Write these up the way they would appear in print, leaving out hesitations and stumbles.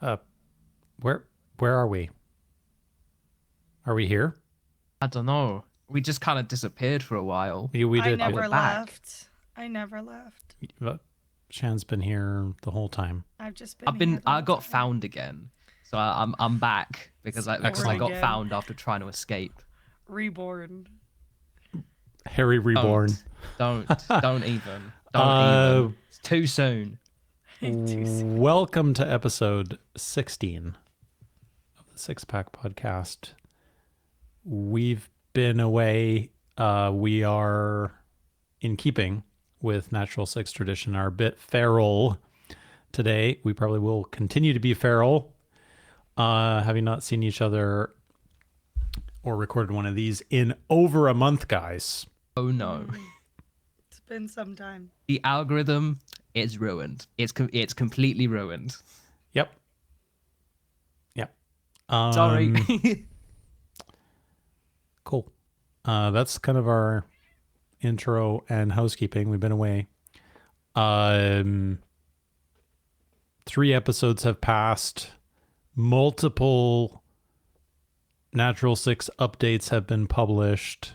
Uh, where are we? Are we here? I don't know. We just kind of disappeared for a while. We I did. never We're back. left. I never left. Shan's been here the whole time. I've just been. Here the I whole got time. found again, so I'm back because I Excellent. got Again. found after trying to escape. Reborn. Harry Reborn. Don't even. Don't even. It's too soon. Welcome to episode 16 of the Six Pack Podcast. We've been away. We are in keeping with Natural Six tradition, are a bit feral today. We probably will continue to be feral, having not seen each other or recorded one of these in over a month, guys. Oh no. It's been some time. The algorithm is ruined. It's completely ruined. Yep. Sorry. Cool. That's kind of our intro and housekeeping. We've been away. 3 episodes have passed. Multiple Natural Six updates have been published.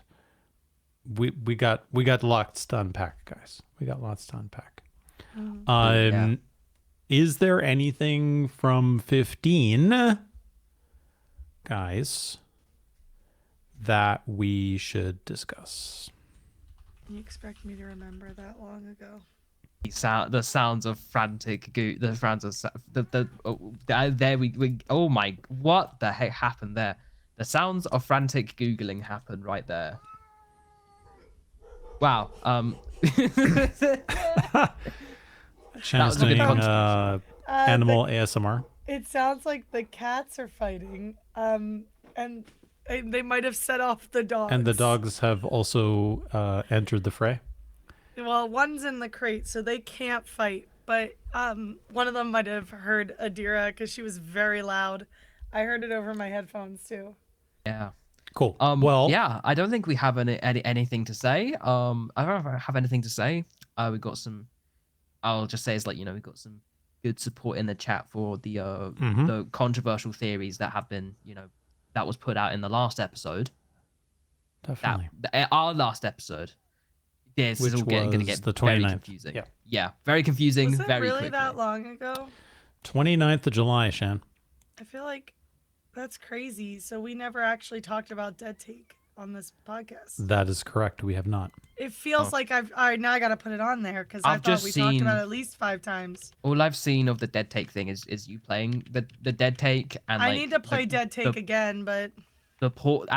We got lots to unpack, guys. We got lots to unpack. Yeah. Is there anything from 15, guys, that we should discuss? You expect me to remember that long ago? The sounds of frantic the sounds of there we oh my, what the heck happened there? The sounds of frantic googling happened right there. Wow. Shan's was a good doing animal The- ASMR. It sounds like the cats are fighting. And they might have set off the dogs. And the dogs have also entered the fray. Well, one's in the crate, so they can't fight. But one of them might have heard Adira because she was very loud. I heard it over my headphones too. Yeah. Cool. Well, yeah, I don't think we have anything to say. I don't have anything to say. We got some. I'll just say it's like, we got some good support in the chat for the controversial theories that have been, that was put out in the last episode. definitely. Our last episode. This Which is all going to was get the very 29th. confusing. Yeah. Yeah, very confusing. Was it very really quickly. that long ago? 29th of July, Shan. I feel like that's crazy. So we never actually talked about Dead Take on this podcast. That is correct. We have not. It feels like all right, now I got to put it on there because I I've thought just we talked seen- about it at least 5 times. All I've seen of the Dead Take thing is you playing the Dead Take, and I like, need to play Dead Take again, but the pause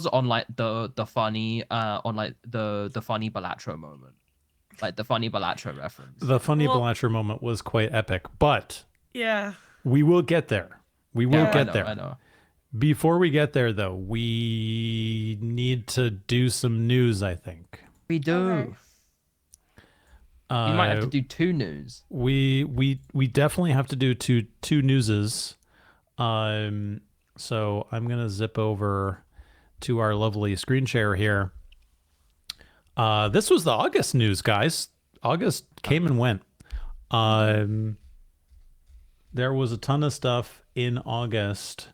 on like the funny on like the funny Balatro moment, like the funny Balatro reference. The funny Well- Balatro moment was quite epic, but yeah. we will get there. We will Yeah, get there. I know. Before we get there, though, we need to do some news, I think. We do. Okay. You might have to do 2 news. We definitely have to do two newses. So I'm gonna zip over to our lovely screen share here. This was the August news, guys. August came and went. There was a ton of stuff in August,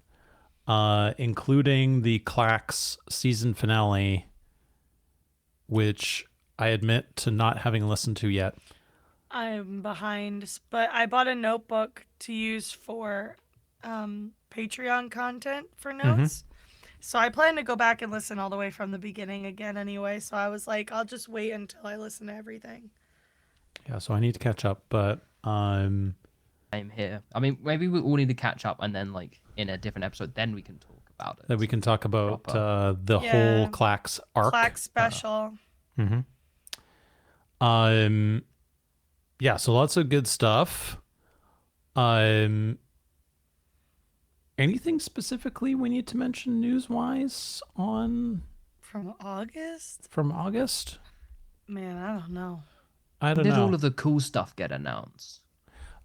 including the Clax season finale, which I admit to not having listened to yet. I'm behind, but I bought a notebook to use for Patreon content for notes. So I plan to go back and listen all the way from the beginning again anyway. So I was like, I'll just wait until I listen to everything. Yeah, so I need to catch up, but Same here. I mean, maybe we all need to catch up, and then like in a different episode, then we can talk about it. that we can talk about the Yeah. whole Clax arc. Clack special. Yeah, so lots of good stuff. Anything specifically we need to mention news-wise From August? from August? Man, I don't know. I don't Did know. all of the cool stuff get announced?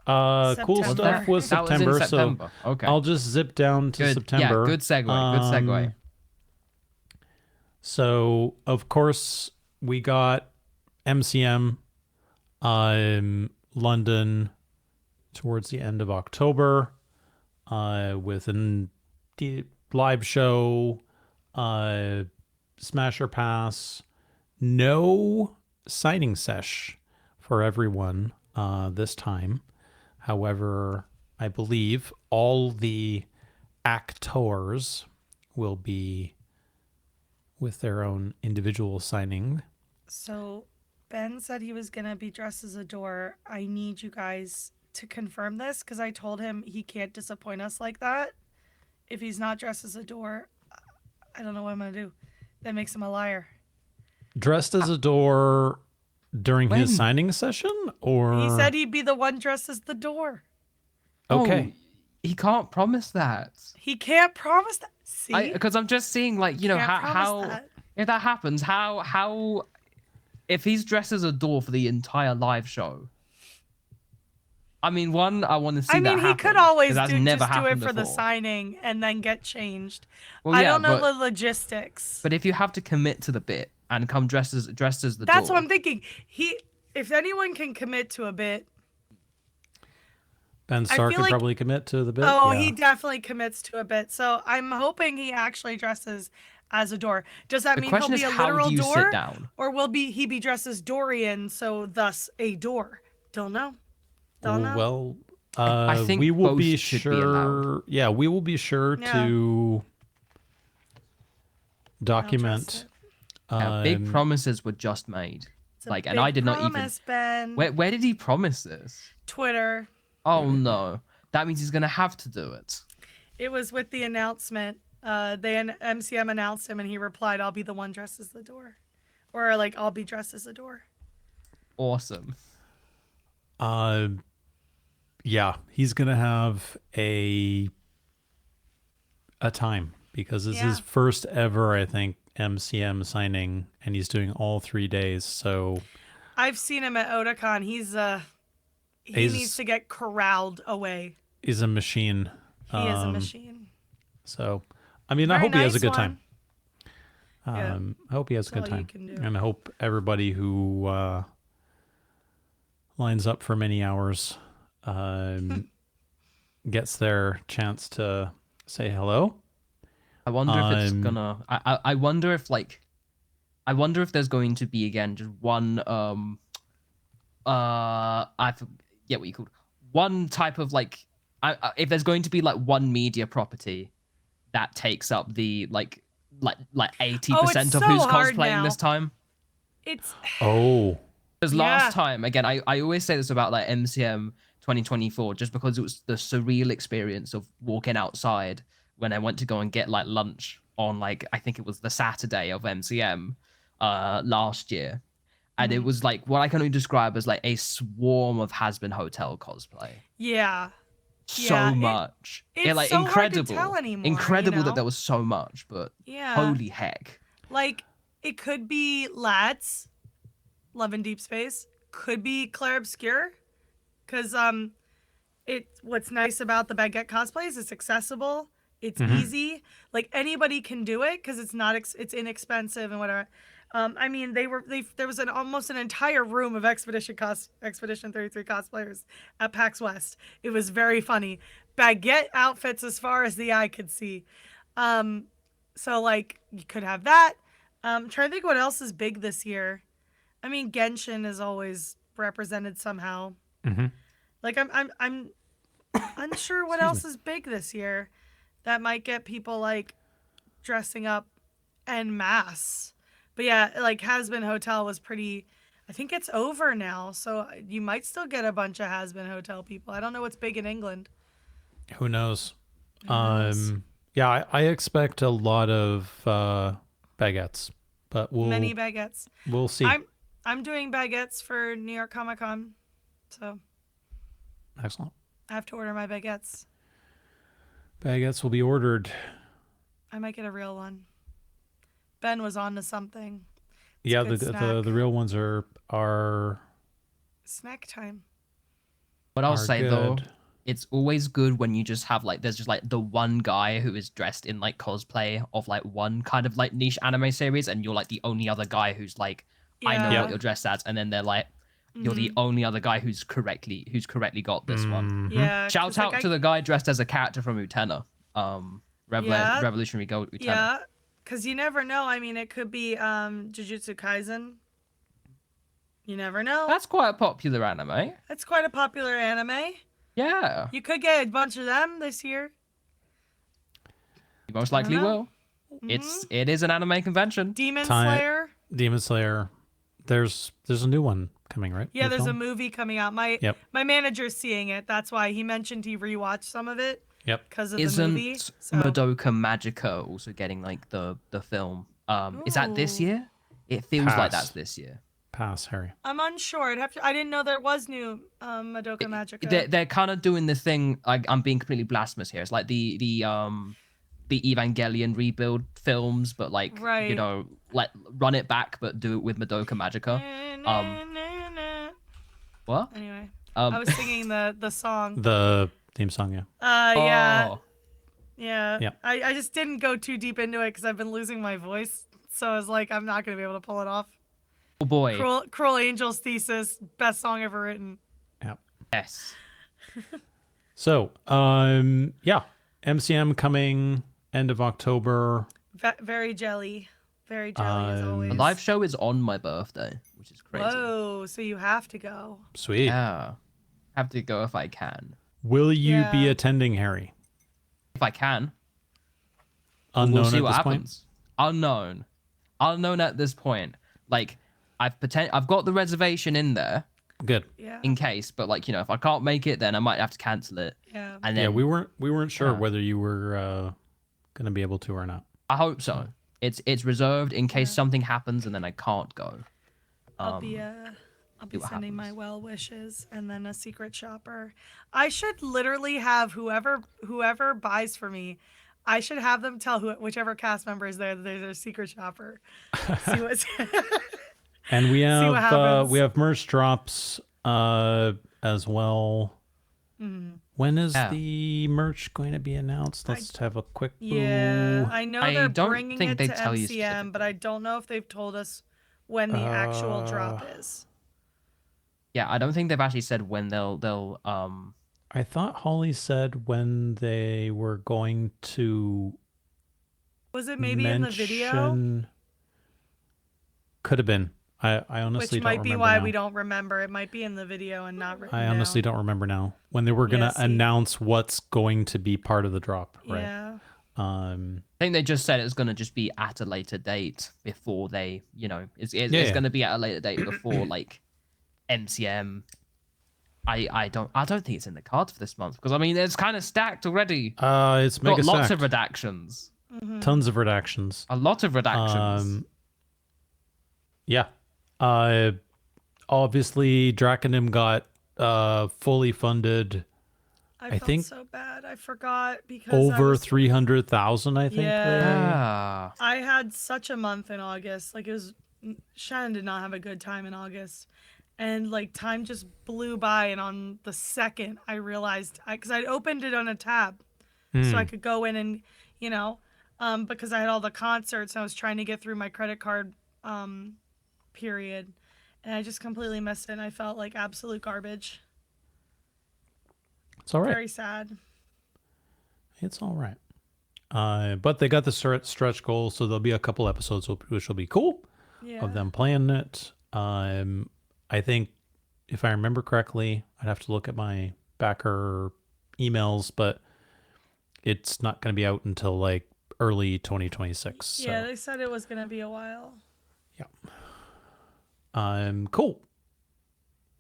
Cool September. stuff was That was in September, September. so Okay. I'll just zip down to Good. September. Yeah, good segue. Good segue. So, of course, we got MCM, London, towards the end of October with a live show, Smasher Pass, no signing sesh for everyone this time. However, I believe all the actors will be with their own individual signing. So Ben said he was going to be dressed as a door. I need you guys to confirm this because I told him he can't disappoint us like that. If he's not dressed as a door, I don't know what I'm going to do. That makes him a liar. Dressed as a door during his signing session? Or he said he'd be the one dressed as the door. Okay. Oh, he can't promise that. He can't promise that. See? Because I'm just seeing, like, you know, how that. if that happens, how if he's dressed as a door for the entire live show. I mean, one, I want to see that happen. He could always do it for the before. signing and then get changed. Well, I don't know the logistics. But if you have to commit to the bit and come dressed as the door. That's what I'm thinking. If anyone can commit to a bit. Ben Starr could probably commit to the bit. Oh, yeah. He definitely commits to a bit. So I'm hoping he actually dresses as a door. Does that mean he'll be a literal door? Sit down? Or will he be dressed as Dorian, so thus a door? Don't know. Well, I think we will both be should sure. Be we will be sure to document. Big promises were just made. And I did not even. Ben. Where did he promise this? Twitter. Oh no, that means he's gonna have to do it. It was with the announcement. MCM announced him, and he replied, "I'll be the one dressed as the door," or like, "I'll be dressed as the door." Awesome. Yeah, he's gonna have a time because it's his first ever, I think, MCM signing, and he's doing all 3 days. So I've seen him at Otakon. He needs to get corralled away. He's a machine. He is a machine. So, I mean, I hope he has a good time. Yeah. I hope he has a good time. And I hope everybody who lines up for many hours gets their chance to say hello. I wonder if it's gonna. I wonder if there's going to be again just one I forget what you called one type of if there's going to be like one media property that takes up the like 80% of who's cosplaying this time. Because last time, again, I always say this about like MCM 2024, just because it was the surreal experience of walking outside when I went to go and get like lunch on I think it was the Saturday of MCM last year. And it was like what I can only describe as like a swarm of Has-Been Hotel cosplay. Yeah. So much. It's so incredible. Hard to tell anymore, incredible that there was so much, but holy heck. Like, it could be Lads, Love in Deep Space. Could be Claire Obscure. Because what's nice about the Baguette cosplays, it's accessible. It's easy. Like, anybody can do it because it's inexpensive and whatever. I mean, there was almost an entire room of Expedition 33 cosplayers at PAX West. It was very funny. Baguette outfits as far as the eye could see. So like you could have that. Trying to think what else is big this year. I mean, Genshin is always represented somehow. Like I'm unsure what else is big this year that might get people like dressing up en masse. But yeah, like Has-Been Hotel was pretty. I think it's over now, so you might still get a bunch of Has-Been Hotel people. I don't know what's big in England. Who knows? Yeah, I expect a lot of baguettes, but many baguettes. We'll see. I'm doing baguettes for New York Comic Con, so excellent. I have to order my baguettes. Baguettes will be ordered. I might get a real one. Ben was on to something. Yeah, the real ones are snack time. What I'll say though, it's always good when you just have there's just the one guy who is dressed in cosplay of one kind of niche anime series, and you're the only other guy who's I know what you're dressed as, and then they're you're the only other guy who's correctly got this one. Yeah. Shout out to the guy dressed as a character from Utena, Revolutionary Gold Utena. Yeah, because you never know. I mean, it could be Jujutsu Kaisen. You never know. That's quite a popular anime. That's quite a popular anime. Yeah, You could get a bunch of them this year. you most likely will. It is an anime convention. Demon Slayer. Demon Slayer. There's a new one coming, right? Yeah, New there's a film? movie coming out. My manager's seeing it. That's why he mentioned he rewatched some of it. Yep. Because of the Isn't movie. So. Madoka Magica also getting like the film? Is that this year? It feels like that's this year. Pass, Harry. I'm unsure. I didn't know there was new Madoka Magica. They're kind of doing the thing. I'm being completely blasphemous here. It's like the Evangelion rebuild films, but like run it back, but do it with Madoka Magica. What? Anyway, I was singing the song. The theme song, yeah. Yeah. Yeah. Yeah. I just didn't go too deep into it because I've been losing my voice. So I was like, I'm not going to be able to pull it off. Oh boy. Cruel Angel's Thesis, best song ever written. Yeah. Yes. So, MCM coming end of October. Very jelly. Very jelly as always. The live show is on my birthday, which is crazy. Whoa, so you have to go. Sweet. Yeah. Have to go if I can. Will you be attending, Harry? If I can. Unknown we'll see at what this happens. point? Unknown at this point. Like, I've got the reservation in there. Good. Yeah. In case, but like, if I can't make it, then I might have to cancel it. Yeah. And then we weren't sure whether you were gonna be able to or not. I hope so. It's reserved in case something happens and then I can't go. I'll be sending my well wishes and then a secret shopper. I should literally have whoever buys for me. I should have them tell whichever cast member is there that there's a secret shopper. See what's And we See what have happens. merch drops as well. When is the merch going to be announced? Let's have a quick Yeah, I know they're don't bringing think it they to tell you MCM, but I don't know if they've told us when the actual drop is. Yeah, I don't think they've actually said when they'll I thought Holly said when they were going to. Was it maybe in the video? Could have been. I honestly Which don't might be remember why now. we don't remember. It might be in the video and not written I honestly down. don't remember now. When they were going to see. announce what's going to be part of the drop, right? Yeah. I think they just said it's going to just be at a later date before they, it's going to be at a later date before like MCM. I don't think it's in the cards for this month because I mean it's kind of stacked already. It's mega got lots stacked. of redactions. Tons of redactions. A lot of redactions. Yeah. Obviously DrKagon got fully funded. I think so bad. I forgot because over 300,000, I think. Yeah. I had such a month in August. Like Shan did not have a good time in August. And like time just blew by, and on the second I realized because I'd opened it on a tab, so I could go in and because I had all the concerts and I was trying to get through my credit card period, and I just completely missed it. And I felt like absolute garbage. It's all right. Very sad. It's all right. But they got the stretch goal, so there'll be a couple episodes which will be cool of them playing it. I think, if I remember correctly, I'd have to look at my backer emails, but it's not going to be out until like early 2026. So. Yeah, they said it was going to be a while. Yeah. Cool.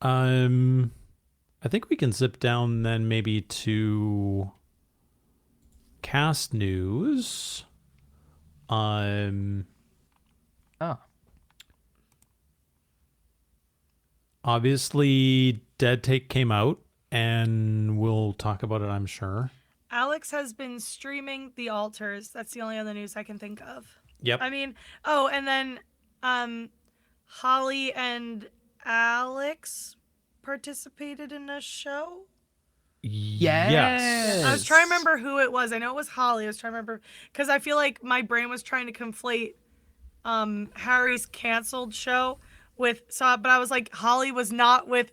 I think we can zip down then maybe to cast news. Obviously, Dead Take came out, and we'll talk about it, I'm sure. Alex has been streaming The Altars. That's the only other news I can think of. Yep. I mean, and then Holly and Alex participated in a show. Yes. I was trying to remember who it was. I know it was Holly. I was trying to remember because I feel like my brain was trying to conflate Harry's canceled show but I was like, Holly was not with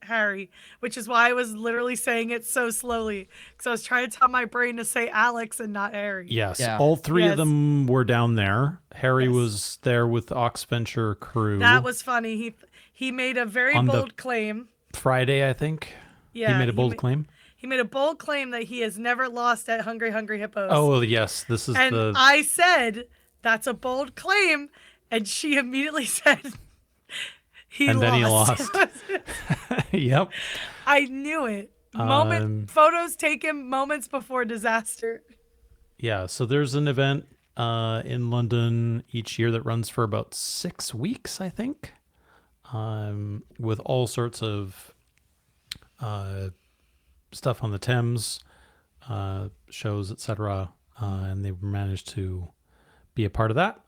Harry, which is why I was literally saying it so slowly because I was trying to tell my brain to say Alex and not Harry. Yes, Yeah. all three of Yes. them were down there. Harry Yes. was there with the Oxventure crew. That was funny. He made a very On the- bold claim. Friday, I think. Yeah, he made a bold claim. He made a bold claim that he has never lost at Hungry Hungry Hippos. Oh, well, yes, this is and the. I said that's a bold claim, and she immediately said And then he lost. Yep. I knew it. Photos taken moments before disaster. Yeah, so there's an event in London each year that runs for about 6 weeks, I think, with all sorts of stuff on the Thames, shows, etc. And they managed to be a part of that.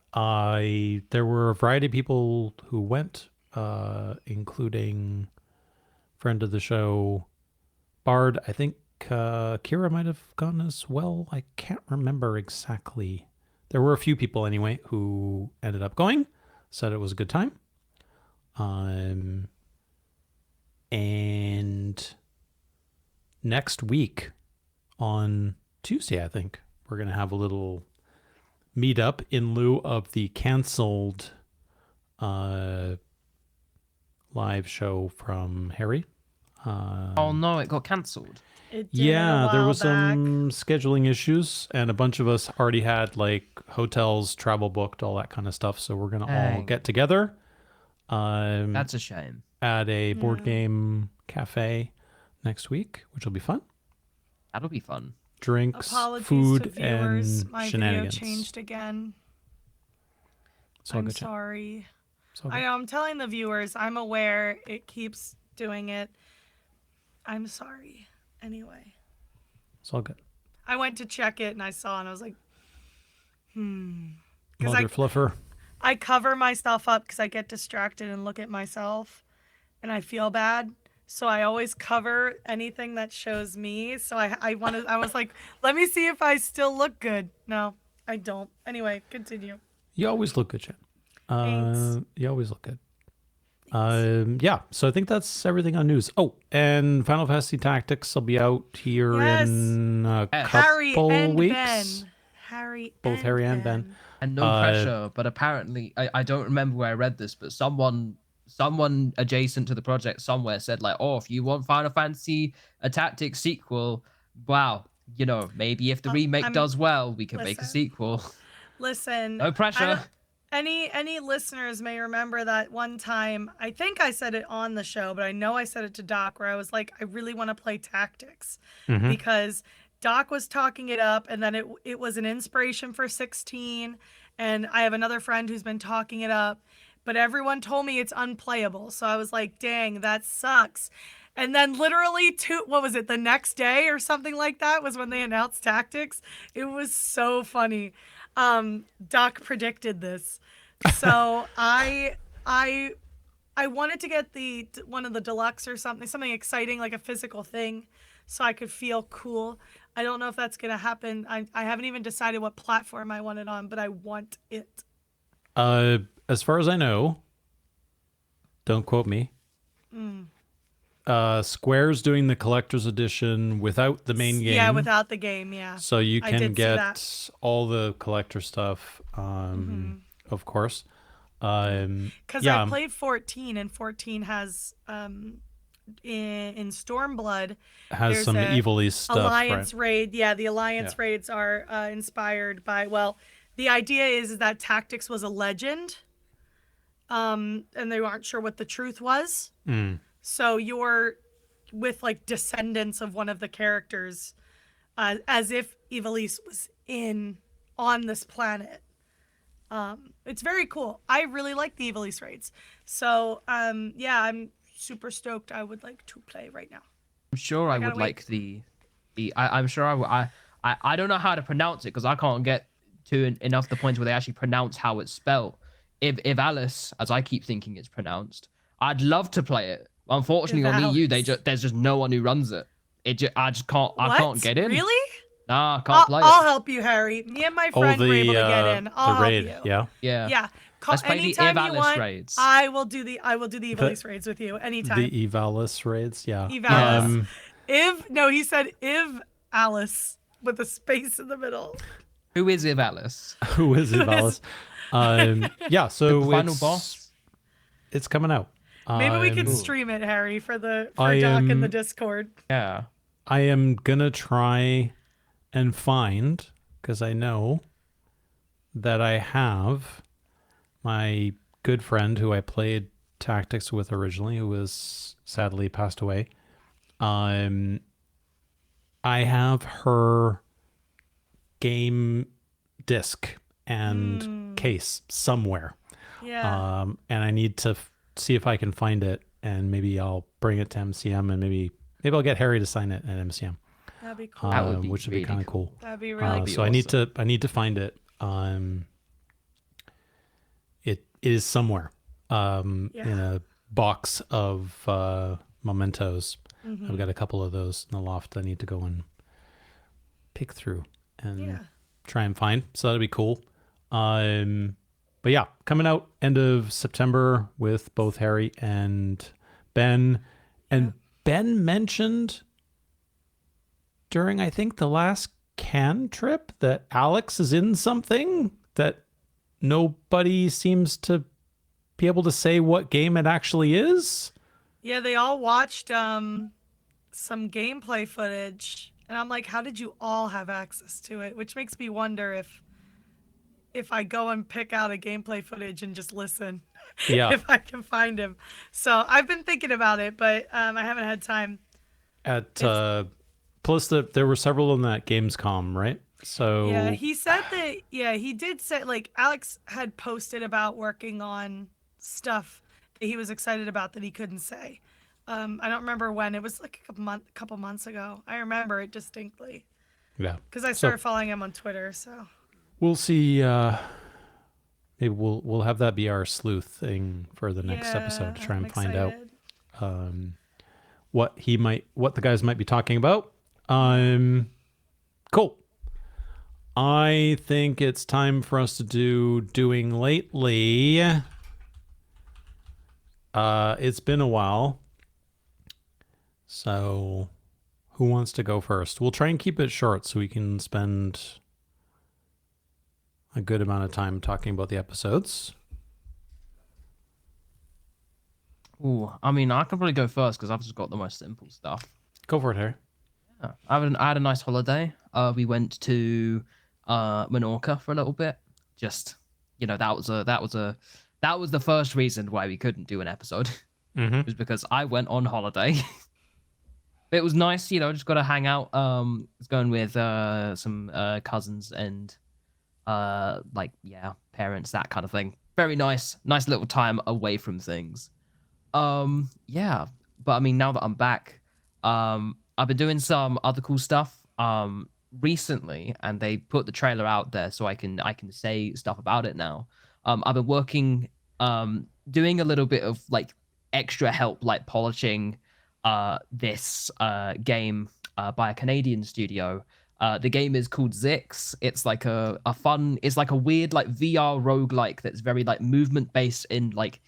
There were a variety of people who went, including friend of the show, Bard. I think Kira might have gone as well. I can't remember exactly. There were a few people anyway who ended up going, said it was a good time. And next week on Tuesday, I think, we're going to have a little meetup in lieu of the canceled live show from Harry. Oh no, it got cancelled. It did Yeah, a there while was back. some scheduling issues, and a bunch of us already had like hotels, travel booked, all that kind of stuff. So we're gonna all Dang. get together That's a shame. at a board Yeah. game cafe next week, which will be fun. That'll be fun. Drinks, Apologies food, to viewers. and My shenanigans. video changed again. It's all I'm good. Chat. sorry. It's all I good. know, I'm telling the viewers. I'm aware it keeps doing it. I'm sorry. Anyway, It's all good. I went to check it and I saw and I was like, 'Cause Mother fluffer. I cover myself up because I get distracted and look at myself and I feel bad. So I always cover anything that shows me. So I was like, let me see if I still look good. No, I don't. Anyway, continue. You always look good, Jen. Thanks. You always look good. Yeah, so I think that's everything on news. Oh, and Final Fantasy Tactics will be out here Yes. in a Harry couple and weeks. Ben. Harry Both and Harry and Ben. And no pressure, but apparently, I don't remember where I read this, but someone adjacent to the project somewhere said like, oh, if you want Final Fantasy a Tactics sequel, wow, you know, maybe if the remake does well, we can make a listen. sequel. Listen. No pressure. Any listeners may remember that one time, I think I said it on the show, but I know I said it to Doc, where I was like, I really want to play Tactics because Doc was talking it up, and then it was an inspiration for 16, and I have another friend who's been talking it up, but everyone told me it's unplayable, so I was like, dang, that sucks. And then literally the next day or something like that was when they announced Tactics. It was so funny. Doc predicted this. So I wanted to get one of the deluxe or something exciting, like a physical thing, so I could feel cool. I don't know if that's gonna happen. I haven't even decided what platform I want it on, but I want it. As far as I know, don't quote me. Square's doing the collector's edition without the main game. Yeah, without the game. Yeah. So you I can did see get that. all the collector stuff, of course. Because yeah, I played 14, and 14 has in Stormblood has there's some a Evil East stuff, Alliance right? raid. Yeah, the Alliance Yeah. raids are inspired by. Well, the idea is that Tactics was a legend, and they aren't sure what the truth was. So you're with like descendants of one of the characters, as if Evil East was on this planet. It's very cool. I really like the Evil East raids. So yeah, I'm super stoked. I would like to play right now. I'm sure I gotta would wait. like I'm sure I don't know how to pronounce it because I can't get to enough the points where they actually pronounce how it's spelled. If Alice, as I keep thinking it's pronounced, I'd love to play it. Unfortunately, If on EU, Alice. there's just no one who runs it. I just can't. I What? can't get in. Really? Nah, I can't play I'll it. help you, Harry. Me and my Oh, friend were able to get in. I'll the help raid, you. yeah. Yeah. Yeah, Let's play the anytime you Alice want. raids. I will do the Evilise raids with you anytime. The Evalis raids, yeah. Evalis. He said Alice with a space in the middle. Who is Alice? Who is Evalis? Yeah, so The final boss. It's coming out. Maybe we can stream it, Harry, for Doc in the Discord. Yeah. I am gonna try and find, because I know that I have my good friend who I played Tactics with originally, who was sadly passed away. I have her game disc and case somewhere. Yeah. And I need to see if I can find it, and maybe I'll bring it to MCM, and maybe I'll get Harry to sign it at MCM. That'd be cool. That would be which would really be kind of cool. That'd be really cool. So awesome. I need to find it. It is somewhere in a box of mementos. I've got a couple of those in the loft I need to go and pick through and try and find. So that'd be cool. But yeah, coming out end of September with both Harry and Ben. And Ben mentioned during, I think, the last Cannes trip that Alex is in something that nobody seems to be able to say what game it actually is. Yeah, they all watched some gameplay footage, and I'm like, how did you all have access to it? Which makes me wonder if I go and pick out a gameplay footage and just listen, if I can find him. So I've been thinking about it, but I haven't had time. Plus there were several in that Gamescom, right? So yeah, he said that. Yeah, he did say, like, Alex had posted about working on stuff that he was excited about that he couldn't say. I don't remember when. It was like a couple months ago. I remember it distinctly. Yeah, because I started following him on Twitter. So we'll see. Maybe we'll have that be our sleuth thing for the next episode to try and find out what the guys might be talking about. Cool. I think it's time for us to do doing lately. It's been a while. So who wants to go first? We'll try and keep it short so we can spend a good amount of time talking about the episodes. Ooh, I mean, I can probably go first because I've just got the most simple stuff. Go for it, Harry. Yeah. I had a nice holiday. We went to Menorca for a little bit. Just, that was the first reason why we couldn't do an episode. It was because I went on holiday. It was nice, just got to hang out. I was going with some cousins and parents, that kind of thing. Very nice little time away from things. Yeah, but I mean, now that I'm back, I've been doing some other cool stuff recently, and they put the trailer out there so I can say stuff about it now. I've been working, doing a little bit of like extra help, like polishing this game by a Canadian studio. The game is called Zix. It's like it's like a weird like VR roguelike that's very like movement based in like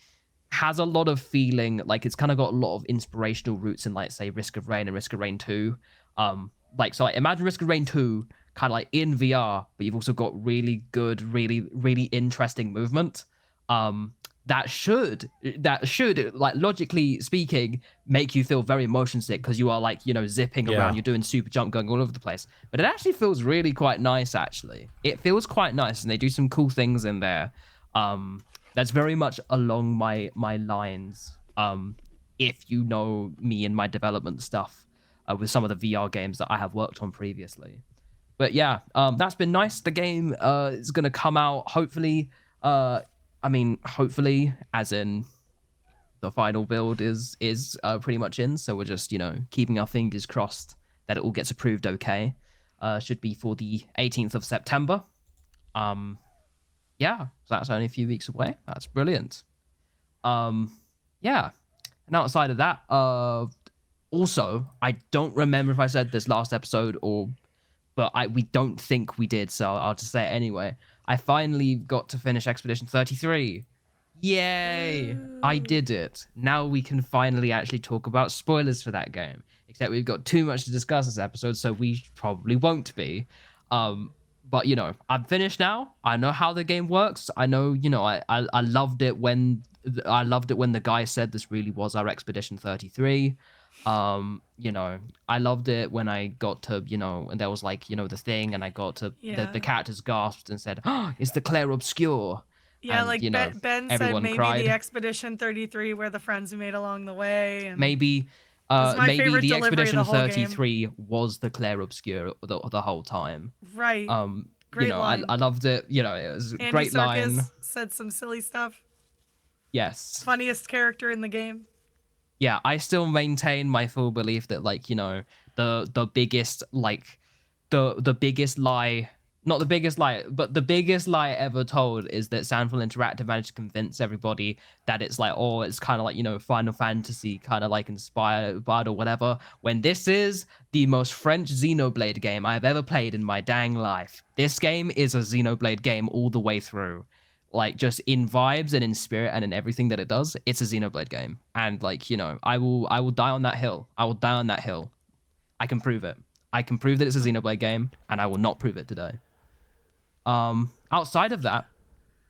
has a lot of feeling, like it's kind of got a lot of inspirational roots in like say Risk of Rain and Risk of Rain 2. So imagine Risk of Rain 2 kind of like in VR, but you've also got really good, really, really interesting movement. That should like logically speaking make you feel very motion sick because you are like zipping around, you're doing super jump, going all over the place, but it actually feels really quite nice. Actually, it feels quite nice, and they do some cool things in there that's very much along my lines. If you know me and my development stuff with some of the VR games that I have worked on previously. But yeah, that's been nice. The game is going to come out hopefully. Hopefully, as in the final build is pretty much in. So we're just, keeping our fingers crossed that it all gets approved okay. Should be for the 18th of September. Yeah, so that's only a few weeks away. That's brilliant. Yeah. And outside of that, also, I don't remember if I said this last episode but we don't think we did, so I'll just say it anyway. I finally got to finish Expedition 33. Yay! I did it. Now we can finally actually talk about spoilers for that game. Except we've got too much to discuss this episode, so we probably won't be. But I'm finished now. I know how the game works. I know, I loved it when the guy said this really was our Expedition 33. I loved it when I got to, and there was like, the thing, and I got to the characters gasped and said, "Oh, it's the Clair Obscure." Yeah, and, like Ben said, maybe cried. the Expedition 33 were the friends we made along the way. And maybe my favorite the delivery of Expedition the whole 33 was the Clair Obscure the whole time. Right. Great line. I loved it. It was a Andy great Serkis line. said some silly stuff. Yes. Funniest character in the game. Yeah, I still maintain my full belief that the biggest the biggest lie, not the biggest lie, but the biggest lie ever told is that Soundful Interactive managed to convince everybody that it's it's kind of like, Final Fantasy kind of like inspired or whatever, when this is the most French Xenoblade game I've ever played in my dang life. This game is a Xenoblade game all the way through. Like, just in vibes and in spirit and in everything that it does, it's a Xenoblade game. And I will die on that hill. I will die on that hill. I can prove it. I can prove that it's a Xenoblade game, and I will not prove it today. Outside of that,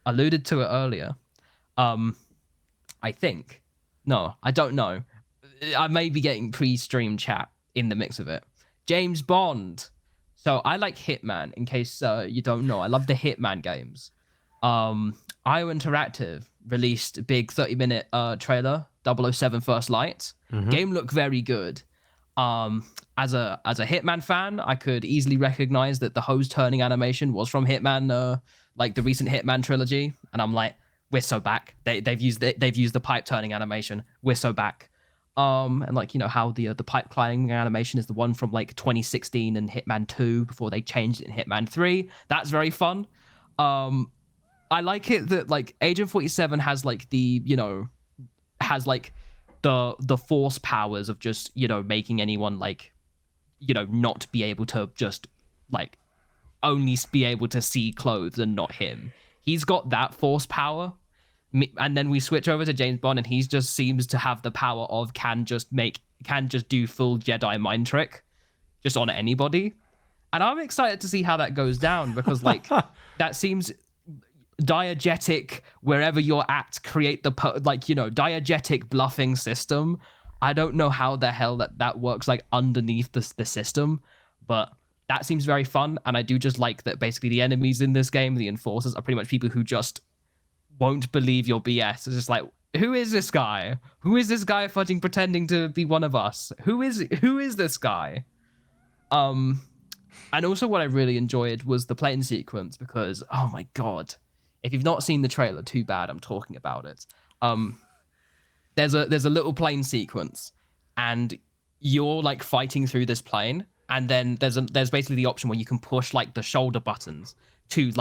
alluded to it earlier. I think, no, I don't know. I may be getting pre-stream chat in the mix of it. James Bond. So I like Hitman, in case you don't know. I love the Hitman games. IO Interactive released a big 30-minute trailer, 007 First Light. Game looked very good. As a Hitman fan, I could easily recognize that the hose turning animation was from Hitman, like the recent Hitman trilogy, and I'm like, we're so back. They've used the pipe turning animation. We're so back. And how the pipe climbing animation is the one from 2016 and Hitman 2 before they changed it in Hitman 3. That's very fun. I like it that Agent 47 has the force powers of just making anyone not be able to just only be able to see clothes and not him. He's got that force power, and then we switch over to James Bond and he just seems to have the power of can just do full Jedi mind trick just on anybody, and I'm excited to see how that goes down because that seems diegetic wherever you're at, create the diegetic bluffing system. I don't know how the hell that works underneath the system, but that seems very fun. And I do just like that basically the enemies in this game, the enforcers, are pretty much people who just won't believe your BS. It's just who is this guy? Who is this guy pretending to be one of us? Who is this guy? And also what I really enjoyed was the plane sequence because, oh my god, if you've not seen the trailer, too bad, I'm talking about it. There's a little plane sequence, and you're fighting through this plane, and then there's basically the option where you can push the shoulder buttons to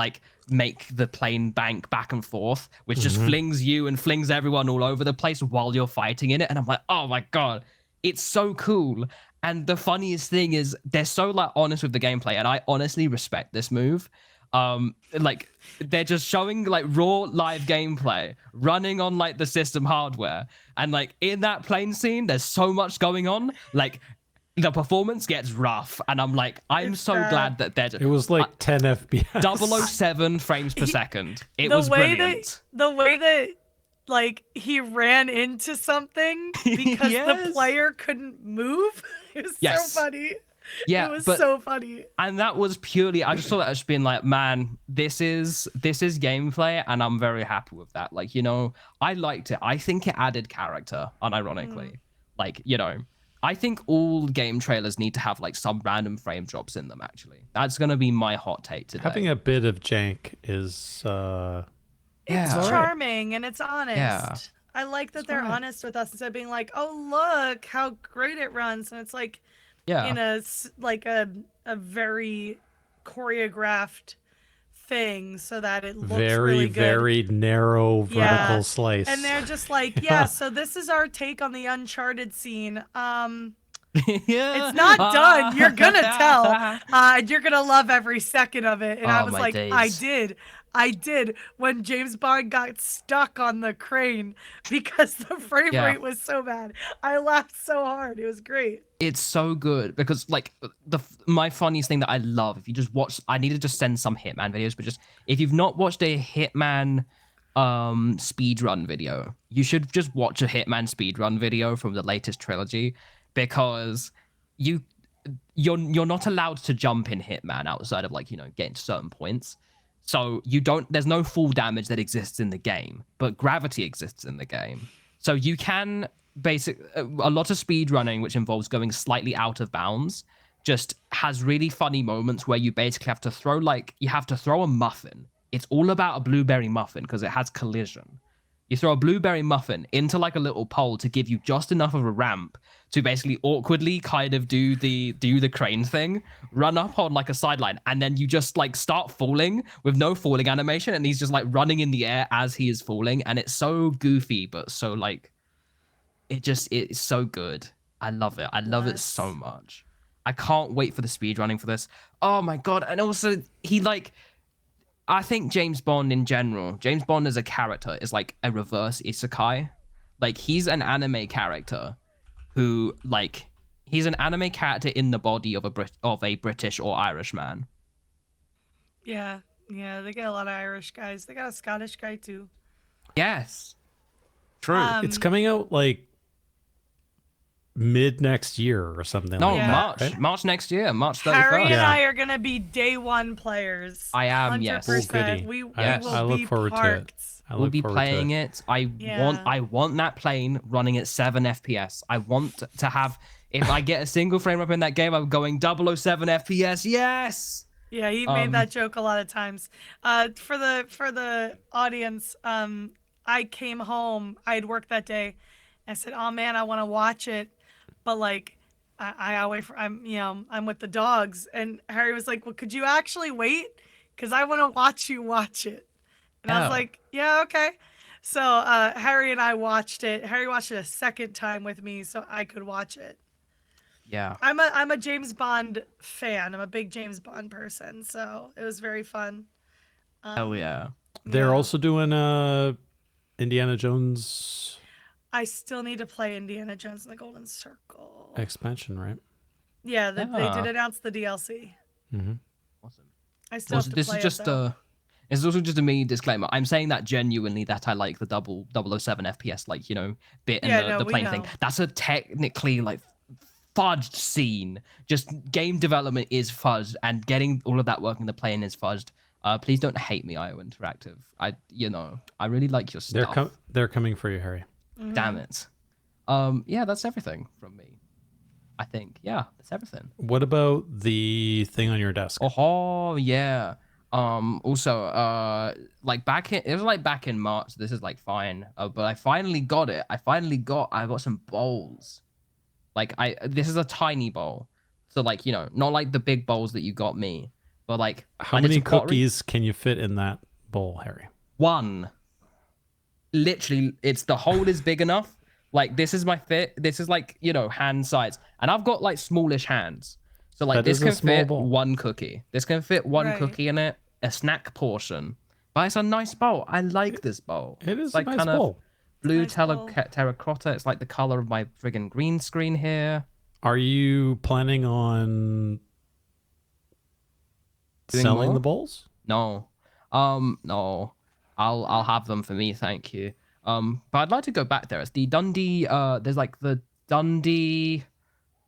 make the plane bank back and forth, which just flings you and flings everyone all over the place while you're fighting in it. And I'm like, oh my god, it's so cool. And the funniest thing is they're so honest with the gameplay, and I honestly respect this move. They're just showing raw live gameplay running on the system hardware, and in that plane scene there's so much going on, the performance gets rough, and I'm I'm so glad that they're it was 10 FPS 007 frames per second. It was brilliant. The way that he ran into something because the player couldn't move. It was so funny. Yeah, it was so funny. And that was purely, I just saw that as being man, this is gameplay, and I'm very happy with that. I liked it. I think it added character, unironically. I think all game trailers need to have some random frame drops in them, actually. That's going to be my hot take today. Having a bit of jank is it's charming and it's honest. Yeah. I like that they're honest with us instead of being oh, look how great it runs. And it's in a very choreographed thing so that it looks really good. Very narrow vertical slice. And they're just so this is our take on the Uncharted scene. It's not done. You're gonna tell. You're gonna love every second of it. And I was my days. I did. I did when James Bond got stuck on the crane because the frame Yeah. rate was so bad. I laughed so hard. It was great. It's so good because like my funniest thing that I love, if you just watch, I need to just send some Hitman videos, but just if you've not watched a Hitman speedrun video, you should just watch a Hitman speedrun video from the latest trilogy, because you're not allowed to jump in Hitman outside of, like, you know, getting to certain points. So there's no full damage that exists in the game, but gravity exists in the game. So you can a lot of speed running, which involves going slightly out of bounds, just has really funny moments where you basically have to throw a muffin. It's all about a blueberry muffin because it has collision. You throw a blueberry muffin into like a little pole to give you just enough of a ramp to basically awkwardly kind of do the crane thing, run up on like a sideline, and then you just like start falling with no falling animation, and he's just like running in the air as he is falling, and it's so goofy but so like it's so good. I love it. I love it so much. I can't wait for the speed running for this. Oh my god. And also I think James Bond in general, James Bond as a character is like a reverse isekai. Like, he's an anime character who, like, he's an anime character in the body of a British or Irish man. Yeah, they get a lot of Irish guys. They got a Scottish guy too. Yes. True. It's coming out like mid next year or something. No, like March. that, right? March next year. March 31st. Harry and Yeah. I are gonna be day one players. I am, yes. 100%. Oh, goody. We Yes. will I look be forward to it. parked. We'll be playing it. I want that plane running at 7 FPS. I want to have, if I get a single frame up in that game, I'm going 007 FPS. Yes. Yeah, he made that joke a lot of times. For the audience, I came home. I had worked that day. I said, "Oh man, I want to watch it," but like, I'm with the dogs. And Harry was like, "Well, could you actually wait? Because I want to watch you watch it." And I was like, "Yeah, okay." So Harry and I watched it. Harry watched it a second time with me, so I could watch it. Yeah. I'm a James Bond fan. I'm a big James Bond person, so it was very fun. Oh yeah. They're also doing Indiana Jones I still need to play Indiana Jones and the Golden Circle. expansion, right? Yeah, they did announce the DLC. Mm-hmm. Awesome. I still have to This play is just it, though. This is also just a mini disclaimer. I'm saying that genuinely, that I like the 007 FPS, like, you know, bit and the plane thing. That's a technically like fudged scene. Just game development is fudged, and getting all of that working the plane is fudged. Please don't hate me, IO Interactive. I really like your stuff. They're coming for you, Harry. Damn it. Yeah, that's everything from me. I think. Yeah, that's everything. What about the thing on your desk? Oh yeah. Also, like it was like back in March. This is like fine. But I finally got it. I got some bowls. Like this is a tiny bowl. So like, you know, not like the big bowls that you got me, but like, how many cookies can you fit in that bowl, Harry? One. Literally, the hole is big enough. Like, this is my fit. This is like, you know, hand size, and I've got like smallish hands. So like, this can fit one cookie. This can fit one cookie in it, a snack portion. But it's a nice bowl. I like this bowl. It is like a nice kind bowl. Of blue terracotta. It's like the color of my friggin' green screen here. Are you planning on selling the bowls? No. No. I'll have them for me, thank you. But I'd like to go back there. It's the Dundee. There's like the Dundee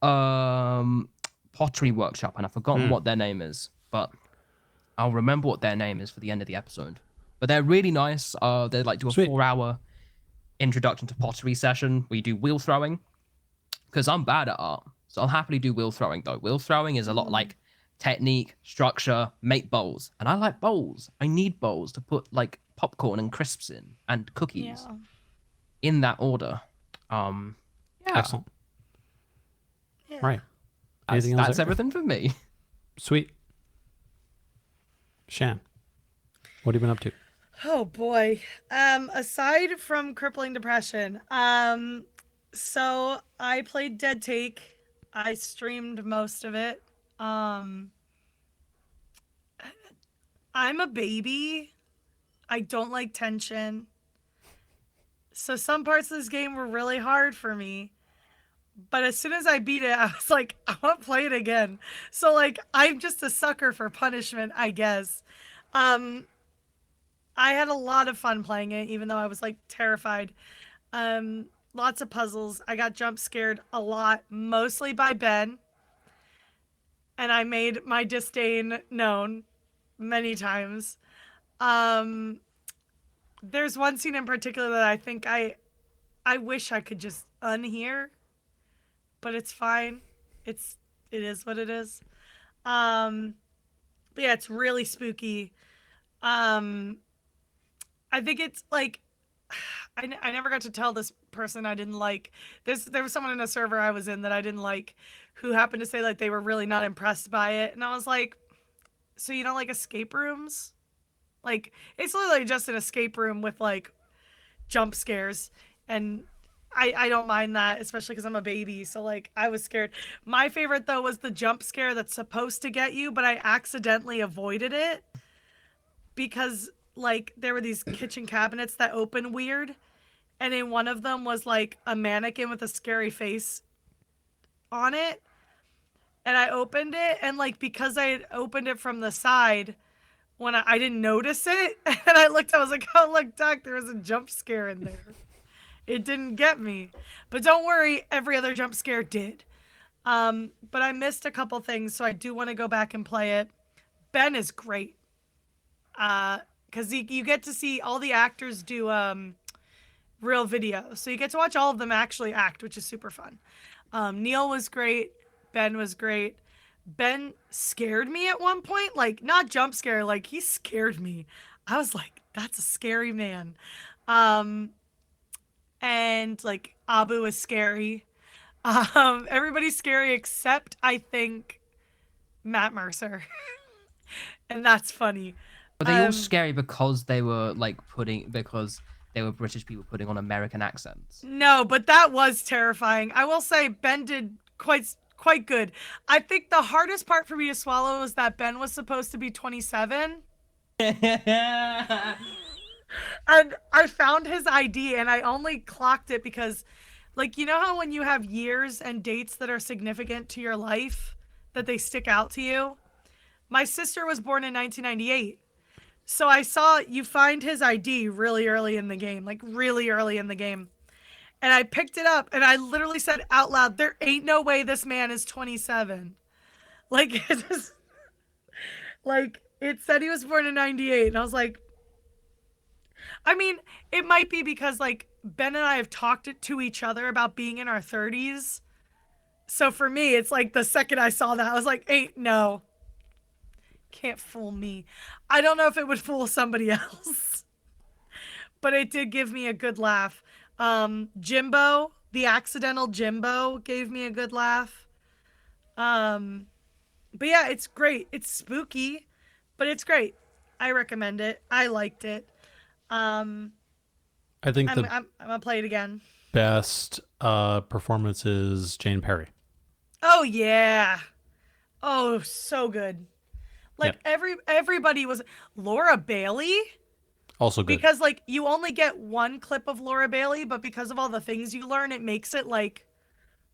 pottery workshop, and I've forgotten what their name is, but I'll remember what their name is for the end of the episode. But they're really nice. They like do a 4-hour introduction to pottery session. We do wheel throwing because I'm bad at art, so I'll happily do wheel throwing though. Wheel throwing is a lot like technique, structure, make bowls, and I like bowls. I need bowls to put like popcorn and crisps in and cookies in that order. Yeah. Excellent. Yeah. Right. That's everything for me. Sweet. Shan, what have you been up to? Oh boy. Aside from crippling depression, so I played Dead Take. I streamed most of it. I'm a baby I don't like tension. So some parts of this game were really hard for me. But as soon as I beat it, I was like, I want to play it again. So like, I'm just a sucker for punishment, I guess. I had a lot of fun playing it, even though I was like terrified. Lots of puzzles. I got jump scared a lot, mostly by Ben. And I made my disdain known many times. There's one scene in particular that I think I wish I could just unhear, but it's fine. It is what it is. But yeah, it's really spooky. I think it's like I never got to tell this person I didn't like. There was someone in a server I was in that I didn't like, who happened to say like they were really not impressed by it, and I was like, so you don't like escape rooms? Like, it's literally just an escape room with like jump scares, and I don't mind that, especially because I'm a baby, so like I was scared. My favorite though was the jump scare that's supposed to get you, but I accidentally avoided it because like there were these kitchen cabinets that open weird, and in one of them was like a mannequin with a scary face on it, and I opened it, and like because I had opened it from the side, when I didn't notice it, and I looked, I was like, oh look, Doc, there was a jump scare in there. It didn't get me, but don't worry, every other jump scare did. But I missed a couple things, so I do want to go back and play it. Ben is great. Because you get to see all the actors do real video. So you get to watch all of them actually act, which is super fun. Neil was great. Ben was great. Ben scared me at one point. Like, not jump scare, like he scared me. I was like, that's a scary man. And like Abu is scary. Everybody's scary except I think Matt Mercer. And that's funny. But they all scary because they were because they were British people putting on American accents. No, but that was terrifying. I will say Ben did quite good. I think the hardest part for me to swallow was that Ben was supposed to be 27. And I found his ID and I only clocked it because, like, you know how when you have years and dates that are significant to your life, that they stick out to you? My sister was born in 1998. So I saw you find his ID really early in the game, like really early in the game. And I picked it up and I literally said out loud, there ain't no way this man is 27. Like, it said he was born in 98. And I was like, I mean, it might be because like Ben and I have talked to each other about being in our 30s. So for me, it's like the second I saw that, I was like, ain't no. Can't fool me. I don't know if it would fool somebody else, but it did give me a good laugh. Jimbo, the accidental Jimbo, gave me a good laugh. But yeah, it's great. It's spooky, but it's great. I recommend it. I liked it. I think I'm gonna play it again. Best performance is Jane Perry. Oh yeah. Oh, so good. Like everybody was. Laura Bailey, also good, because like you only get one clip of Laura Bailey, but because of all the things you learn, it makes it like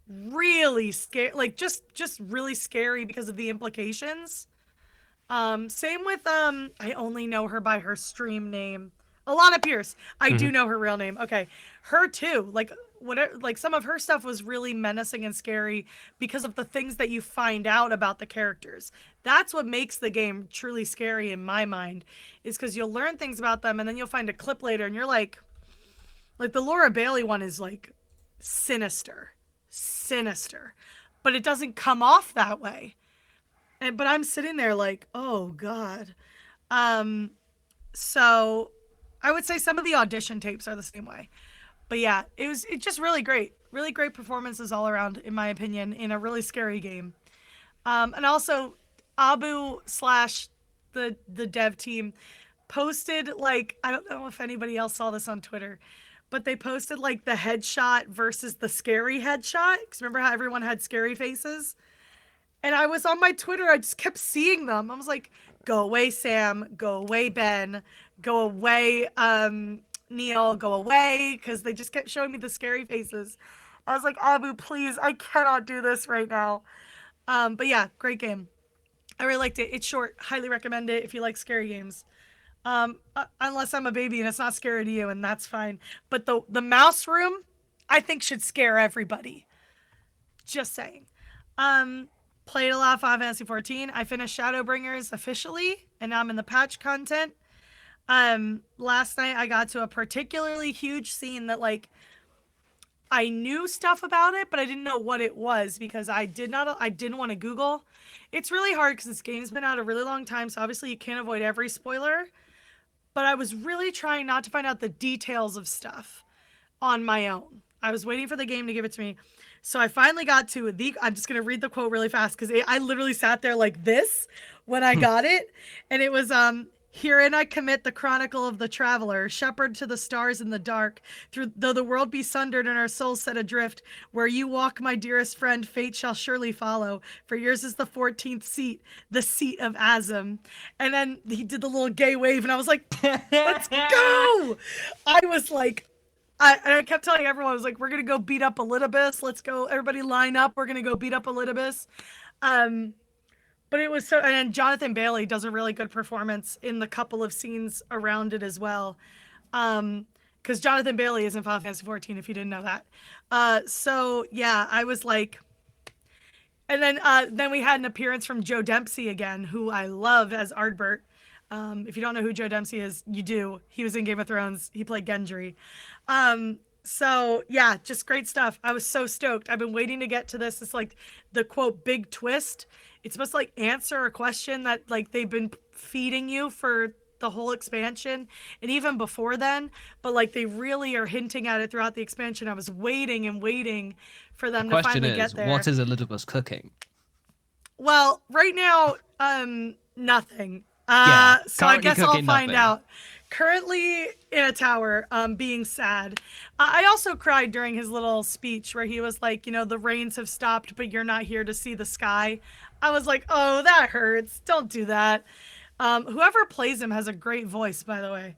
really scary, like just really scary because of the implications. Same with I only know her by her stream name, Alana Pierce. I do know her real name. Okay, her too. Like whatever, like some of her stuff was really menacing and scary because of the things that you find out about the characters. That's what makes the game truly scary in my mind, is because you'll learn things about them and then you'll find a clip later and you're like the Laura Bailey one is like sinister, but it doesn't come off that way. But I'm sitting there like, oh God. So I would say some of the audition tapes are the same way. But yeah, it's just really great performances all around, in my opinion, in a really scary game. And also Abu / the dev team posted, like, I don't know if anybody else saw this on Twitter, but they posted like the headshot versus the scary headshot. Because remember how everyone had scary faces? And I was on my Twitter, I just kept seeing them. I was like, go away, Sam, go away, Ben, go away, Neil, go away, because they just kept showing me the scary faces. I was like, Abu, please, I cannot do this right now. But yeah, great game. I really liked it. It's short. Highly recommend it if you like scary games. Unless I'm a baby and it's not scary to you, and that's fine. But the mouse room, I think should scare everybody. Just saying. Played a lot of Final Fantasy 14. I finished Shadowbringers officially, and now I'm in the patch content. Last night I got to a particularly huge scene that like I knew stuff about it, but I didn't know what it was because I didn't want to Google. It's really hard because this game's been out a really long time, so obviously you can't avoid every spoiler. But I was really trying not to find out the details of stuff on my own. I was waiting for the game to give it to me. So I finally got to I'm just going to read the quote really fast because I literally sat there like this when I got it. And it was, herein I commit the chronicle of the traveler, shepherd to the stars in the dark, though the world be sundered and our souls set adrift, where you walk, my dearest friend, fate shall surely follow, for yours is the 14th seat, the seat of Azim. And then he did the little gay wave, and I was like, let's go! I was like, I kept telling everyone, I was like, we're going to go beat up Elidibus. Let's go. Everybody line up. We're going to go beat up Elidibus. But it was so, and Jonathan Bailey does a really good performance in the couple of scenes around it as well. Because Jonathan Bailey is in Final Fantasy 14, if you didn't know that. So yeah, I was like, and then we had an appearance from Joe Dempsey again, who I love as Ardbert. If you don't know who Joe Dempsey is, you do. He was in Game of Thrones. He played Gendry. So yeah, just great stuff. I was so stoked. I've been waiting to get to this. It's like the quote big twist. It's supposed to like answer a question that like they've been feeding you for the whole expansion and even before then, but like they really are hinting at it throughout the expansion. I was waiting and waiting for them to finally get there. What is Elidibus cooking? Well, right now, nothing. So I guess I'll find out. Currently in a tower, being sad. I also cried during his little speech where he was like, you know, the rains have stopped, but you're not here to see the sky. I was like, oh, that hurts. Don't do that. Whoever plays him has a great voice, by the way.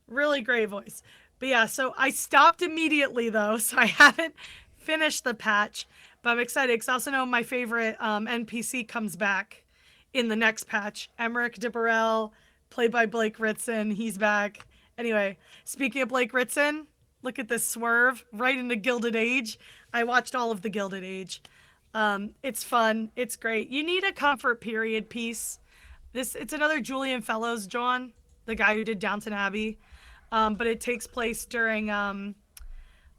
Really great voice. But yeah, so I stopped immediately though, so I haven't finished the patch, but I'm excited because I also know my favorite NPC comes back in the next patch. Emmerich de Borel, played by Blake Ritson. He's back. Anyway, speaking of Blake Ritson, look at this swerve right into Gilded Age. I watched all of the Gilded Age. It's fun. It's great. You need a comfort period piece. It's another Julian Fellows, John, the guy who did Downton Abbey. But it takes place during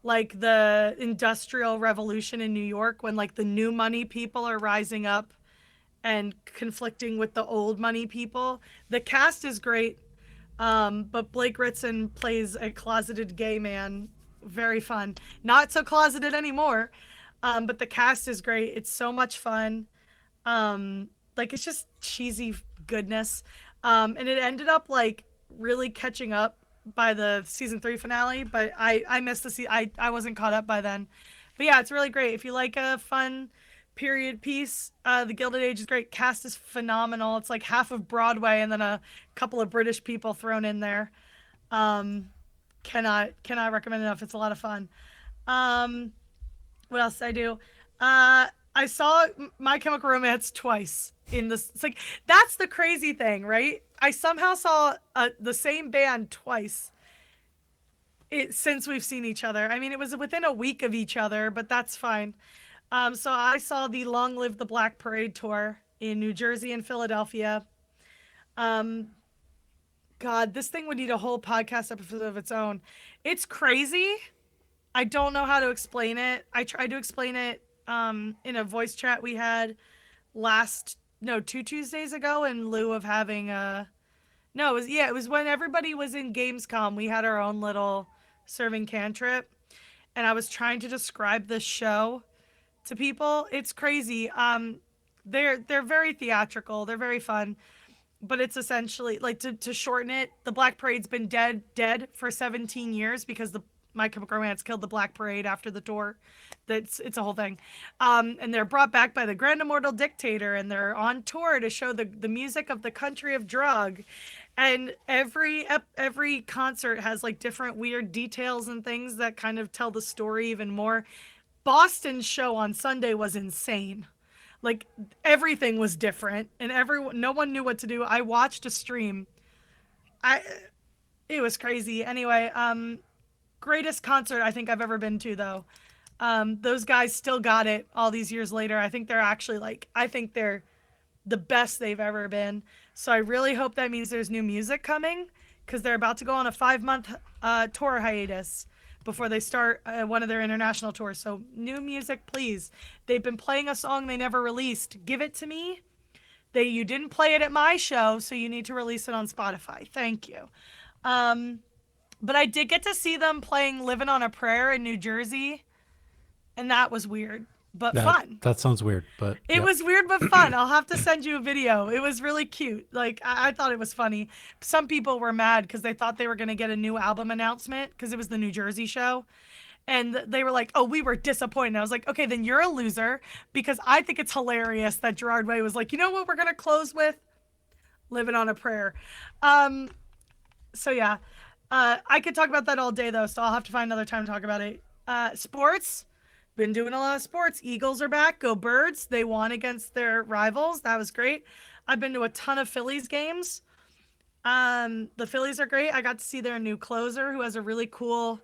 like the Industrial Revolution in New York when like the new money people are rising up and conflicting with the old money people. The cast is great, but Blake Ritson plays a closeted gay man. Very fun. Not so closeted anymore, but the cast is great. It's so much fun. Like it's just cheesy goodness. And it ended up like really catching up by the season 3 finale, but I missed I wasn't caught up by then. But yeah, it's really great. If you like a fun period piece, the Gilded Age is great. Cast is phenomenal. It's like half of Broadway and then a couple of British people thrown in there. Cannot recommend enough. It's a lot of fun. What else did I do? I saw My Chemical Romance twice in this. It's like, that's the crazy thing, right? I somehow saw the same band twice since we've seen each other. I mean, it was within a week of each other, but that's fine. So I saw the Long Live the Black Parade tour in New Jersey and Philadelphia. God, this thing would need a whole podcast episode of its own. It's crazy. I don't know how to explain it. I tried to explain it in a voice chat we had 2 Tuesdays ago in lieu of having it was when everybody was in Gamescom. We had our own little serving cantrip, and I was trying to describe this show to people. It's crazy. They're very theatrical. They're very fun, but it's essentially like to shorten it. The Black Parade's been dead for 17 years because My Chemical Romance killed the Black Parade after the tour. It's a whole thing. And they're brought back by the Grand Immortal Dictator, and they're on tour to show the music of the country of drug. And every concert has like different weird details and things that kind of tell the story even more. Boston's show on Sunday was insane. Like everything was different, and no one knew what to do. I watched a stream. It was crazy. Anyway, greatest concert I think I've ever been to though. Those guys still got it all these years later. I think they're actually I think they're the best they've ever been. So I really hope that means there's new music coming, because they're about to go on a 5-month tour hiatus before they start one of their international tours. So new music, please. They've been playing a song they never released. Give it to me. You didn't play it at my show, so you need to release it on Spotify. Thank you. But I did get to see them playing Living on a Prayer in New Jersey, and that was weird, but fun. That sounds weird, but it was weird but fun. I'll have to send you a video. It was really cute. Like I thought it was funny. Some people were mad because they thought they were going to get a new album announcement because it was the New Jersey show. And they were like, oh, we were disappointed. I was like, okay, then you're a loser, because I think it's hilarious that Gerard Way was like, you know what we're going to close with? Living on a Prayer. So yeah, I could talk about that all day though, so I'll have to find another time to talk about it. Sports, been doing a lot of sports. Eagles are back. Go Birds. They won against their rivals. That was great. I've been to a ton of Phillies games. The Phillies are great. I got to see their new closer who has a really cool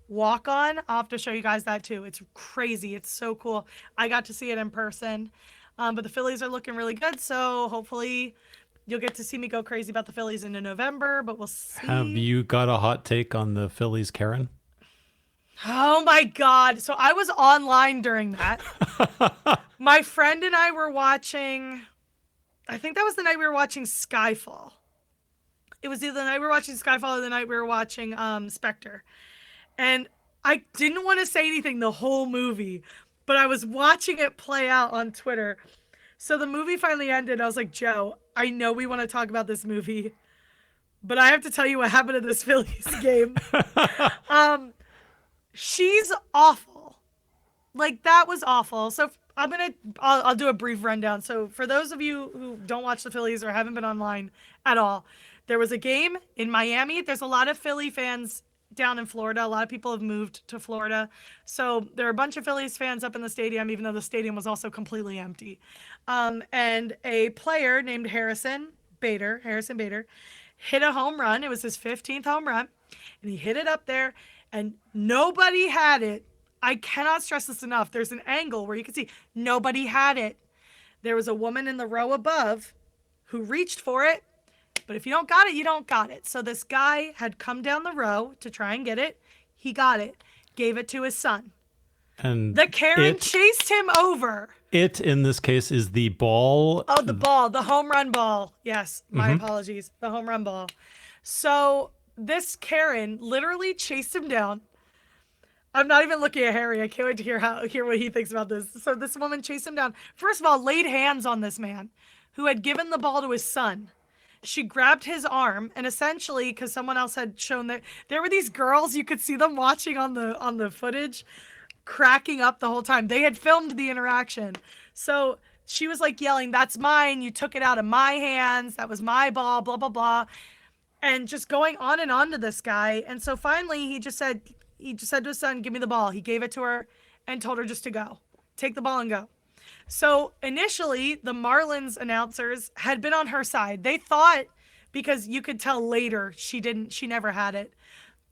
walk on. I'll have to show you guys that too. It's crazy. It's so cool. I got to see it in person. But the Phillies are looking really good, so hopefully you'll get to see me go crazy about the Phillies into November, but we'll see. Have you got a hot take on the Phillies, Karen? Oh my God. So I was online during that. My friend and I were watching, I think that was the night we were watching Skyfall. It was either the night we were watching Skyfall or the night we were watching Spectre. And I didn't want to say anything the whole movie, but I was watching it play out on Twitter. So the movie finally ended. I was like, Joe, I know we want to talk about this movie, but I have to tell you what happened in this Phillies game. She's awful. Like, that was awful. So I'll do a brief rundown. So for those of you who don't watch the Phillies or haven't been online at all, there was a game in Miami. There's a lot of Philly fans down in Florida. A lot of people have moved to Florida. So there are a bunch of Phillies fans up in the stadium, even though the stadium was also completely empty. And a player named Harrison Bader, hit a home run. It was his 15th home run. And he hit it up there, and nobody had it. I cannot stress this enough. There's an angle where you can see nobody had it. There was a woman in the row above who reached for it. But if you don't got it, you don't got it. So this guy had come down the row to try and get it. He got it, gave it to his son. And the Karen chased him over. It, in this case, is the ball. Oh, the ball, the home run ball. Yes, my apologies. The home run ball. So this Karen literally chased him down. I'm not even looking at Harry. I can't wait to hear what he thinks about this. So this woman chased him down. First of all, laid hands on this man who had given the ball to his son. She grabbed his arm, and essentially, because someone else had shown that there were these girls, you could see them watching on the footage, cracking up the whole time. They had filmed the interaction. So she was like yelling, "That's mine. You took it out of my hands. That was my ball, blah, blah, blah." And just going on and on to this guy. And so finally he just said to his son, "Give me the ball." He gave it to her and told her just to go. Take the ball and go. So initially, the Marlins announcers had been on her side. They thought, because you could tell later she never had it,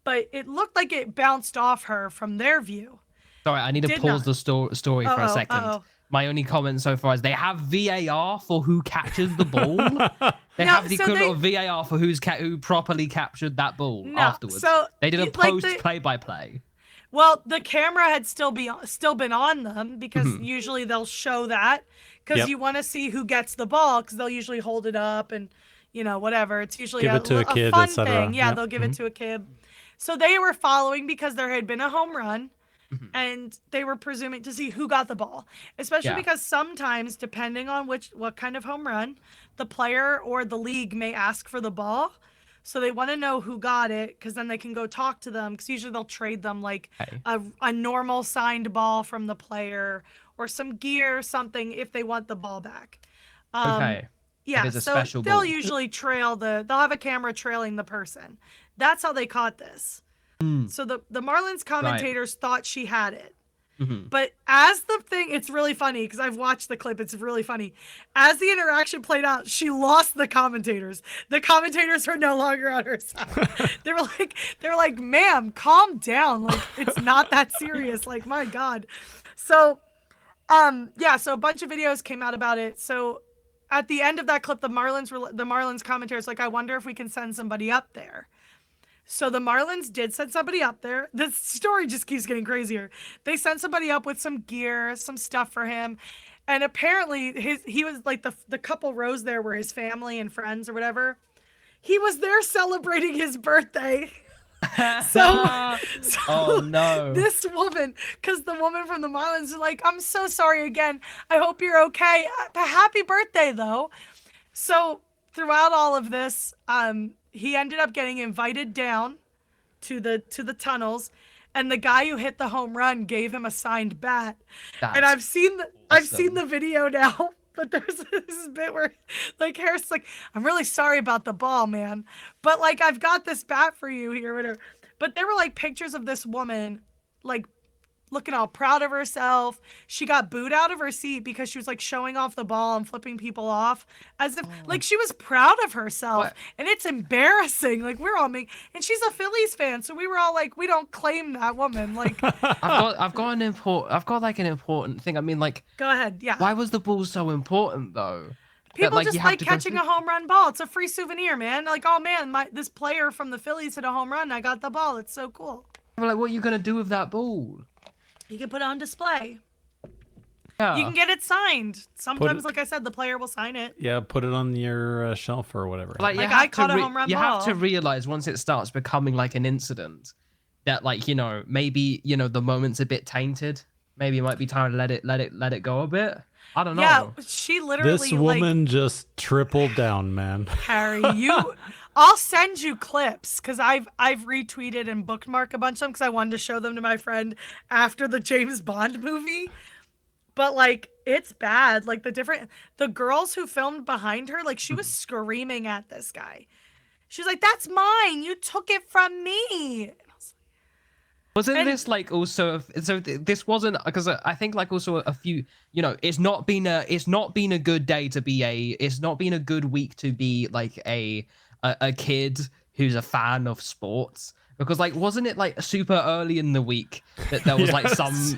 but it looked like it bounced off her from their view. Sorry, I need to pause the story for a second. My only comment so far is they have VAR for who catches the ball. They have the equivalent of VAR for who properly captured that ball afterwards. So they did a post play-by-play. Well, the camera had still been on them, because usually they'll show that because you want to see who gets the ball, because they'll usually hold it up and, whatever. It's usually a kid, fun thing. Yeah, they'll give it to a kid. So they were following because there had been a home run, and they were presuming to see who got the ball, especially because sometimes, depending on what kind of home run, the player or the league may ask for the ball. So they want to know who got it, because then they can go talk to them, because usually they'll trade them like Okay. a normal signed ball from the player or some gear or something if they want the ball back. Okay. Yeah, is a so special they'll ball. usually they'll have a camera trailing the person. That's how they caught this. So the Marlins commentators thought she had it. But as the thing, it's really funny because I've watched the clip. It's really funny. As the interaction played out, she lost the commentators. The commentators were no longer on her side. They were like, ma'am, calm down. Like, it's not that serious. Like, my God. So, so a bunch of videos came out about it. So at the end of that clip, the Marlins commentators like, I wonder if we can send somebody up there. So the Marlins did send somebody up there. This story just keeps getting crazier. They sent somebody up with some gear, some stuff for him. And apparently he was like the couple rows there were his family and friends or whatever. He was there celebrating his birthday. So oh no. This woman, because the woman from the Marlins is like, I'm so sorry again. I hope you're okay. Happy birthday though. So throughout all of this, he ended up getting invited down to the tunnels, and the guy who hit the home run gave him a signed bat. And I've seen the video now, but there's this bit where like Harris like, I'm really sorry about the ball, man, but like I've got this bat for you here, whatever. But there were like pictures of this woman like looking all proud of herself. She got booed out of her seat because she was like showing off the ball and flipping people off as if like she was proud of herself. And it's embarrassing. Like we're all and she's a Phillies fan, so we were all like, we don't claim that woman. Like I've got an important thing. I mean, like, go ahead. Yeah. Why was the ball so important though? People just like catching a home run ball. It's a free souvenir, man. Like, oh man, this player from the Phillies hit a home run. I got the ball. It's so cool. Like, what are you gonna do with that ball? You can put it on display. Yeah. You can get it signed. Sometimes, like I said, the player will sign it. Yeah, put it on your shelf or whatever. Like I caught a home run ball. You have to realize once it starts becoming like an incident that, like, you know, maybe, you know, the moment's a bit tainted. Maybe it might be time to let it go a bit. I don't know. Yeah, she literally. This woman just tripled down, man. Harry, I'll send you clips because I've retweeted and bookmarked a bunch of them because I wanted to show them to my friend after the James Bond movie. But like, it's bad. Like the girls who filmed behind her, like she was screaming at this guy. She's like, "That's mine. You took it from me." Wasn't this like also so this wasn't because I think like also a few, you know, it's not been a good day to be it's not been a good week to be like a kid who's a fan of sports, because like wasn't it like super early in the week that there was like some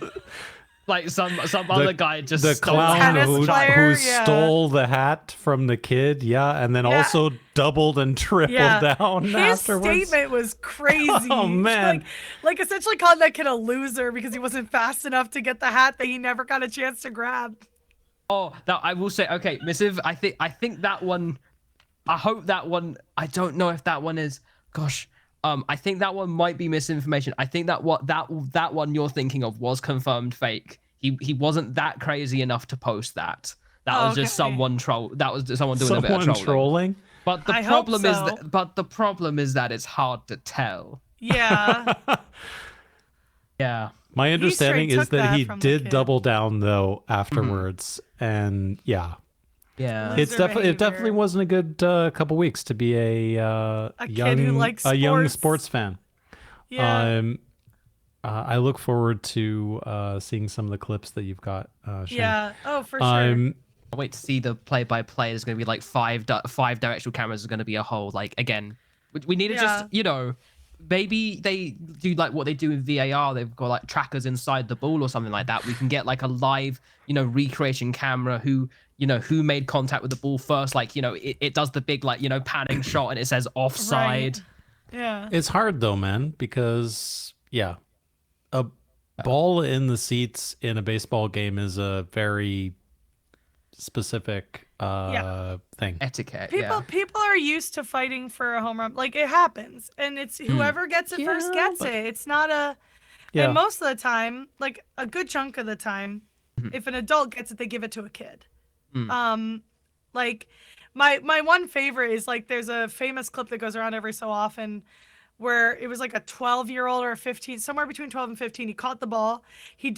other guy just the stole clown who yeah. stole the hat from the kid, and then also doubled and tripled down His afterwards. statement was crazy. Oh man, like essentially calling that kid a loser because he wasn't fast enough to get the hat that he never got a chance to grab. Oh, that I will say. Okay, Missive. I think that one. I hope that one. I don't know if that one is. Gosh. I think that one might be misinformation. I think that that one you're thinking of was confirmed fake. He wasn't that crazy enough to post that. That was just someone troll. That was someone doing a bit of trolling. But the problem is that it's hard to tell. Yeah. Yeah. My understanding is that he did double down though afterwards, and Yeah. It definitely wasn't a good couple weeks to be a young kid who likes young sports fan. Yeah. I look forward to seeing some of the clips that you've got. Shan. Yeah. Oh, for sure. I wait to see the play-by-play. There's going to be like five directional cameras. Is going to be a whole like again. We need to just maybe they do like what they do with VAR. They've got like trackers inside the ball or something like that. We can get like a live recreation camera who made contact with the ball first. Like it does the big like panning shot and it says offside. Right. Yeah. It's hard though, man, because a ball in the seats in a baseball game is a very specific thing. Etiquette. People are used to fighting for a home run. Like it happens, and it's whoever gets it first gets it. It's not a. Yeah. And most of the time, like a good chunk of the time, if an adult gets it, they give it to a kid. Like My one favorite is like there's a famous clip that goes around every so often where it was like a 12-year-old or a 15, somewhere between 12 and 15. He caught the ball. He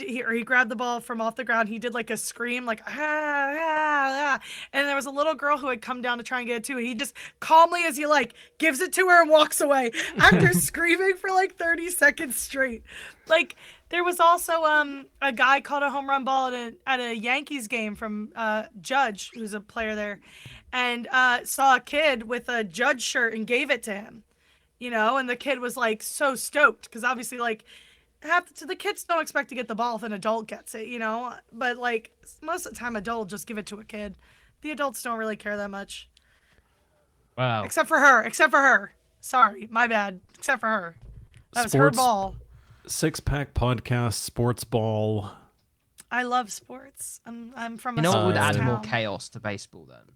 grabbed the ball from off the ground. He did like a scream, like and there was a little girl who had come down to try and get it too. He just calmly, as he like gives it to her and walks away after screaming for like 30 seconds straight. Like there was also a guy caught a home run ball at a Yankees game from Judge, who's a player there, and saw a kid with a Judge shirt and gave it to him. And the kid was like so stoked because obviously like the kids don't expect to get the ball if an adult gets it, but like most of the time adult will just give it to a kid. The adults don't really care that much. Wow. Except for her. Sorry, my bad. Except for her. That was her ball. Six Pack Podcast, sports ball. I love sports. I'm from a what would sports add more town. chaos to baseball then?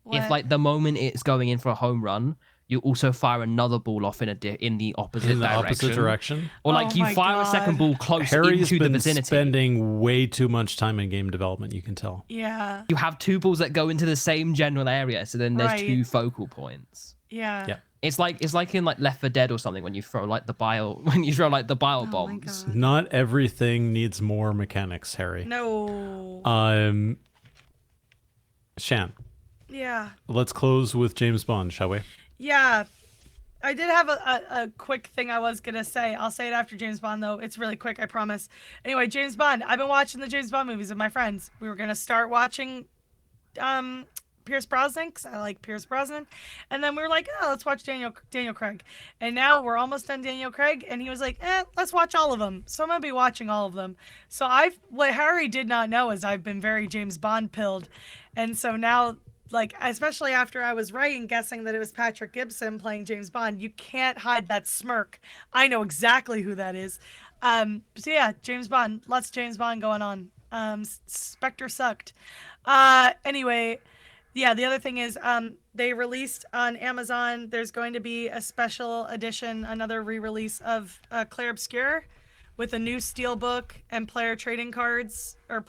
What? If like the moment it's going in for a home run, you also fire another ball off in the opposite direction. Or like you fire a second ball close Harry's into the been vicinity. spending way too much time in game development, you can tell. Yeah. You have two balls that go into the same general area, so then there's two focal points. Yeah. Yeah. It's like in like Left 4 Dead or something when you throw like the bile bombs. God. Not everything needs more mechanics, Harry. No. Shan, Yeah. let's close with James Bond, shall we? Yeah. I did have a quick thing I was going to say. I'll say it after James Bond, though. It's really quick, I promise. Anyway, James Bond. I've been watching the James Bond movies with my friends. We were going to start watching Pierce Brosnan, because I like Pierce Brosnan. And then we were like, oh, let's watch Daniel Craig. And now we're almost done Daniel Craig. And he was like, let's watch all of them. So I'm going to be watching all of them. So what Harry did not know is I've been very James Bond pilled. And so now, like, especially after I was right in guessing that it was Patrick Gibson playing James Bond, you can't hide that smirk. I know exactly who that is. So yeah, James Bond. Lots of James Bond going on. Spectre sucked. Anyway, yeah, the other thing is they released on Amazon, there's going to be a special edition, another re-release of Clair Obscur with a new steelbook and player trading cards, or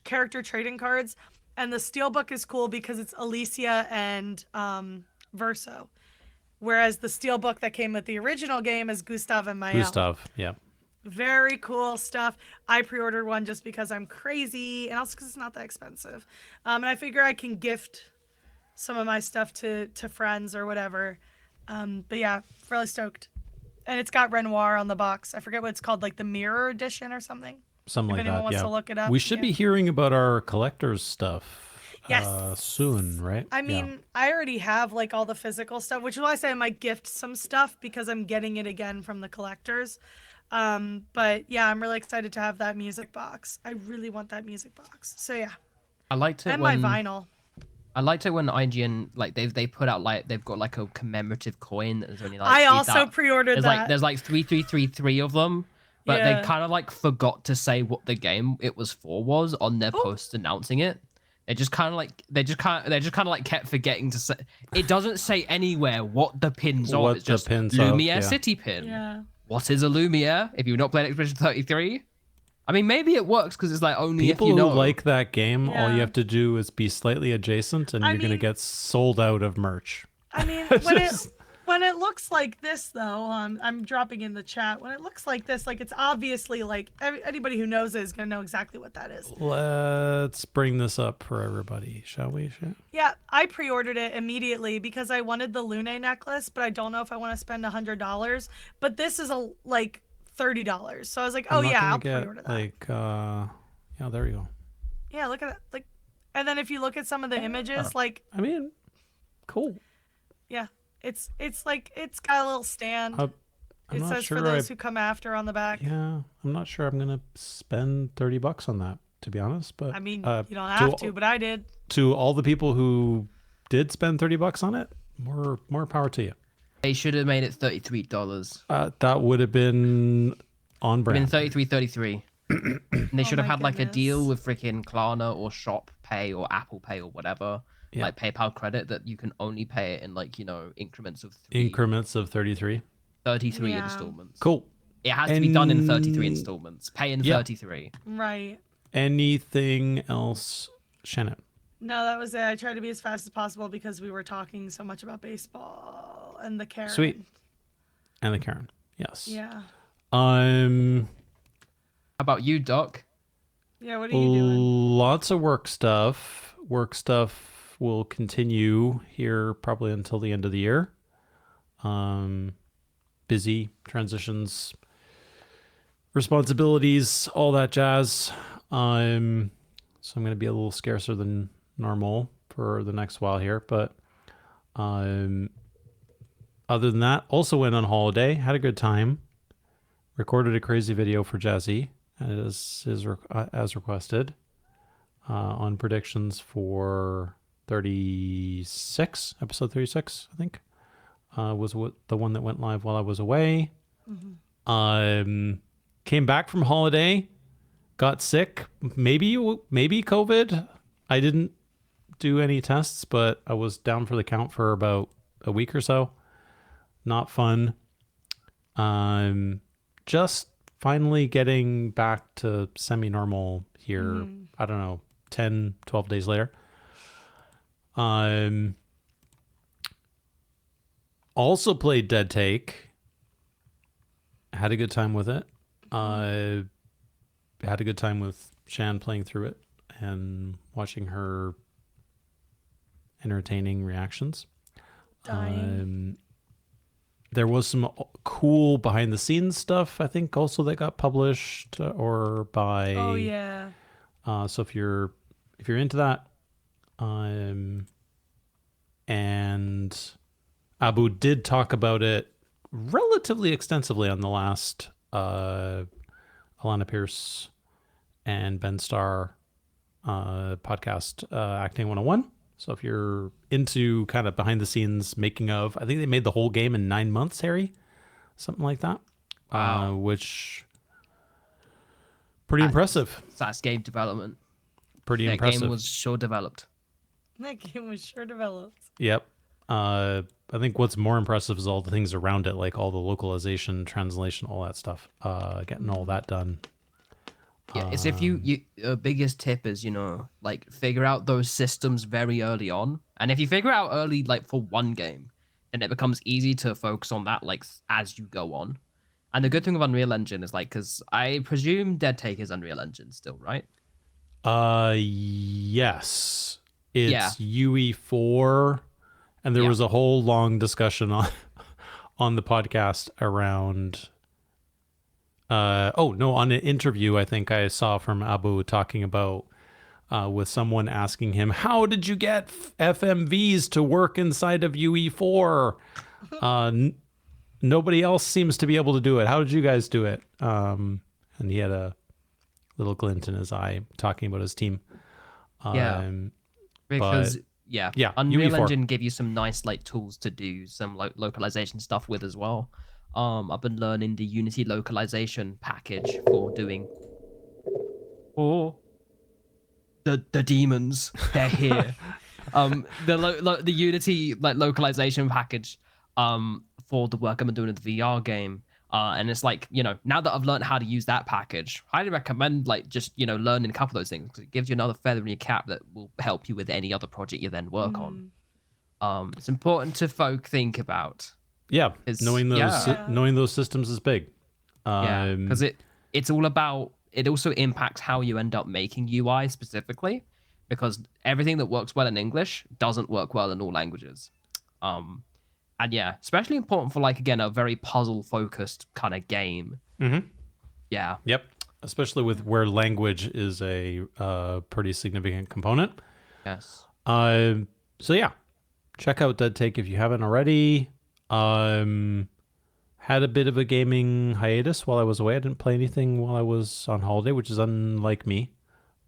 character trading cards. And the steelbook is cool because it's Alicia and Verso. Whereas the steelbook that came with the original game is Gustav and Mael. Gustav, yeah. Very cool stuff. I pre-ordered one just because I'm crazy, and also because it's not that expensive. And I figure I can gift some of my stuff to friends or whatever. But yeah, really stoked. And it's got Renoir on the box. I forget what it's called, like the Mirror Edition or something. Something like anyone that, wants yeah. to look it up, We should be hearing about our collector's stuff Yes. soon, right? I mean, I already have like all the physical stuff, which is why I say I might gift some stuff because I'm getting it again from the collectors. But yeah, I'm really excited to have that music box. I really want that music box. So yeah. I liked it And when my vinyl. I liked it when IGN like they put out like they've got like a commemorative coin that there's only like I also pre-ordered that. There's like 3333 of them. But Yeah. they kind of like forgot to say what the game it was for was on their post announcing it. They just kind of like kept forgetting to say. It doesn't say anywhere what the pins are. What It's the just pins of, Lumiere yeah. City pin. Yeah. What is a Lumiere? If you've not played Expedition 33, I mean maybe it works because it's like only People if you know. who like that game, all you Yeah. have to do is be slightly adjacent, and I you're going to mean- get sold out of merch. I mean, when it looks like this, though, I'm dropping in the chat. When it looks like this, like it's obviously like anybody who knows it is gonna know exactly what that is. Let's bring this up for everybody, shall we? Yeah, I pre-ordered it immediately because I wanted the Lune necklace, but I don't know if I want to spend $100. But this is like $30, so I was like, oh I'm not yeah, gonna I'll get, pre-order that. like, yeah, there you go. Yeah, look at that. Like, and then if you look at some of the images, like, I mean, cool. yeah, it's like it's got a little stand. I'm It not says sure for those who come after on the back. Yeah, I'm not sure I'm gonna spend $30 on that, to be honest. But I mean, you don't have to, but I did. To all the people who did spend $30 on it, more power to you. They should have made it $33. That would have been on Been brand. 33. And they should have my had like a deal goodness. with freaking Klarna or Shop Pay or Apple Pay or whatever, Yeah. like PayPal credit that you can only pay it in like increments of 33. 33 Yeah. installments. Cool. It has to be done in 33 And- installments. Pay in Yeah. 33. Right. Anything else, Shannon? No, that was it. I tried to be as fast as possible because we were talking so much about baseball and the Karen. Sweet. And the Karen. Yes. Yeah. Um. How about you, Doc? Yeah, what are you doing? Lots of work stuff. Work stuff will continue here probably until the end of the year. Busy transitions, responsibilities, all that jazz. So I'm going to be a little scarcer than normal for the next while here, but other than that, also went on holiday, had a good time, recorded a crazy video for Jazzy as requested on predictions for episode 36, I think, was the one that went live while I was away. Came back from holiday, got sick, maybe COVID. I didn't do any tests, but I was down for the count for about a week or so. Not fun. Just finally getting back to semi-normal here. I don't know, 10, 12 days later. Also played Dead Take. Had a good time with it. Had a good time with Shan playing through it and watching her entertaining reactions. Dying. There was some cool behind the scenes stuff, I think, also that got published or by. Oh yeah. So if you're into that, and Abu did talk about it relatively extensively on the last Alana Pierce and Ben Starr podcast, Acting 101. So if you're into kind of behind the scenes making of, I think they made the whole game in 9 months, Harry, something like that. Wow. Which pretty impressive. That's game development. Pretty That impressive. game was sure developed. That game was sure developed. Yep. I think what's more impressive is all the things around it, like all the localization, translation, all that stuff. Getting all that done. Yeah, it's if you biggest tip is, like figure out those systems very early on. And if you figure out early, like for one game, then it becomes easy to focus on that, like as you go on. And the good thing with Unreal Engine is like, because I presume Dead Take is Unreal Engine still, right? Yes. It's UE4. And there was a whole long discussion on the podcast around on an interview I think I saw from Abu talking about with someone asking him, how did you get FMVs to work inside of UE4? Nobody else seems to be able to do it. How did you guys do it? And he had a little glint in his eye talking about his team. Because Unreal UE4. Engine give you some nice like tools to do some localization stuff with as well. I've been learning the Unity localization package for doing. The demons, they're here. The Unity like localization package for the work I've been doing in the VR game. And it's like, now that I've learned how to use that package, highly recommend like just, learning a couple of those things because it gives you another feather in your cap that will help you with any other project you then work on. It's important to think about. Yeah, knowing those systems is big. Because it's all about, it also impacts how you end up making UI specifically, because everything that works well in English doesn't work well in all languages. And yeah, especially important for like, again, a very puzzle focused kind of game. Mm-hmm. Yeah. Yep. Especially with where language is a pretty significant component. Yes. So yeah, check out Dead Take if you haven't already. Had a bit of a gaming hiatus while I was away. I didn't play anything while I was on holiday, which is unlike me.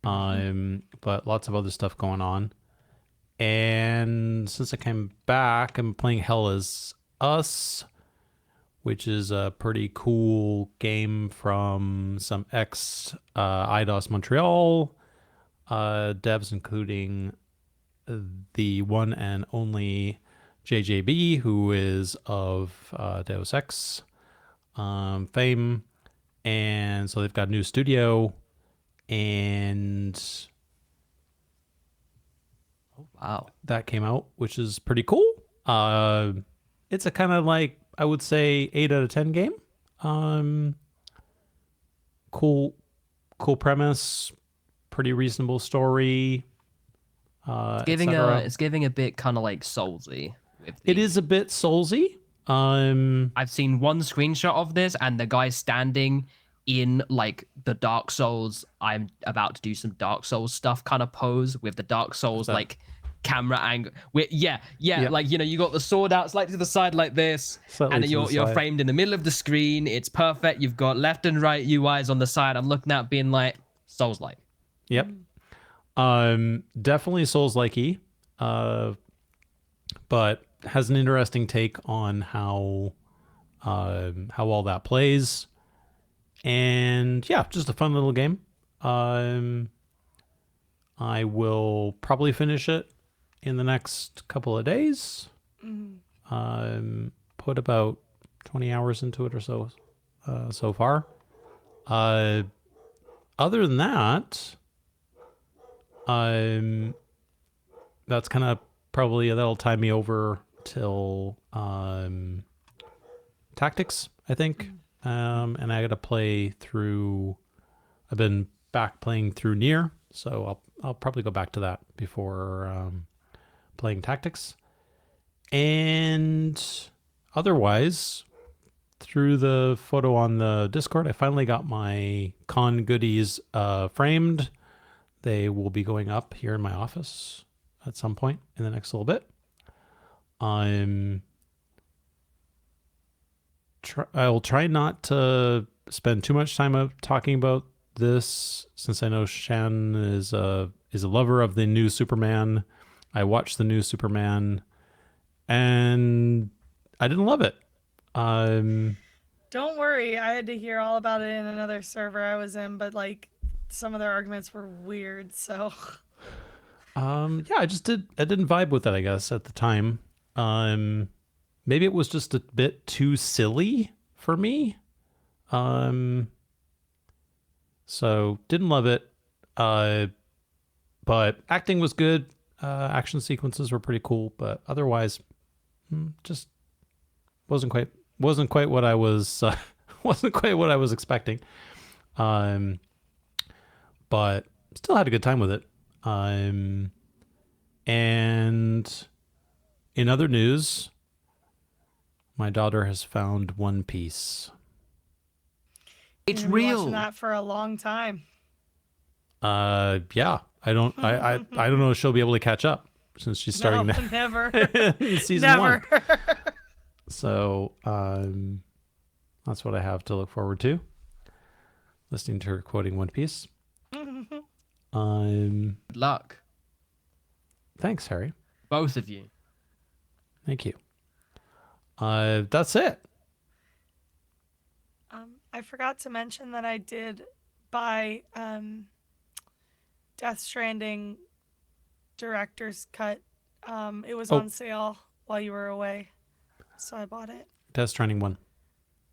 But lots of other stuff going on. And since I came back, I'm playing Hell Is Us, which is a pretty cool game from some ex-IDOS Montreal devs, including the one and only JJB, who is of Deus Ex fame. And so they've got a new studio, and Oh, wow. that came out, which is pretty cool. It's a kind of like, I would say, 8 out of 10 game. Cool premise, pretty reasonable story. It's giving a bit kind of like Soulsy. It is a bit Soulsy. I've seen one screenshot of this, and the guy standing in like the Dark Souls, I'm about to do some Dark Souls stuff kind of pose with the Dark Souls like camera angle. Yeah, like, you know, you got the sword out slightly to the side like this, Slightly and to you're the side. framed in the middle of the screen. It's perfect. You've got left and right UIs on the side. I'm looking at being like Souls-like. Yep. Definitely Souls-like-y, but has an interesting take on how all that plays. And yeah, just a fun little game. I will probably finish it in the next couple of days. Put about 20 hours into it or so so far. Other than that, that's kind of probably, that'll tie me over till Tactics, I think. And I got to play through. I've been back playing through Nier, so I'll probably go back to that before playing Tactics. And otherwise, through the photo on the Discord, I finally got my con goodies framed. They will be going up here in my office at some point in the next little bit. I will try not to spend too much time talking about this, since I know Shan is a lover of the new Superman. I watched the new Superman, and I didn't love it. Don't worry, I had to hear all about it in another server I was in, but like some of their arguments were weird, so yeah, I didn't vibe with it, I guess, at the time. Maybe it was just a bit too silly for me. So didn't love it. But acting was good. Action sequences were pretty cool, but otherwise, just wasn't quite what I was wasn't quite what I was expecting. But still had a good time with it. And in other news, my daughter has found One Piece. It's You've been real. watching that for a long time. Yeah. I don't know if she'll be able to catch up since she's starting No, never. season Never. 1. So, that's what I have to look forward to. Listening to her quoting One Piece. Good luck, Thanks, Harry. both of you. Thank you. That's it. I forgot to mention that I did buy Death Stranding director's cut. It was on sale while you were away, so I bought it. Death Stranding 1.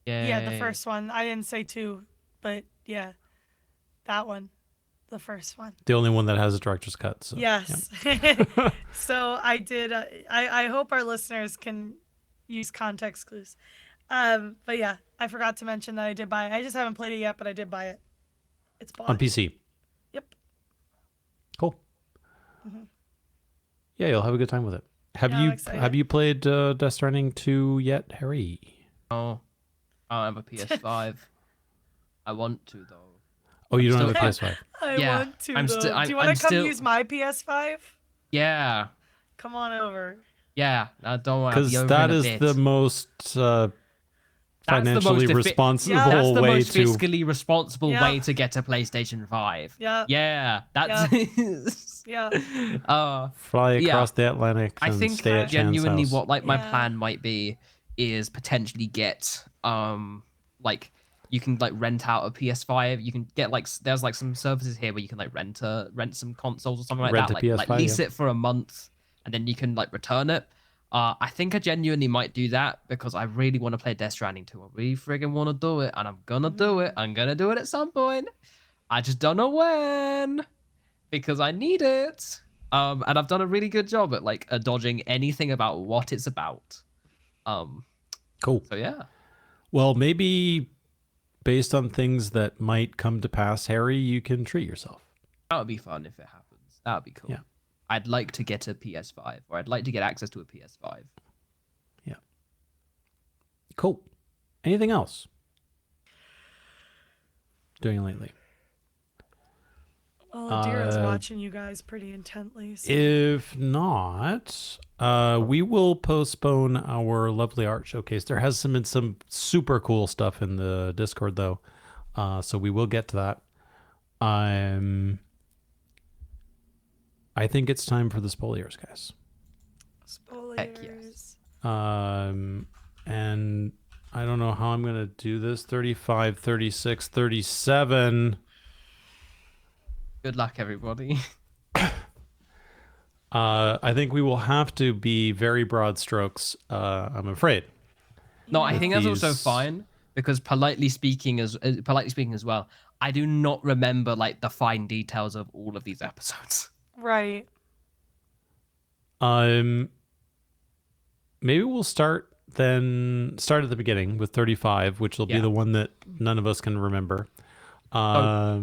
Yeah, the first one. I didn't say 2, but yeah, that one, the first one. The only one that has a director's cut. So, Yes. yeah. So I did. I hope our listeners can use context clues. But yeah, I forgot to mention that I did buy it. I just haven't played it yet, but I did buy it. It's bought. On PC. Yep. Cool. Yeah, you'll have a good time with it. Yeah, I'm excited. Have you played Death Stranding 2 yet, Harry? Oh, I don't have a PS5. I want to though. Oh, you don't have a still- PS5. I Yeah, want to. I'm though. still- Do you want to I'm come still- use my PS5? Yeah, Come on over. yeah. Don't worry. I'll be Because over that in a is bit. the most financially effi- responsible Yeah, That's the way most to. fiscally responsible Yeah. way to get a PlayStation 5. Yeah. Yeah, that's. Yeah. Fly Yeah. across the Atlantic I and think stay at Chan's genuinely house. what like my Yeah. plan might be is potentially get like you can like rent out a PS5. You can get like there's like some services here where you can like rent some consoles or something like Rent that. a Like PS5, lease yeah. it for a month and then you can like return it. I think I genuinely might do that because I really want to play Death Stranding 2. I really friggin' want to do it, and I'm gonna do it. I'm gonna do it at some point. I just don't know when because I need it. And I've done a really good job at like dodging anything about what it's about. Cool. So yeah. Well, maybe based on things that might come to pass, Harry, you can treat yourself. That would be fun if it happens. That would be cool. Yeah. I'd like to get a PS5, or I'd like to get access to a PS5. Yeah. Cool. Anything else doing lately? Well, Adira's watching you guys pretty intently. So. If not, we will postpone our lovely art showcase. There has been some super cool stuff in the Discord, though, so we will get to that. I think it's time for the spoliers, guys. Spoliers. Heck yes. And I don't know how I'm going to do this. 35, 36, 37. Good luck, everybody. I think we will have to be very broad strokes, I'm afraid. No, I think that's also These- fine because politely speaking as well, I do not remember like the fine details of all of these episodes. Right. Maybe we'll start at the beginning with 35, which will be Yeah. the one that none of us can remember. I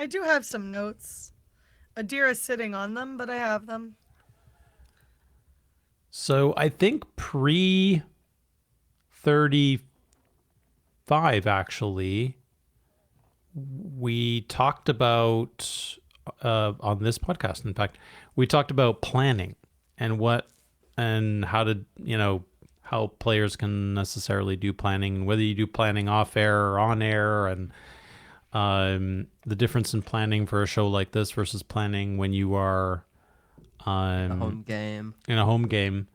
do have some notes. Adira's sitting on them, but I have them. So I think pre 35, actually, we talked about on this podcast. In fact, we talked about planning and how to, how players can necessarily do planning, whether you do planning off air or on air, and the difference in planning for a show like this versus planning when you are A home game. in a home game.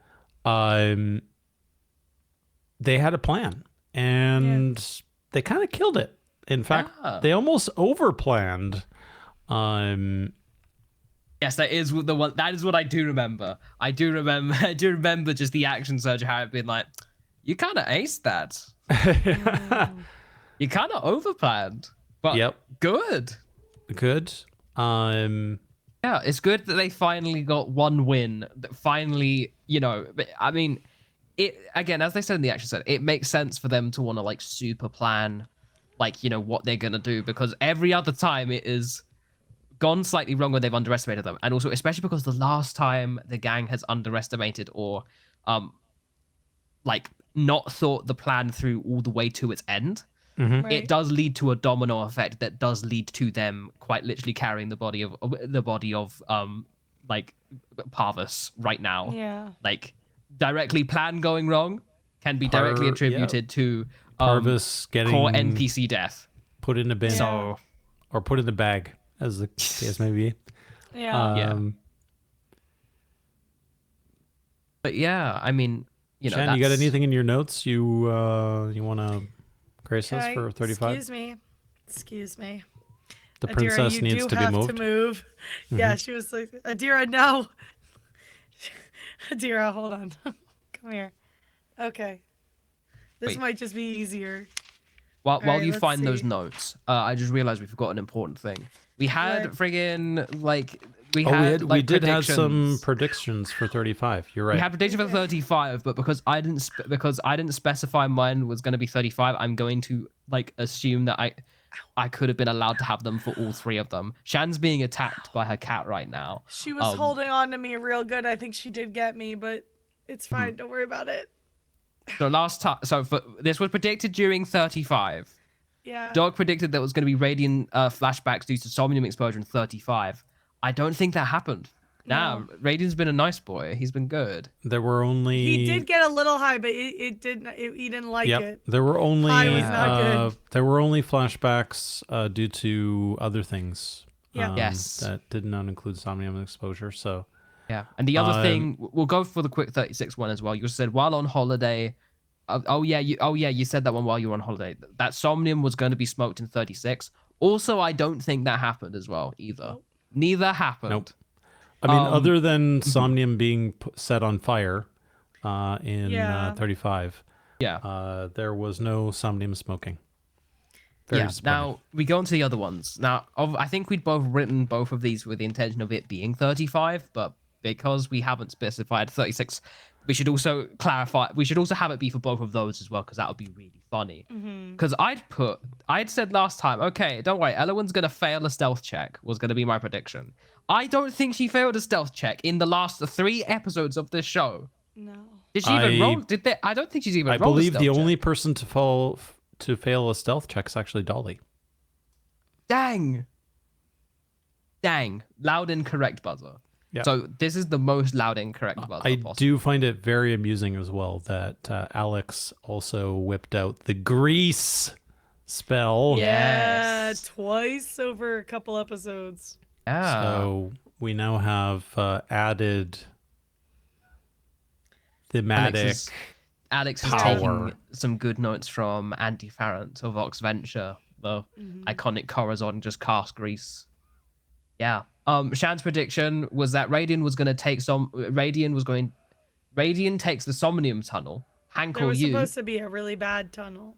They had a plan and they kind of killed it. In fact, Yeah. they almost overplanned. Yes, that is the one. That is what I do remember. I do remember just the action surge. How I've been like, you kind of aced that. You kind of overplanned, but Yep. good. Good. Yeah, it's good that they finally got one win. That finally, I mean, it again, as they said in the action set, it makes sense for them to want to like super plan, like what they're gonna do, because every other time it is gone slightly wrong when they've underestimated them, and also especially because the last time the gang has underestimated or like not thought the plan through all the way to its end. Right. It does lead to a domino effect that does lead to them quite literally carrying the body of like Parvus right now. Yeah. Like directly plan going wrong can be directly attributed to Parvis getting core NPC death. put in a bin So or put in the bag, as the case may be. Yeah. Yeah. But yeah, I mean, Shan, you got anything in your notes you want to grace us Okay, for 35? Excuse me. The Adira, princess you needs do to be have moved. to move. Yeah, she was like, Adira, no. Adira, hold on. Come here. Okay. This Wait. might just be easier. while right, you let's find those see. notes, I just realized we forgot an important thing. We had What? friggin' like we we did have some predictions. predictions for 35. You're right. We had prediction for 35, but because I didn't specify mine was going to be 35, I'm going to like assume that I could have been allowed to have them for all three of them. Shan's being attacked by her cat right now. She was holding on to me real good. I think she did get me, but it's Hmm. fine. Don't worry about it. So this was predicted during 35. Yeah. Dog predicted there was going to be radiant flashbacks due to Somnium exposure in 35. I don't think that happened. Nah, Radiant's been a nice boy. He's been good. There were only He did get a little high, but he didn't like it. There were only High was not good. there were only flashbacks due to other things. Yeah. Yes. That did not include somnium exposure. So Yeah. And the other thing, we'll go for the quick 36 one as well. You said while on holiday. You said that one while you were on holiday. That Somnium was going to be smoked in 36. Also, I don't think that happened as well either. Neither happened. Nope. I mean, other than somnium being set on fire in 35, Yeah. there was no somnium smoking. Very yeah. disappointed. Now we go on to the other ones. Now, I think we'd both written both of these with the intention of it being 35, but because we haven't specified 36, we should also clarify. We should also have it be for both of those as well, because that would be really funny. Because I'd said last time, okay, don't worry, Elowen's gonna fail a stealth check. Was gonna be my prediction. I don't think she failed a stealth check in the last 3 episodes of this show. No. Did she even roll? Did they? I don't think she's even. I rolled believe a the stealth only check. person to fail a stealth check is actually Dolly. Dang. Loud incorrect buzzer. Yeah. So this is the most loud incorrect buzzer I possible. do find it very amusing as well that Alex also whipped out the grease spell. Yeah, Yes. twice over a couple episodes. Yeah. So we now have added thematic. Alex is power. taking some good notes from Andy Farrant of Vox Venture, the iconic Corazon just cast Grease. Yeah. Shan's prediction was that Radian takes the Somnium Tunnel. Hank There or was you. supposed to be a really bad tunnel.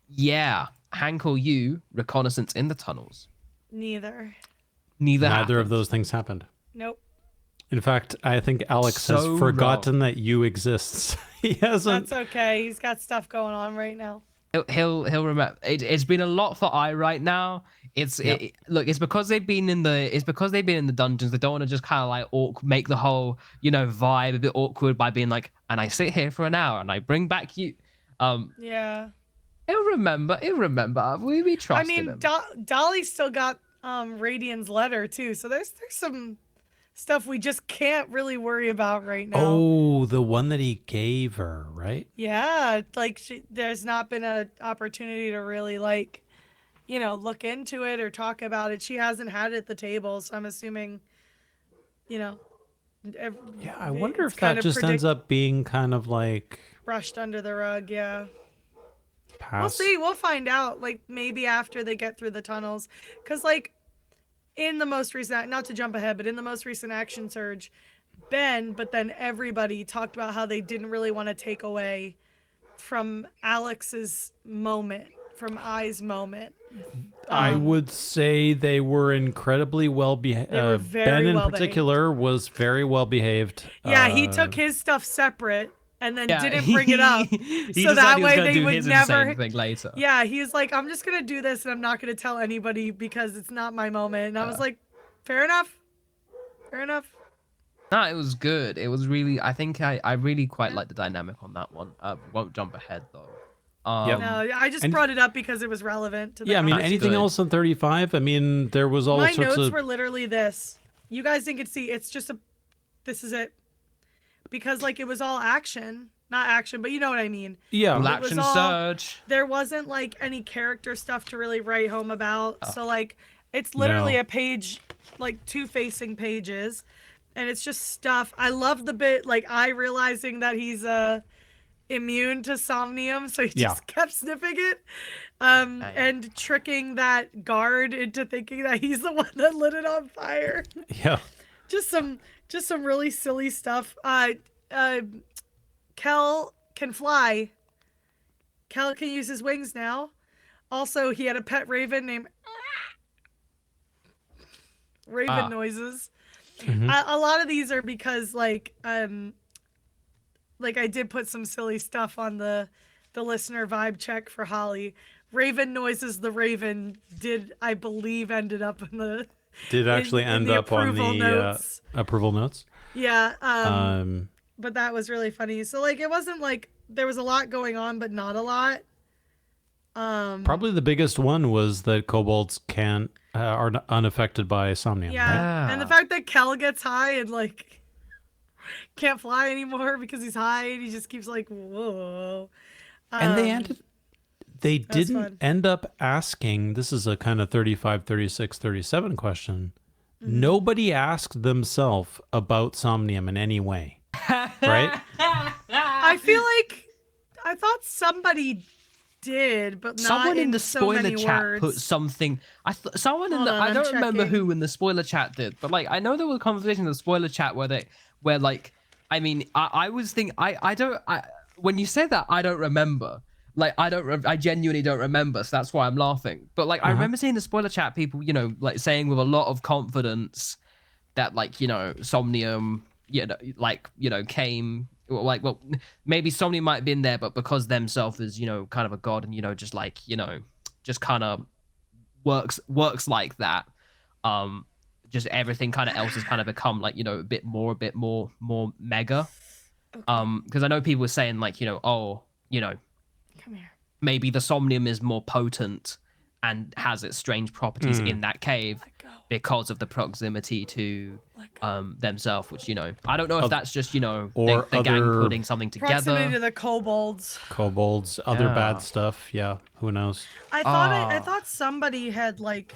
Yeah. Hank or you, reconnaissance in the tunnels. Neither. Neither Neither of happened. those things happened. Nope. In fact, I think Alex So has forgotten that you exists. He hasn't. That's okay. He's got stuff going on right now. He'll remember. It's been a lot for I right now. It's because they've been in the dungeons. They don't want to just kind of like make the whole vibe a bit awkward by being like, and I sit here for an hour and I bring back you. Yeah. He'll remember. We trust I mean, him. Dolly still got Radian's letter too, so there's some stuff we just can't really worry about right now. Oh, the one that he gave her, right? Yeah, like there's not been an opportunity to really look into it or talk about it. She hasn't had it at the table, so I'm assuming, Yeah, I wonder if that just ends up being kind of like brushed under the rug. Yeah. We'll past. see. We'll find out. Like maybe after they get through the tunnels, because like in the most recent, not to jump ahead, but in the most recent action surge, but then everybody talked about how they didn't really want to take away from Alex's moment, from I's moment. I would say they were incredibly well behaved. They were very Ben in well particular was very well behaved. Yeah, he took his stuff separate and then Yeah, didn't bring it up. He So decided that he was way gonna they do would his never. insane thing later. Yeah, he's like, I'm just gonna do this and I'm not gonna tell anybody because it's not my moment. And I was like, fair enough. No, it was good. It was really. I think I really quite like the dynamic on that one. Won't jump ahead though. Yep. No, I just brought it up because it was relevant to the Yeah, I mean, conversation. anything good. else on 35? I mean, there was all My sorts notes of. were literally this. You guys didn't get to see. It's just this is it. Because like it was all action, not action, but you know what I mean. Yeah. Full It was action all- surge. There wasn't like any character stuff to really write home about. So like it's literally No. a page, like 2 facing pages, and it's just stuff. I love the bit like I realizing that he's immune to somnium, so he just kept sniffing it. And tricking that guard into thinking that he's the one that lit it on fire. Yeah. Just some really silly stuff. Kel can fly. Kel can use his wings now. Also, he had a pet raven named Raven noises. Mhm. A lot of these are because like I did put some silly stuff on the listener vibe check for Holly. Raven noises, the Raven did, I believe, ended up in the Did actually in end the up on approval the notes. approval notes. Yeah. But But that was really funny. So like it wasn't like there was a lot going on, but not a lot. Probably the biggest one was that kobolds are unaffected by somnium. Yeah. right? And the fact that Kel gets high and like can't fly anymore because he's high and he just keeps like, whoa. And they didn't fun. end up asking, this is a kind of 35, 36, 37 question. Mm-hmm. Nobody asked themselves about somnium in any way. Right? I feel like I thought somebody did, but not Someone in the so spoiler many chat words. put something. Someone in Hold the. on, I I'm don't remember checking. who in the spoiler chat did, but like I know there was a conversation in the spoiler chat where like I mean I was thinking when you said that I don't remember. Like I genuinely don't remember, so that's why I'm laughing. But like I remember seeing the spoiler chat people, like saying with a lot of confidence that like Somnium, came like well maybe Somnium might have been there, but because themselves is kind of a god and just like just kind of works like that. Just everything kind of else has kind of become like a bit more mega. Okay. Because I know people were saying like Come here. maybe the Somnium is more potent and has its strange properties in that cave Let go. because of the proximity to Let go. themselves, which I don't know if that's just or the gang other putting something Proximity together. to the kobolds. kobolds, other Yeah. bad stuff. Yeah, who knows? I thought somebody had like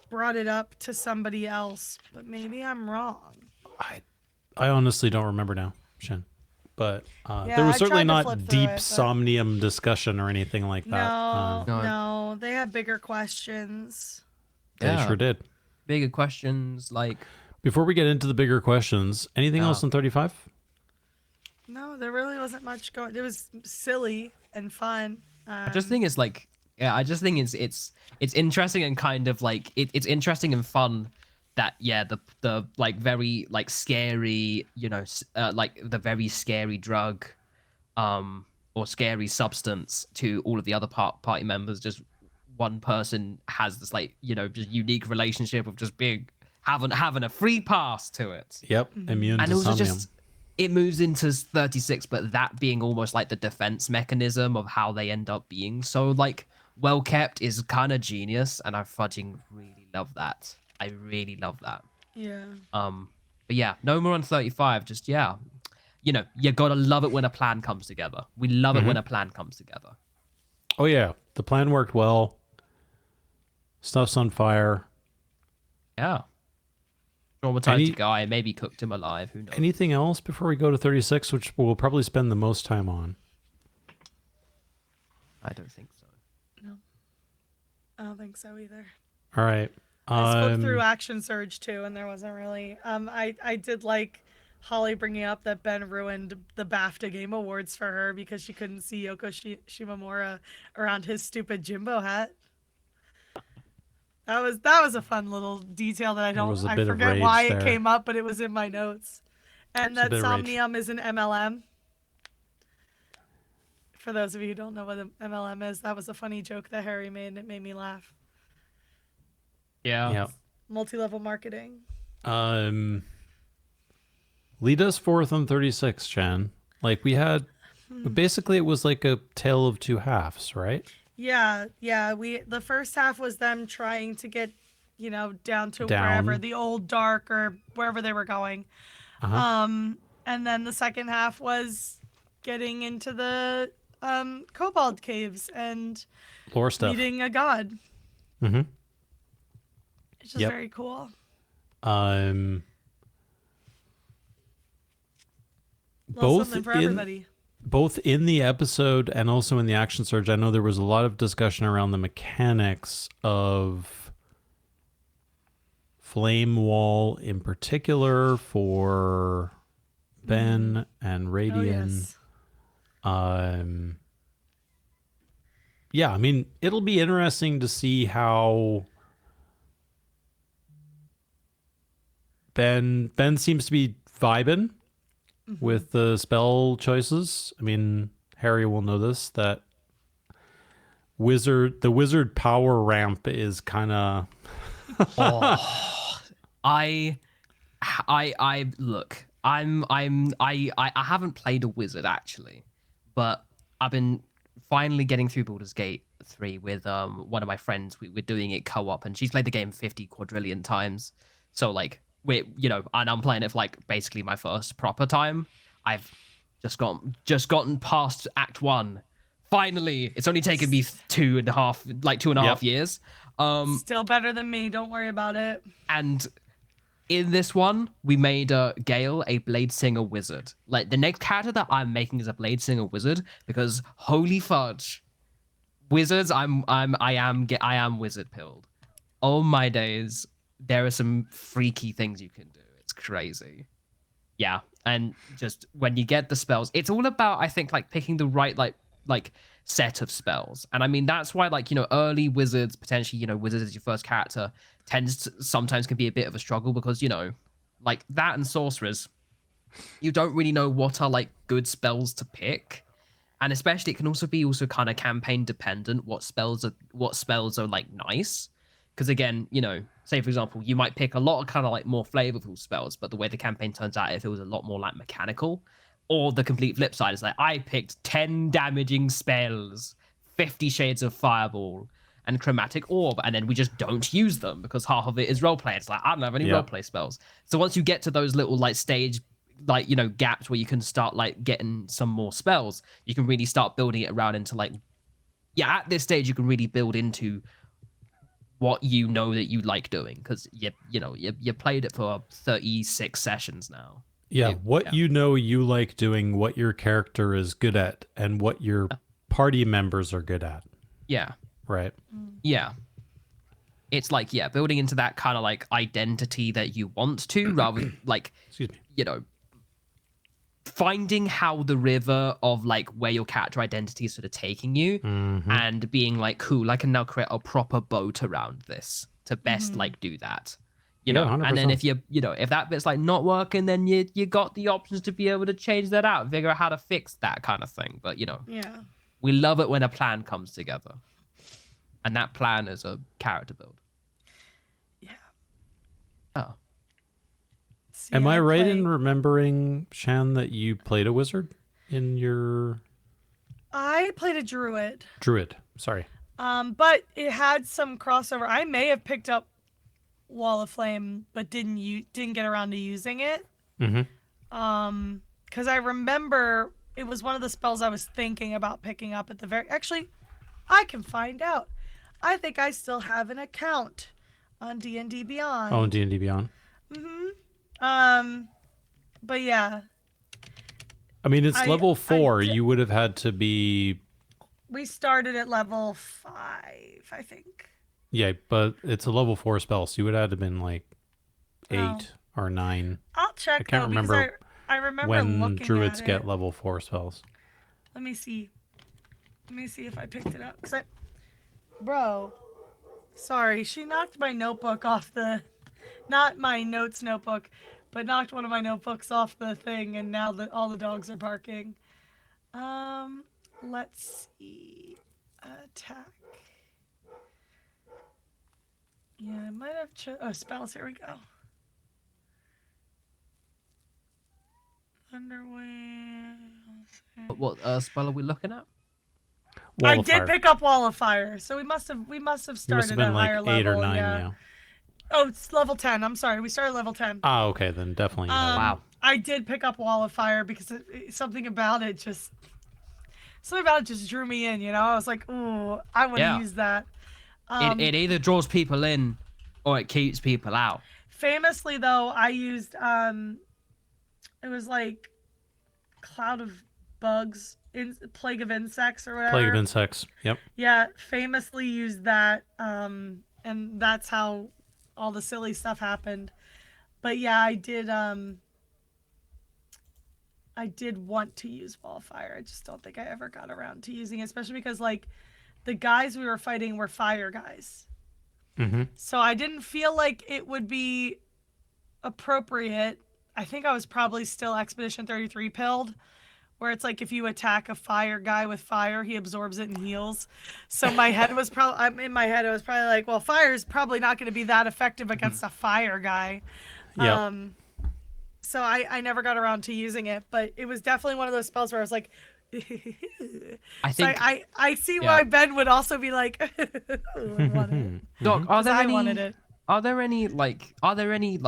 brought it up to somebody else, but maybe I'm wrong. I honestly don't remember now, Shen. But Yeah, there was I certainly tried to flip not through deep it, but- Somnium discussion or anything like that. No, they have bigger questions. They sure did. Bigger questions like Before we get into the bigger questions, anything else on 35? No, there really wasn't much going. It was silly and fun. I just think it's like I just think it's interesting and kind of like it's interesting and fun that the like very like scary like the very scary drug or scary substance to all of the other party members, just one person has this like just unique relationship of just being having a free pass to it. Yep, immune And to also Somnium. just it moves into 36, but that being almost like the defense mechanism of how they end up being so like well kept is kind of genius, and I fudging really love that. I really love that. Yeah. But yeah, no more on 35. Just you gotta love it when a plan comes together. We love it when a plan comes together. Oh yeah, the plan worked well. Stuff's on fire. Yeah. Traumatized a guy, maybe cooked him alive. Who knows? Anything else before we go to 36, which we'll probably spend the most time on? I don't think so. No. I don't think so either. All right. I spoke through Action Surge too, and there wasn't really. I did like Holly bringing up that Ben ruined the BAFTA Game Awards for her because she couldn't see Yoko Shimomura around his stupid Jimbo hat. That was a fun little detail that I forget why it came up, but it was in my notes. And that Somnium is an MLM. For those of you who don't know what an MLM is, that was a funny joke that Harry made, and it made me laugh. Yeah. Multi-level marketing. Lead us forth on 36, Chan. Like we had, basically it was like a tale of two halves, right? Yeah. The first half was them trying to get, down to wherever, the old dark or wherever they were going. And then the second half was getting into the kobold caves and Lore stuff. meeting a god. Mm-hmm. It's just very cool. Both for everybody. Both in the episode and also in the Action Surge, I know there was a lot of discussion around the mechanics of Flame Wall in particular for Ben and Radian. Yeah, I mean, it'll be interesting to see how Ben seems to be vibing with the spell choices. I mean, Harry will know this, that the wizard power ramp is kind of I look, I haven't played a wizard actually, but I've been finally getting through Baldur's Gate 3 with one of my friends. We're doing it co-op, and she's played the game 50 quadrillion times. So like and I'm playing it for like basically my first proper time. I've just gotten past Act 1. Finally, it's only taken me 2.5 years. Still better than me. Don't worry about it. And in this one, we made Gale a Blade Singer wizard. Like the next character that I'm making is a Blade Singer wizard because holy fudge, wizards! I am wizard pilled. Oh my days, there are some freaky things you can do. It's crazy. Yeah, and just when you get the spells, it's all about I think like picking the right like set of spells. And I mean, that's why, like, early wizards, potentially, wizards as your first character sometimes can be a bit of a struggle because, like that and sorcerers, you don't really know what are like good spells to pick. And especially it can also be kind of campaign dependent what spells are like nice. Because again, say for example, you might pick a lot of kind of like more flavorful spells, but the way the campaign turns out, if it was a lot more like mechanical, or the complete flip side is like I picked 10 damaging spells, 50 Shades of Fireball, and Chromatic Orb, and then we just don't use them because half of it is roleplay. It's like I don't have any roleplay spells. So once you get to those little like stage, like gaps where you can start like getting some more spells, you can really start building it around into like, at this stage you can really build into what that you like doing because you played it for 36 sessions now. You like doing, what your character is good at, and what your party members are good at. Yeah. Right. Yeah. It's like, building into that kind of like identity that you want to, rather than like, excuse me, finding how the river of like where your character identity is sort of taking you and being like, cool, I can now create a proper boat around this to best like do that. You know, 100%. and then if if that bit's like not working, then you got the options to be able to change that out, figure out how to fix that kind of thing. But we love it when a plan comes together, and that plan is a character build. Yeah. Oh. See, Am I right in remembering, Shan, that you played a wizard in your? I played a druid. Druid. Sorry. But it had some crossover. I may have picked up Wall of Flame, but didn't get around to using it. Because I remember it was one of the spells I was thinking about picking up at the very. Actually, I can find out. I think I still have an account on D&D Beyond. Oh, D&D Beyond. But yeah. I mean, it's level 4. You would have had to be. We started at level 5, I think. Yeah, but it's a level 4 spell, so you would have had to been like 8 or 9. I'll check. I can't remember. I remember when druids get level 4 spells. Let me see if I picked it up. Bro, sorry, she knocked my notebook off not my notes notebook, but knocked one of my notebooks off the thing, and now all the dogs are barking. Let's see. Attack. Yeah, I might have spells. Here we go. Thunderwave. What spell are we looking at? I did pick up Wall of Fire, so we must have started at a higher level. 8 or 9, yeah. Oh, it's level 10. I'm sorry, we started level 10. Ah, okay, then definitely. Wow. I did pick up Wall of Fire because something about it just drew me in. I was like, ooh, I want to use that. It either draws people in or it keeps people out. Famously, though, I used it was like Cloud of Bugs, Plague of Insects or whatever. Plague of Insects, yep. Yeah, famously used that, and that's how all the silly stuff happened. But yeah, I did want to use Wall of Fire. I just don't think I ever got around to using it, especially because like the guys we were fighting were fire guys. So I didn't feel like it would be appropriate. I think I was probably still Expedition 33 pilled, where it's like if you attack a fire guy with fire, he absorbs it and heals. So my head was probably like, well, fire is probably not going to be that effective against a fire guy. Yeah. So I never got around to using it, but it was definitely one of those spells where I was like, I think I see why Ben would also be like, I want it. Doc, are there any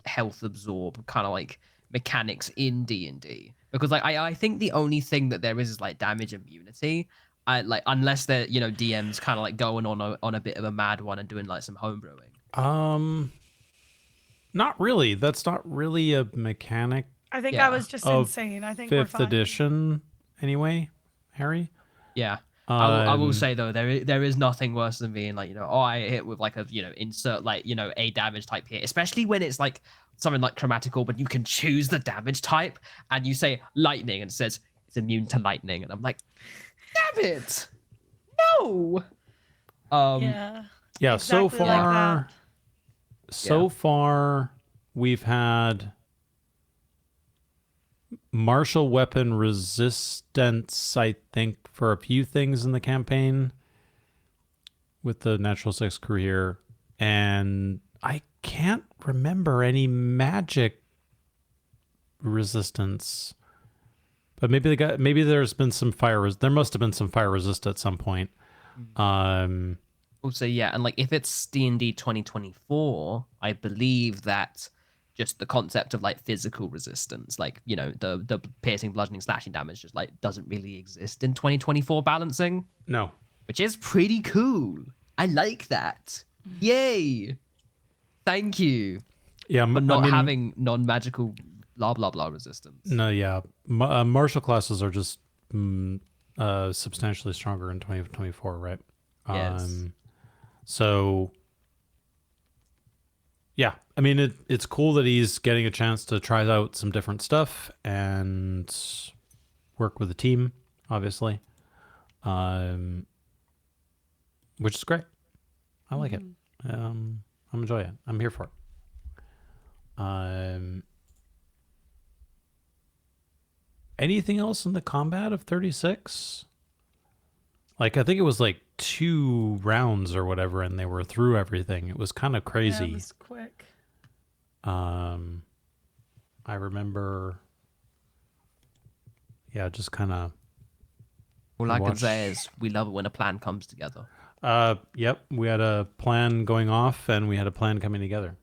health absorb kind of like mechanics in D&D? Because like I think the only thing that there is like damage immunity. Unless they're DMs kind of like going on a bit of a mad one and doing like some homebrewing. Not really. That's not really a mechanic. I think I was just insane. I think 5th edition anyway, Harry. Yeah. I will say though, there is nothing worse than being like, I hit with like a insert like a damage type here, especially when it's like something like Chromatic Orb, but you can choose the damage type and you say lightning and it says it's immune to lightning, and I'm like, Damn it! No. Yeah. Yeah. So Exactly like far, that. so far, we've had martial weapon resistance, I think, for a few things in the campaign with the natural six crew here, and I can't remember any magic resistance. But maybe there's been some there must have been some fire resist at some point. Also, yeah, and like if it's D&D 2024, I believe that just the concept of like physical resistance, like, you know, the piercing, bludgeoning, slashing damage just like doesn't really exist in 2024 balancing, No. which is pretty cool. I like that. Yay! Thank you Yeah, for not having non-magical blah blah blah resistance. No, yeah. Martial classes are just substantially stronger in 2024, right? Yes. So, yeah. I mean, it's cool that he's getting a chance to try out some different stuff and work with a team, obviously, which is great. I like it. I'm enjoying it. I'm here for it. Anything else in the combat of 36? Like, I think it was like 2 rounds or whatever, and they were through everything. It was kind of crazy. Yeah, it was quick. I remember, yeah, just kind of. All I can say is we love it when a plan comes together. Yep, we had a plan going off, and we had a plan coming together.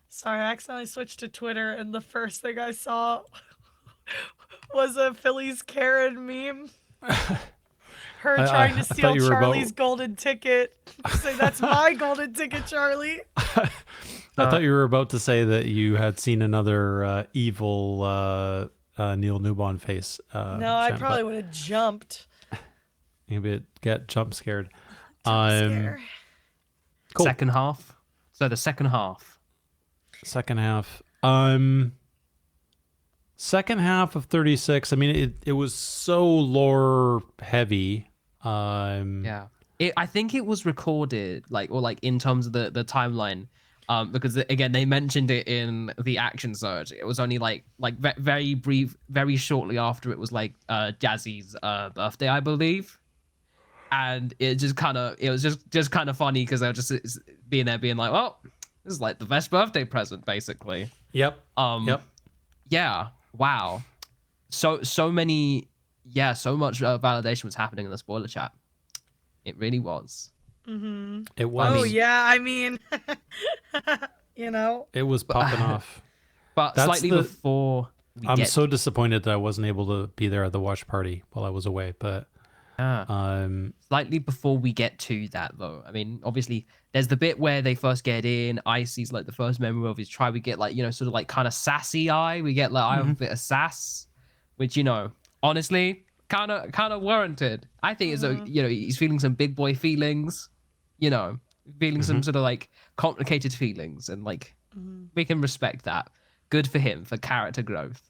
Sorry, I accidentally switched to Twitter, and the first thing I saw was a Phillies Karen meme. Her trying to steal Charlie's golden ticket. Say, that's my golden ticket, Charlie. I thought you were about to say that you had seen another evil Neil Newbon face. No, I probably would have jumped. Maybe get jump scared. Scare. Cool. Second half. So the second half. Second half. Second half of 36. I mean, it was so lore heavy. Yeah. I think it was recorded like in terms of the timeline. Because again, they mentioned it in the action surge. It was only like very brief, very shortly after it was like Jazzy's birthday, I believe. And it was just kind of funny because they were just being there being like, well, this is like the best birthday present, basically. Yep. Yep. Yeah. Wow. So many. Yeah. So much validation was happening in the spoiler chat. It really was. Mm-hmm. It was. Oh yeah. I mean, you know. It was popping off. But slightly before. I'm so disappointed that I wasn't able to be there at the watch party while I was away. But slightly before we get to that, though, I mean, obviously, there's the bit where they first get in. Icy's like the first memory of his tribe. We get like, you know, sort of like kind of sassy eye. We get like I have a bit of sass, which, you know, honestly, kind of warranted. I think it's you know, he's feeling some big boy feelings, you know, feeling some sort of like complicated feelings, and like we can respect that. Good for him for character growth.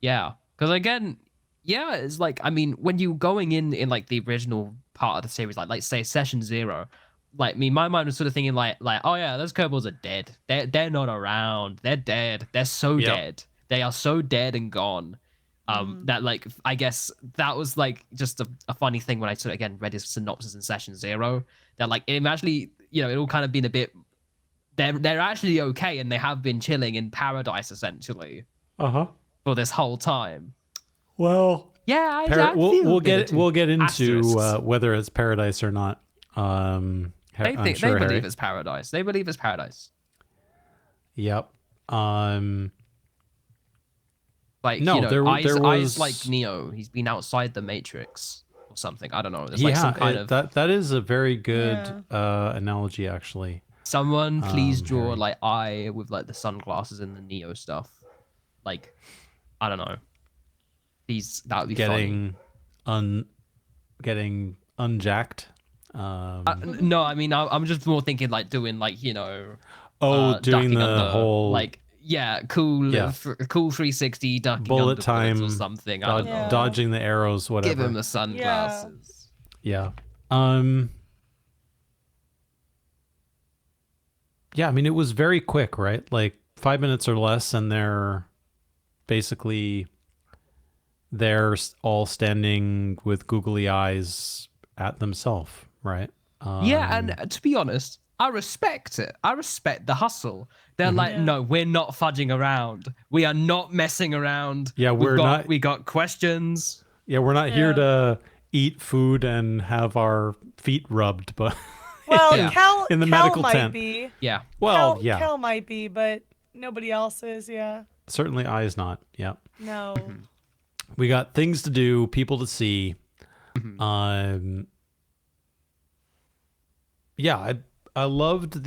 Yeah, because again. Yeah, it's like, I mean, when you're going in like the original part of the series, like say session 0, like my mind was sort of thinking like, oh yeah, those kobolds are dead. They're not around. They're dead. They're so dead. They are so dead and gone. That like, I guess that was like just a funny thing when I sort of again read his synopsis in session 0. That like it actually, you know, it all kind of been a bit. They're actually okay, and they have been chilling in paradise essentially. For this whole time. Well, yeah, we'll get into whether it's paradise or not. They believe it's paradise. They believe it's paradise. Yep. Like, no, you know, there was Eyes like Neo. He's been outside the Matrix or something. I don't know. There's like some kind of that is a very good analogy, actually. Someone please draw Harry. Like Eye with like the sunglasses and the Neo stuff. Like, I don't know. That would be funny. Getting unjacked. No, I mean I'm just more thinking like doing like, you know. Doing the whole like cool, Yeah. cool 360 ducking Bullet under time, bullets or something. I don't know. dodging the arrows, whatever. Give him the sunglasses. Yeah. Yeah, I mean, it was very quick, right? Like 5 minutes or less, and they're all standing with googly eyes at themselves, right? Yeah, and to be honest, I respect it. I respect the hustle. They're like, no, we're not fudging around. We are not messing around. Yeah, we got questions. Yeah, we're not here to eat food and have our feet rubbed, but well, Kel, in the Kel medical might tent. be. Yeah. Well, Kel might be, but nobody else is. Yeah. Certainly, I is not. Yeah. No. We got things to do, people to see. Yeah, I loved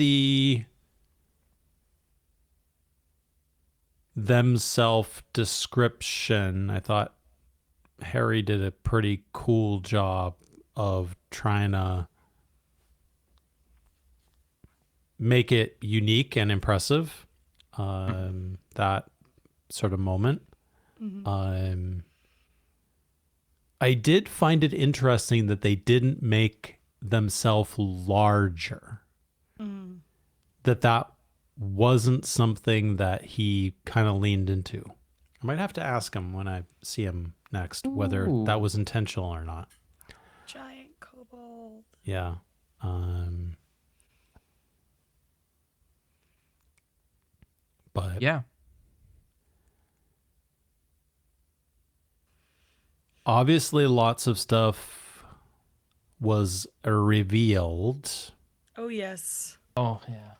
them self description. I thought Harry did a pretty cool job of trying to make it unique and impressive. That sort of moment. I did find it interesting that they didn't make themselves larger. That wasn't something that he kind of leaned into. I might have to ask him when I see him next whether that was intentional or not. Giant kobold. Yeah. But yeah. Obviously, lots of stuff was revealed. Oh, yes. Oh, yeah.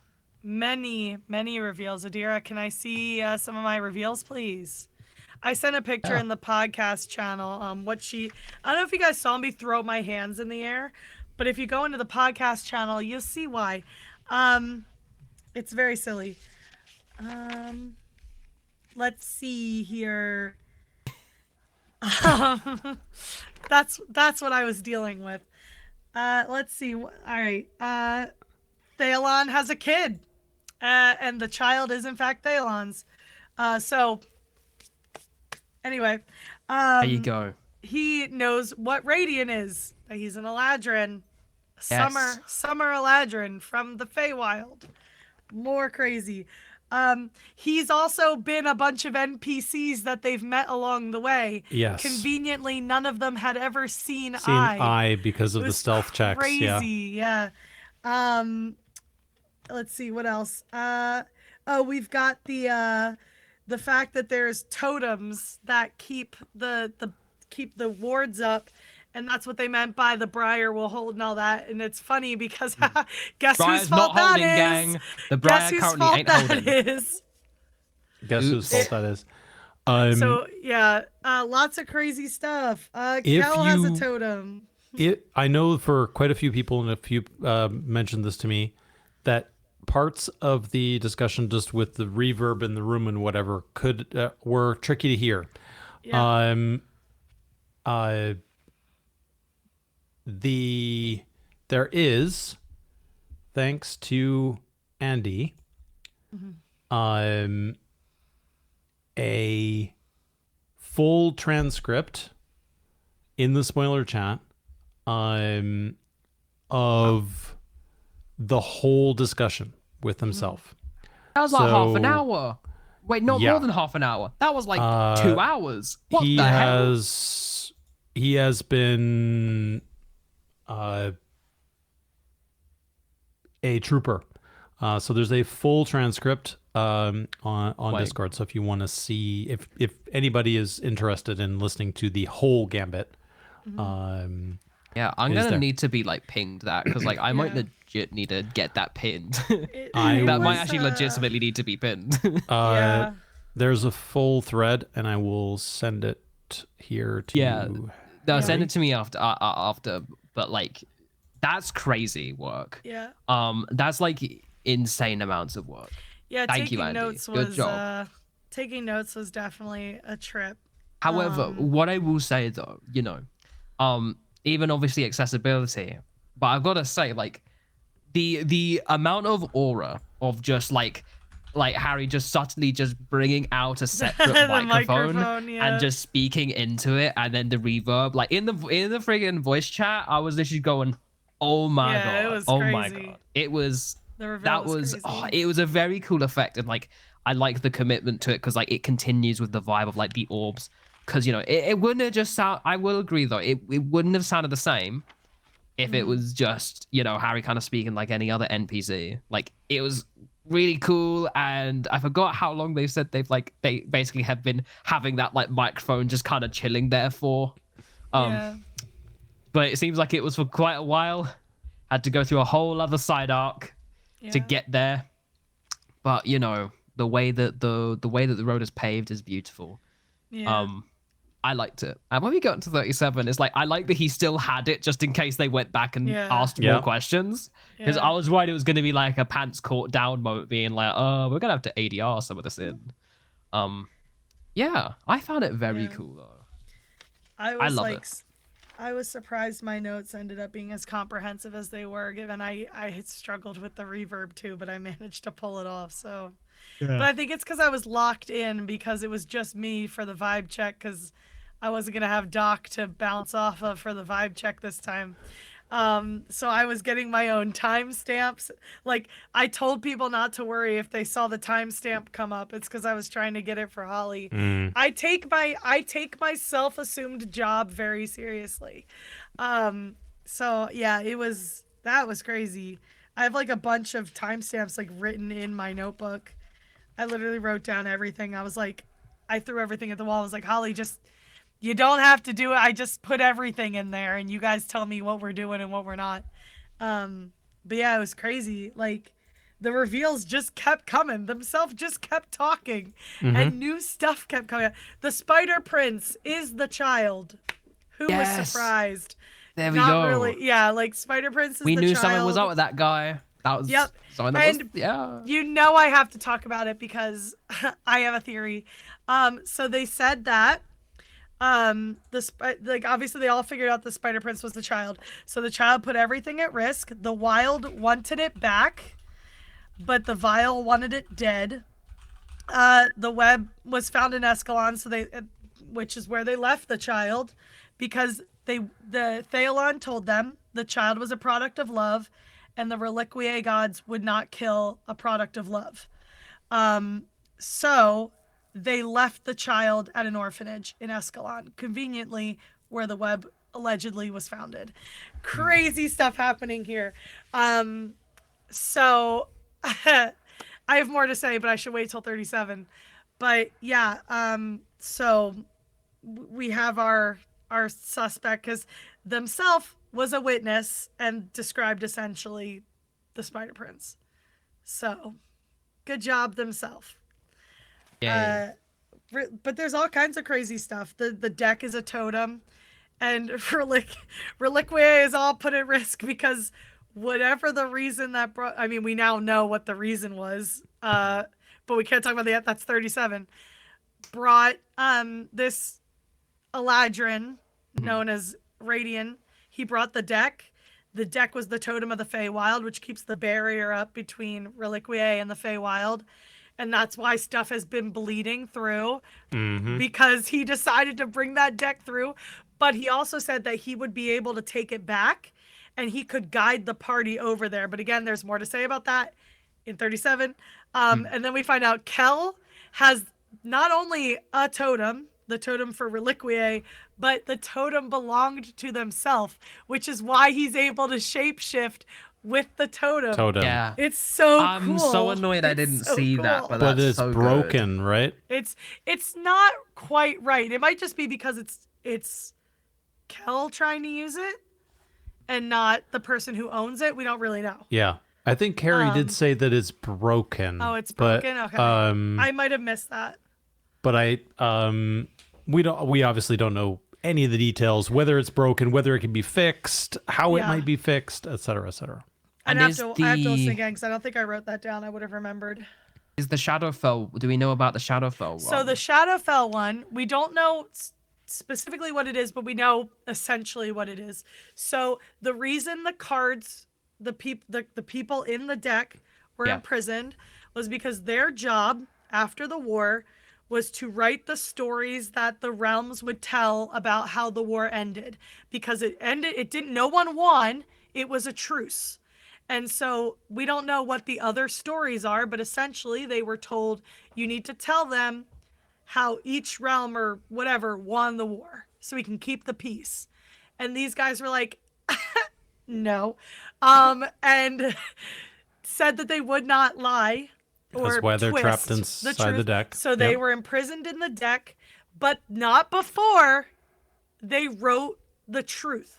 Many reveals. Adira, can I see some of my reveals, please? I sent a picture in the podcast channel. I don't know if you guys saw me throw my hands in the air, but if you go into the podcast channel, you'll see why. It's very silly. Let's see here. That's what I was dealing with. Let's see. All right. Thalon has a kid, and the child is in fact Thalon's. So anyway, there you go. He knows what Radiant is. He's an Eladrin, Yes. summer Eladrin from the Feywild. More crazy. He's also been a bunch of NPCs that they've met along the way. Yes. Conveniently, none of them had ever seen I because of the stealth checks. Crazy, yeah. Let's see what else. We've got the fact that there's totems that keep the wards up. And that's what they meant by the Briar will hold and all that. And it's funny because guess Briar's whose fault not holding, that is? gang. The Briar currently ain't holding. Guess whose fault that is? So yeah, lots of crazy stuff. Kel has a totem. I know for quite a few people, and a few mentioned this to me, that parts of the discussion just with the reverb in the room and whatever were tricky to hear. Yeah. There is, thanks to Andy, a full transcript in the spoiler chat of the whole discussion with himself. That was like half an hour. Wait, not more than half an hour. That was like 2 hours. What the hell? He has been a trooper. So there's a full transcript on Discord. So if you want to see, if anybody is interested in listening to the whole Gambit, yeah, I'm gonna need to be like pinged that because like I might legit need to get that pinned. That might actually legitimately need to be pinned. There's a full thread, and I will send it here to you. No, send it to me after. But like, that's crazy work. Yeah. That's like insane amounts of work. Yeah. Thank you, Andy. Good job. Taking notes was definitely a trip. However, what I will say though, even obviously accessibility, but I've got to say like the amount of aura of just like like Harry just subtly just bringing out a separate The microphone yeah. and just speaking into it, and then the reverb, like in the friggin' voice chat, I was literally going, "Oh my god, it was oh crazy. my god!" It was That was it was a very cool effect, and like I like the commitment to it because like it continues with the vibe of like the orbs, because you know it wouldn't have just sound. I will agree though, it wouldn't have sounded the same if it was just, you know, Harry kind of speaking like any other NPC. Like it was really cool, and I forgot how long they said they basically have been having that like microphone just kind of chilling there for. But it seems like it was for quite a while. Had to go through a whole other side arc to get there. But you know, the way that the road is paved is beautiful. I liked it. And when we got to 37, it's like I like that he still had it just in case they went back and asked more questions. Because I was worried it was going to be like a pants caught down moment, being like, oh, we're going to have to ADR some of this in. Yeah, I found it very cool though. I love it. I was surprised my notes ended up being as comprehensive as they were, given I had struggled with the reverb too, but I managed to pull it off. So, but I think it's because I was locked in, because it was just me for the vibe check, because I wasn't gonna have Doc to bounce off of for the vibe check this time. So I was getting my own timestamps. Like, I told people not to worry if they saw the timestamp come up. It's because I was trying to get it for Holly. I take my self-assumed job very seriously. So yeah, that was crazy. I have like a bunch of timestamps like written in my notebook. I literally wrote down everything. I was like, I threw everything at the wall. I was like, Holly, you don't have to do it. I just put everything in there, and you guys tell me what we're doing and what we're not. But yeah, it was crazy. Like, the reveals just kept coming. Themselves just kept talking, and new stuff kept coming out. The Spider Prince is the child. Who was surprised? There we go. Really. Yeah, like Spider Prince is the child. We knew something was up with that guy. That was someone that was, you know I have to talk about it because I have a theory. So they said that obviously they all figured out the Spider Prince was the child. So the child put everything at risk. The Wild wanted it back, but the Vial wanted it dead. The web was found in Escalon, which is where they left the child, because the Thalon told them the child was a product of love, and the Reliquiae gods would not kill a product of love. So they left the child at an orphanage in Escalon, conveniently where the web allegedly was founded. Crazy stuff happening here. So I have more to say, but I should wait till 37. But yeah, so we have our suspect, because themself was a witness and described essentially the Spider Prince. So good job themselves. Yeah. But there's all kinds of crazy stuff. The deck is a totem, and Reliquiae is all put at risk because whatever the reason that brought, I mean, we now know what the reason was, but we can't talk about that. That's 37. Brought this Eladrin, known as Radian. He brought the deck. The deck was the totem of the Feywild, which keeps the barrier up between Reliquiae and the Feywild. And that's why stuff has been bleeding through, because he decided to bring that deck through. But he also said that he would be able to take it back, and he could guide the party over there. But again, there's more to say about that in 37. And then we find out Kel has not only a totem, the totem for Reliquiae, but the totem belonged to themselves, which is why he's able to shapeshift with the totem. Yeah. It's so cool. I'm so annoyed I didn't see that, but that's it's so broken, good. Right? It's not quite right. It might just be because it's Kel trying to use it and not the person who owns it. We don't really know. Yeah. I think Carrie did say that it's broken. Oh, it's broken? Okay. I might have missed that. But we obviously don't know any of the details, whether it's broken, whether it can be fixed, how it might be fixed, etc., etc. I have to listen again, because I don't think I wrote that down. I would have remembered. Is the Shadowfell? Do we know about the Shadowfell one? So the Shadowfell one, we don't know specifically what it is, but we know essentially what it is. So the reason the cards, the people in the deck were imprisoned was because their job after the war was to write the stories that the realms would tell about how the war ended. Because no one won, it was a truce. And so we don't know what the other stories are, but essentially they were told you need to tell them how each realm or whatever won the war so we can keep the peace. And these guys were like, no. And said that they would not lie or That's why they're twist trapped inside the deck. So they were imprisoned in the deck, but not before they wrote the truth.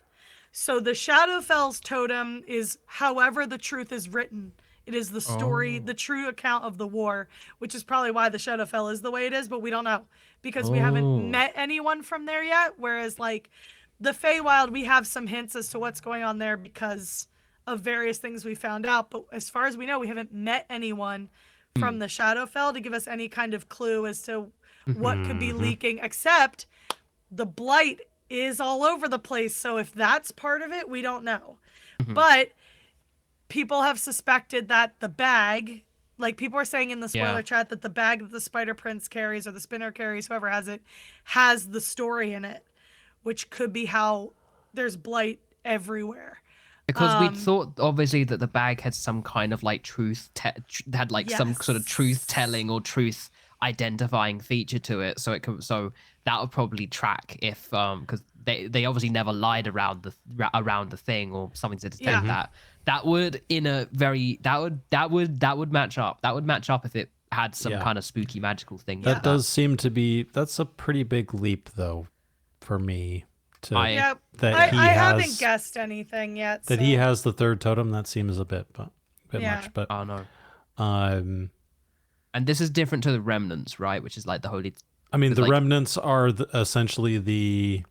So the Shadowfell's totem is however the truth is written. It is the story, the true account of the war, which is probably why the Shadowfell is the way it is, but we don't know because we haven't met anyone from there yet. Whereas like the Feywild, we have some hints as to what's going on there because of various things we found out. But as far as we know, we haven't met anyone from the Shadowfell to give us any kind of clue as to what could be leaking, except the blight is all over the place. So if that's part of it, we don't know. But people have suspected that the bag, like people are saying in the spoiler chat, that the bag that the Spider Prince carries or the Spinner carries, whoever has it, has the story in it, which could be how there's blight everywhere. Because we thought obviously that the bag had some kind of like had like some sort of truth telling or truth identifying feature to it, so so that would probably track if because they obviously never lied around the thing or something to detect that. That would that would match up. That would match up if it had some kind of spooky magical thing. That does seem to be. That's a pretty big leap though, for me. I haven't guessed anything yet. That he has the third totem. That seems a bit much. But oh no. And this is different to the remnants, right? Which is like the holy. I mean, the remnants are essentially the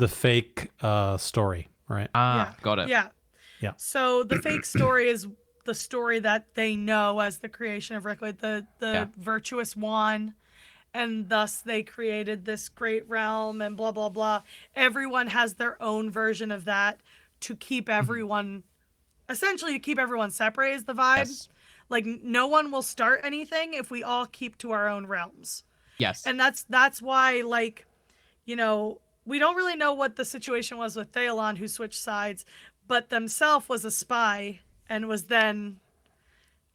fake story, right? Got it. Yeah. Yeah. So the fake story is the story that they know as the creation of Rickwood, the virtuous wand, and thus they created this great realm and blah blah blah. Everyone has their own version of that to keep everyone, essentially to keep everyone separate is the vibe. Yes. Like no one will start anything if we all keep to our own realms. Yes. And that's why, like, you know, we don't really know what the situation was with Theolon, who switched sides, but themself was a spy and was then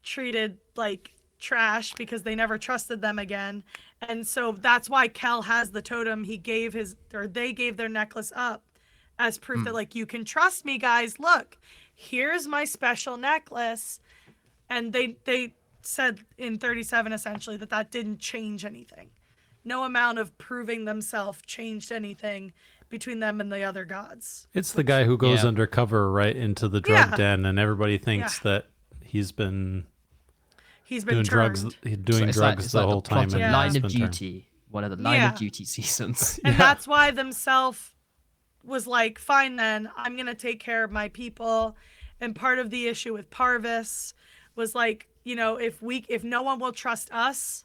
treated like trash because they never trusted them again. And so that's why Kel has the totem. They gave their necklace up as proof that, like, you can trust me, guys. Look, here's my special necklace. And they said in 37 essentially that didn't change anything. No amount of proving themselves changed anything between them and the other gods. It's the guy who goes undercover right into the drug den, and everybody thinks that he's been doing drugs the whole time. And Line of Duty, one of the Line of Duty seasons. And that's why themself was like, fine then, I'm gonna take care of my people. And part of the issue with Parvis was like, you know, if no one will trust us,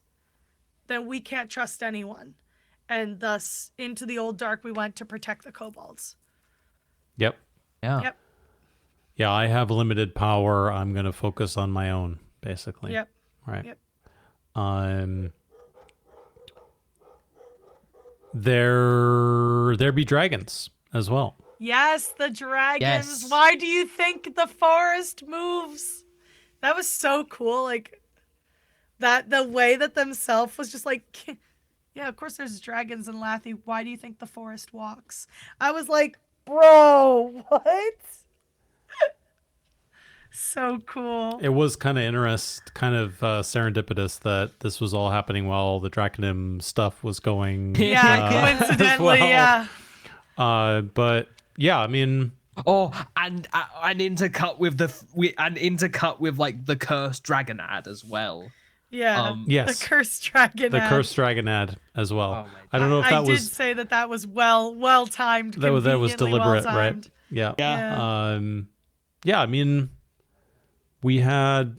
then we can't trust anyone. And thus, into the old dark we went to protect the kobolds. Yep. Yeah. Yep. Yeah, I have limited power. I'm going to focus on my own, basically. Yep. Right. Yep. There be dragons as well. Yes, the dragons. Yes. Why do you think the forest moves? That was so cool. Like, that the way that themselves was just like, yeah, of course there's dragons in Lathy. Why do you think the forest walks? I was like, bro, what? So cool. It was kind of serendipitous that this was all happening while the Draconim stuff was going. Yeah, coincidentally, well. But yeah, I mean. Oh, and intercut with like the cursed dragonad as well. Yeah. Yes. The cursed dragonad. The cursed dragonad as well. Oh I don't know if that was. I did say that was well timed. That was deliberate, well-timed. right? Yeah. Yeah. I mean, we had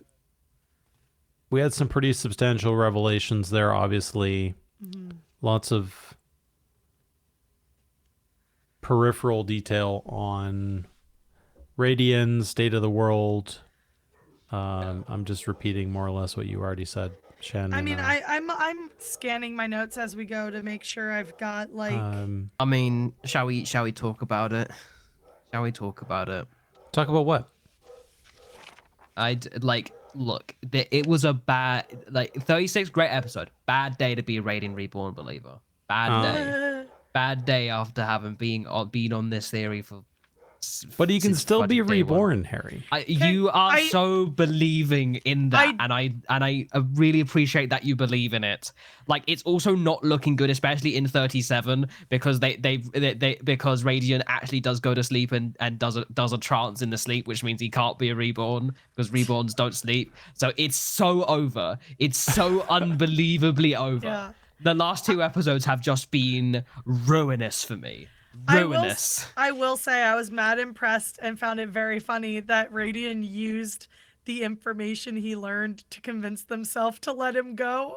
some pretty substantial revelations there. Obviously, lots of peripheral detail on Radian, state of the world, I'm just repeating more or less what you already said, Shan. I mean, I'm scanning my notes as we go to make sure I've got like. I mean, shall we talk about it? Shall we talk about it? Talk about what? Look, it was a bad 36 great episode. Bad day to be a Radiant Reborn believer. Bad day after having been on this theory for. But you can since still be fucking day reborn, one. Harry. You are so believing in that, and I really appreciate that you believe in it. Like, it's also not looking good, especially in 37, because because Radiant actually does go to sleep and does a trance in the sleep, which means he can't be a reborn because reborns don't sleep. So it's so over. It's so unbelievably over. Yeah. The last 2 episodes have just been ruinous for me. Ruinous. I will say I was mad impressed and found it very funny that Radian used the information he learned to convince themselves to let him go.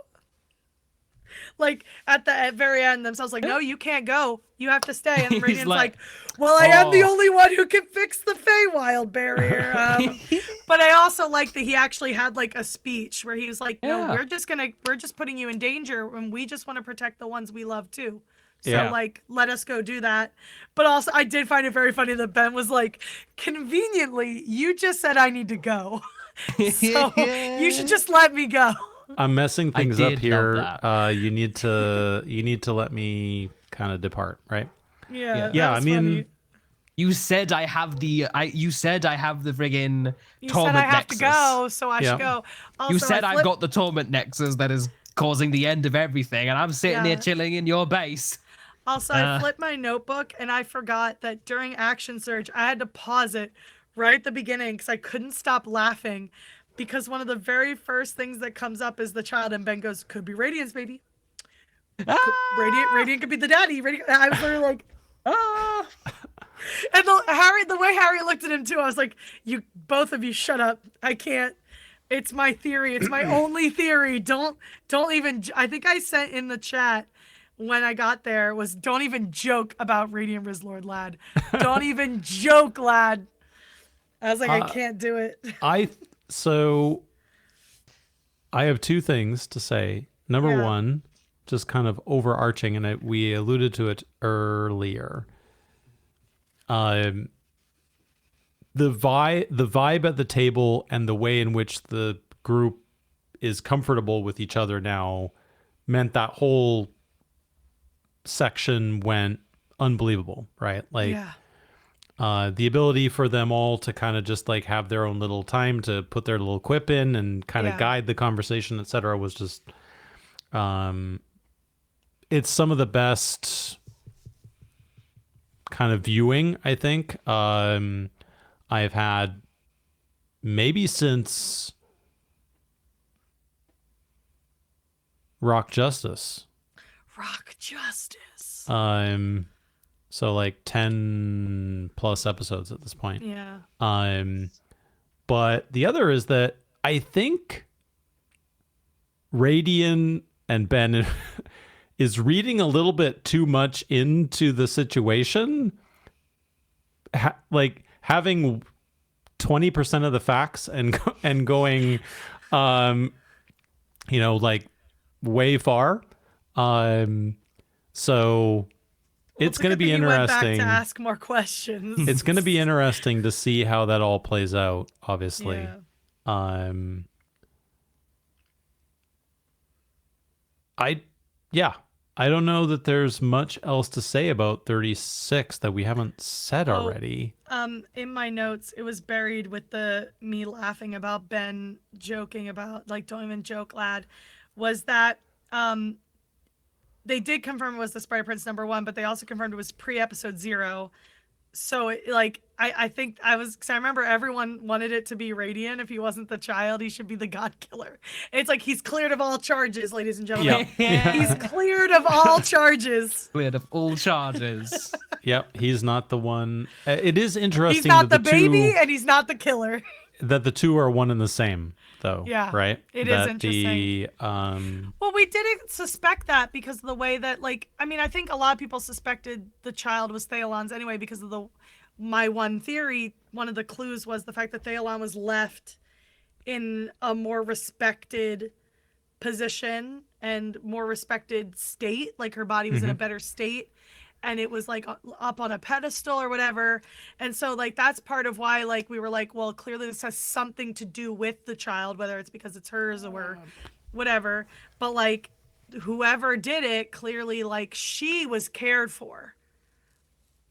Like at the very end, themselves like, no, you can't go. You have to stay. And Radian's like, well, I am the only one who can fix the Feywild barrier. But I also like that he actually had like a speech where he was like, no, we're just putting you in danger, and we just want to protect the ones we love too. So, like, let us go do that. But also, I did find it very funny that Ben was like, conveniently, you just said I need to go. So, you should just let me go. I'm messing things up here. You need to let me kind of depart, right? Yeah. I mean, funny. You said I have the friggin' You torment said I have nexus. to go, so I should go. Also, You said I've got the torment nexus that is causing the end of everything, and I'm sitting here chilling in your base. Also, I flipped my notebook, and I forgot that during Action Surge, I had to pause it right at the beginning because I couldn't stop laughing, because one of the very first things that comes up is the child, and Ben goes, "Could be Radiance, baby. Radiant could be the daddy." I was literally like, ah. And the way Harry looked at him too, I was like, "You both of you, shut up. I can't. It's my theory. It's my only theory. Don't even." I think I sent in the chat when I got there was, "Don't even joke about Radiant Rizlord, lad. Don't even joke, lad." I was like, I can't do it. So I have 2 things to say. Number 1, just kind of overarching, and we alluded to it earlier. The vibe at the table and the way in which the group is comfortable with each other now meant that whole section went unbelievable, right? Like, the ability for them all to kind of just like have their own little time to put their little quip in and kind of guide the conversation, etc., was just it's some of the best kind of viewing I think I've had maybe since Rock Justice. So like 10 plus episodes at this point. But the other is that I think Radian and Ben is reading a little bit too much into the situation. Like having 20% of the facts and going, like way far. So it's going to be interesting. Went back to ask more questions. It's going to be interesting to see how that all plays out, obviously. I don't know that there's much else to say about 36 that we haven't said already. In my notes, it was buried with me laughing about Ben joking about, like, don't even joke, lad, was that they did confirm it was the Sprite Prince #1, but they also confirmed it was pre-episode 0. So, I think because I remember everyone wanted it to be Radiant. If he wasn't the child, he should be the God Killer. It's like he's cleared of all charges, ladies and gentlemen. He's cleared of all charges. Cleared of all charges. Yep, he's not the one. It is interesting. He's not that the baby, and he's not the killer. That the two are one and the same, though. Yeah, right. It is interesting. Well, we didn't suspect that because of the way that, I think a lot of people suspected the child was Theolon's anyway because of my one theory. One of the clues was the fact that Theolon was left in a more respected position and more respected state, like her body was in a better state, and it was like up on a pedestal or whatever. And so like that's part of why like we were like, well, clearly this has something to do with the child, whether it's because it's hers or whatever. But like whoever did it, clearly like she was cared for,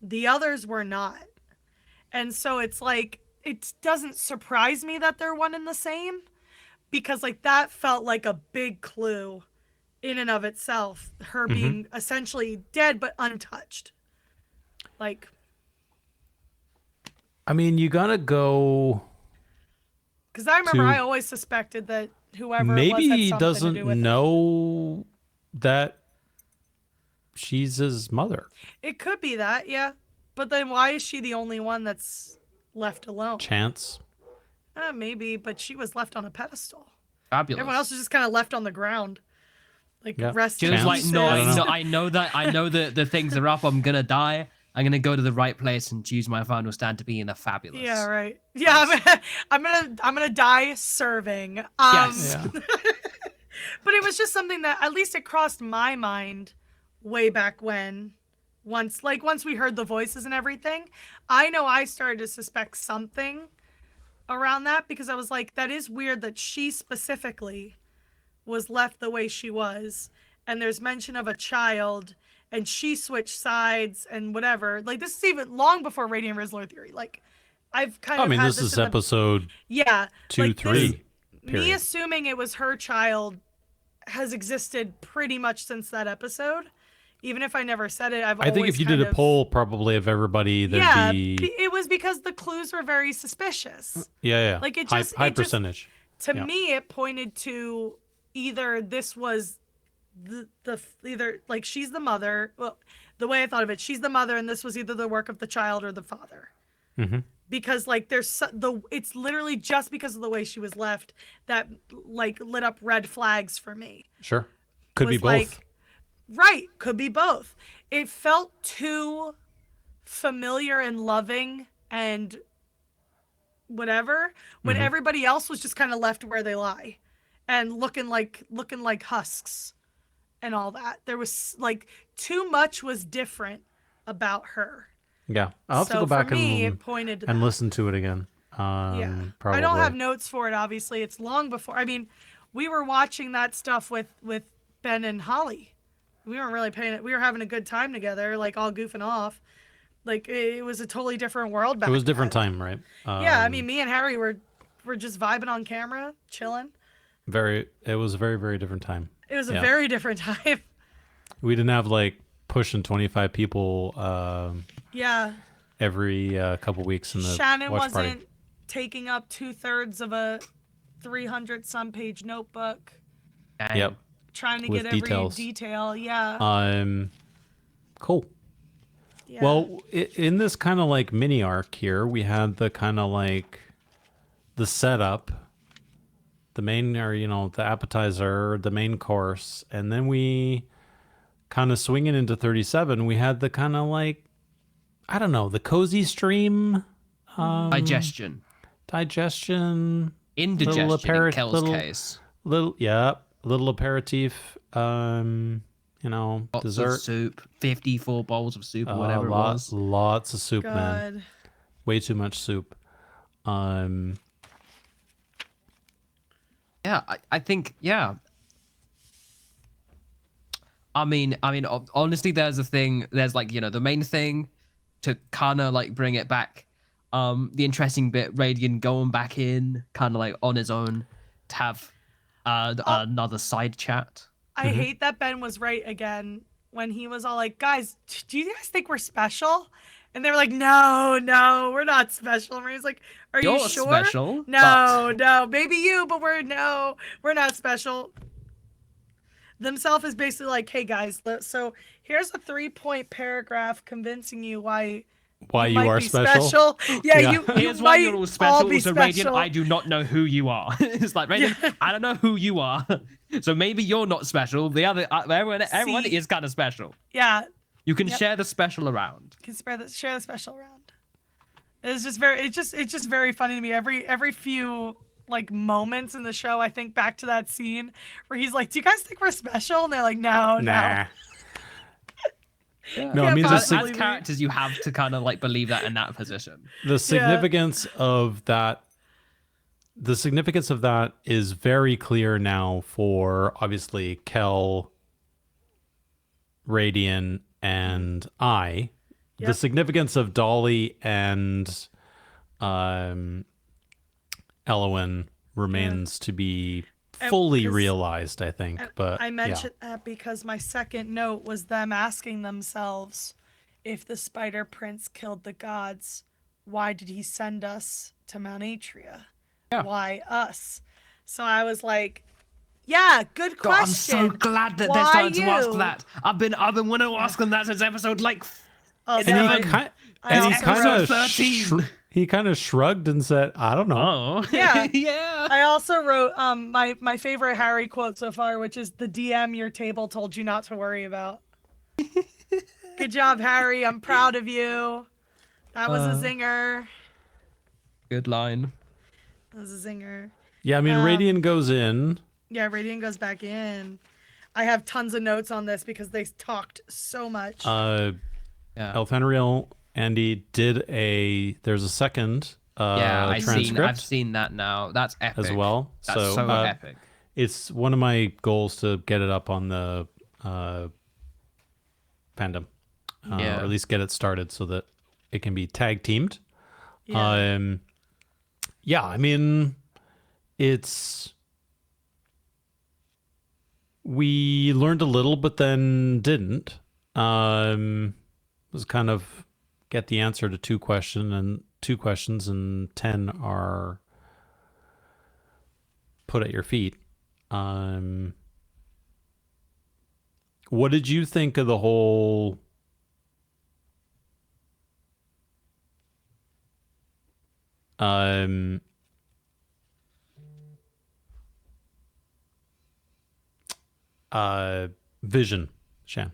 the others were not. And so it's like it doesn't surprise me that they're one and the same, because like that felt like a big clue in and of itself, her being essentially dead but untouched. Like, I mean, you gotta go. because I remember I always suspected that whoever maybe it was had he something to doesn't do with know that she's his mother. it. Could be that, yeah. But then why is she the only one that's left alone? Chance. Maybe, but she was left on a pedestal. Fabulous. Everyone else was just kind of left on the ground, like resting. She was like, pieces. no, I know that the things are up. I'm gonna die. I'm gonna go to the right place and choose my final stand to be in the fabulous. Yeah, right. Yeah, I'm gonna die serving. Yes. Yeah. But it was just something that at least it crossed my mind way back when. Once we heard the voices and everything, I know I started to suspect something around that, because I was like, that is weird that she specifically was left the way she was, and there's mention of a child, and she switched sides and whatever. Like, this is even long before Radiant Rizzler theory. Like, I've kind of I mean, had this is in episode 2, like 3. Me assuming it was her child has existed pretty much since that episode. Even if I never said it, I think if you did a poll probably of everybody, there'd be... it was because the clues were very suspicious. Yeah. Like, it high, just... high percentage. To me, it pointed to either this was either, like, she's the mother. Well, the way I thought of it, she's the mother, and this was either the work of the child or the father. Because, like, it's literally just because of the way she was left that, like, lit up red flags for me. Sure. Could be both. Like, right, could be both. It felt too familiar and loving and whatever when everybody else was just kind of left where they lie and looking like husks and all that. There was like too much was different about her. Yeah, I'll have to go back it pointed to and that. listen to it again. Yeah, probably. I don't have notes for it. Obviously, it's long before. I mean, we were watching that stuff with Ben and Holly. We weren't really paying it. We were having a good time together, like all goofing off. Like it was a totally different world back It was a different then. time, right? Yeah, I mean, me and Harry were just vibing on camera, chilling. It was a very, very different time. It was a very different time. We didn't have like pushing 25 people every couple weeks in the Shannon watch wasn't party. taking up 2/3 of a 300-some page notebook. Yep. Trying to With get every details. detail. Yeah. Cool. Yeah. Well, in this kind of like mini arc here, we had the kind of like the setup, the main, or the appetizer, the main course, and then we kind of swinging into 37. We had the kind of like, I don't know, the cozy stream, Digestion. little Indigestion in Kel's case. little aperitif, Lots dessert. of soup, 54 bowls of soup or whatever it was. Lots of soup, man. God. Way too much soup. Yeah, I think, yeah. I mean, honestly, there's like, the main thing to kind of like bring it back. The interesting bit, Radiant going back in kind of like on his own to have another side chat. I hate that Ben was right again when he was all like, guys, do you guys think we're special? And they were like, no, we're not special. And he's like, are you You're sure? special, No, maybe you, but we're not special. Themself is basically like, hey guys, so here's a 3-point paragraph convincing you why you might are be special. Yeah, Yeah. you Here's why might you're all all special. be Also, special. Radiant, I do not know who you are. It's like, Radiant, I don't know who you are. So maybe you're not special. The other, everyone See? is kind of special. Yeah, You can share the special around. can share the special around. It's just very, it's just very funny to me. Every few like moments in the show. I think back to that scene where he's like, "Do you guys think we're special?" And they're like, "No, Nah. Yeah. No, I mean, as characters, you have to kind of like believe that in that position. the significance of that. The significance of that is very clear now for obviously Kel, Radian, and I. Yep. The significance of Dolly and Elowin remains to be fully realized, I think. But I mentioned that because my second note was them asking themselves, if the Spider Prince killed the gods, why did he send us to Mount Atria? Yeah. Why us? So I was like, yeah, good God, question. I'm so glad that they're starting to ask that. I've been wanting to ask them that since episode like. He kind of shrugged and said, "I don't know." Oh, Yeah. yeah. I also wrote my favorite Harry quote so far, which is, "The DM your table told you not to worry about." Good job, Harry. I'm proud of you. That was a zinger. Good line. That was a zinger. Yeah, I mean, Radiant goes in. Yeah, Radiant goes back in. I have tons of notes on this because they talked so much. Elfenriel, Andy there's a second transcript. I've seen that now. That's epic as well. That's so epic. It's one of my goals to get it up on the fandom, or at least get it started so that it can be tag teamed. Yeah. I mean, we learned a little, but then didn't. It was kind of get the answer to two questions, and 10 are put at your feet. What did you think of the whole vision, Shan?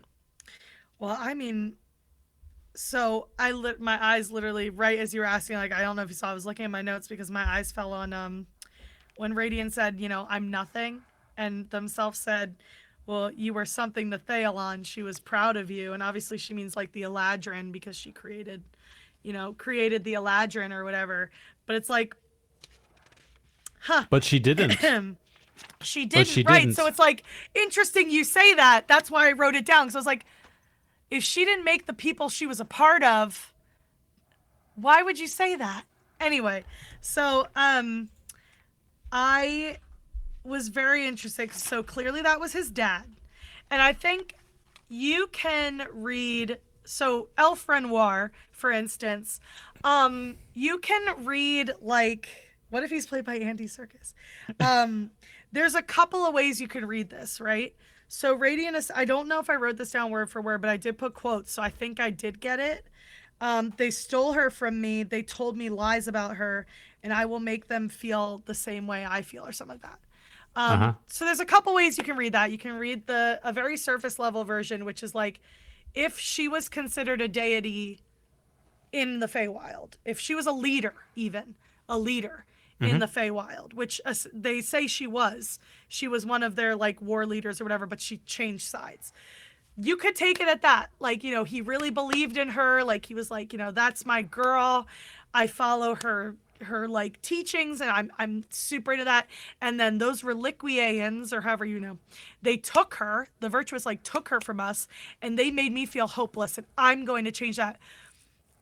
Well, I mean, so my eyes literally, right as you were asking, like, I don't know if you saw, I was looking at my notes because my eyes fell on when Radiant said, "I'm nothing," and themselves said, "Well, you were something to Thealon. She was proud of you." And obviously she means like the Eladrin because she created the Eladrin or whatever. But it's like, But she didn't. She didn't, right? So it's like, interesting you say that. That's why I wrote it down. Because I was like, if she didn't make the people she was a part of, why would you say that? Anyway, so I was very interested. So clearly that was his dad. And I think you can read, so Elf Renoir, for instance, you can read, like, what if he's played by Andy Serkis? There's a couple of ways you can read this, right? So Radiant is, I don't know if I wrote this down word for word, but I did put quotes, so I think I did get it. They stole her from me. They told me lies about her, and I will make them feel the same way I feel, or something like that. So there's a couple ways you can read that. You can read a very surface level version, which is like, if she was considered a deity in the Feywild, if she was a leader, even a leader in the Feywild, which they say she was one of their like war leaders or whatever, but she changed sides. You could take it at that. Like, he really believed in her. Like, he was like, that's my girl. I follow her like teachings, and I'm super into that. And then those reliquians, or however they took her, the virtuous like took her from us, and they made me feel hopeless, and I'm going to change that.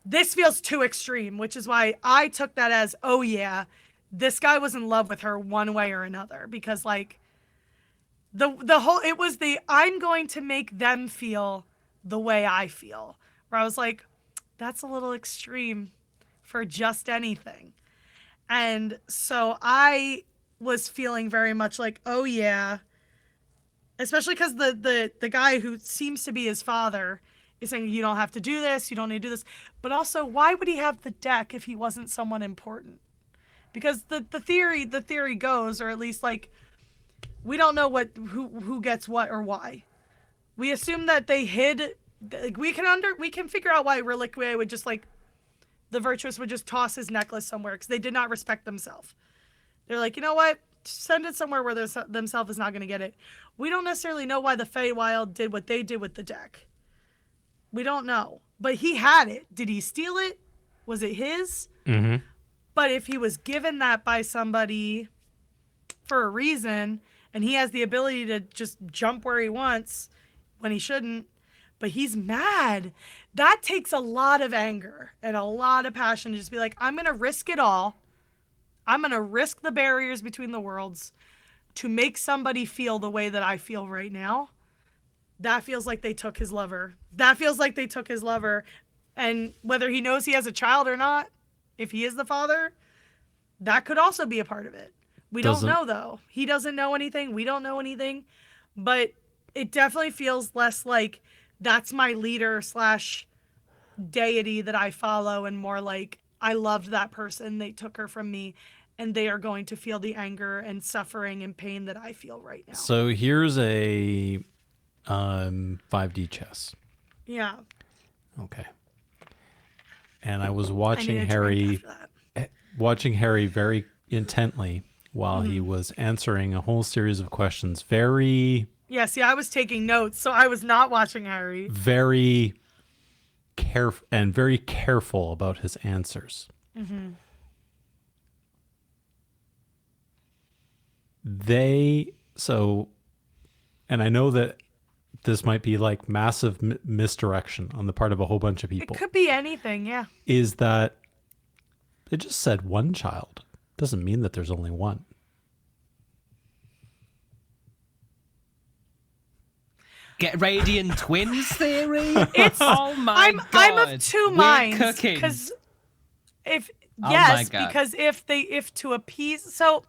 This feels too extreme, which is why I took that as, oh yeah, this guy was in love with her one way or another, because like the whole, it was I'm going to make them feel the way I feel, where I was like, that's a little extreme for just anything. And so I was feeling very much like, oh yeah, especially because the guy who seems to be his father is saying, you don't have to do this, you don't need to do this. But also, why would he have the deck if he wasn't someone important? Because the theory goes, or at least like, we don't know who gets what or why. We assume that they hid. Like, we can figure out why Reliquia would just like, the virtuous would just toss his necklace somewhere, because they did not respect themselves. They're like, you know what? Send it somewhere where themselves is not going to get it. We don't necessarily know why the Feywild did what they did with the deck. We don't know. But he had it. Did he steal it? Was it his? Mm-hmm. But if he was given that by somebody for a reason, and he has the ability to just jump where he wants when he shouldn't, but he's mad, that takes a lot of anger and a lot of passion to just be like, I'm going to risk it all. I'm going to risk the barriers between the worlds to make somebody feel the way that I feel right now. That feels like they took his lover. And whether he knows he has a child or not, if he is the father, that could also be a part of it. We don't know, though. He doesn't know anything. We don't know anything. But it definitely feels less like that's my leader / deity that I follow, and more like I loved that person. They took her from me, and they are going to feel the anger and suffering and pain that I feel right now. So here's a 5D chess. Yeah. Okay. And I was watching Harry very intently while he was answering a whole series of questions. Very... Yeah, see, I was taking notes, so I was not watching Harry. Very careful about his answers. Mm-hmm. And I know that this might be like massive misdirection on the part of a whole bunch of people. It could be anything, yeah. Is that it just said one child. Doesn't mean that there's only one. Get Radiant twins theory? It's oh my god. I'm of two minds. Cooking. Because my God. because if to appease, so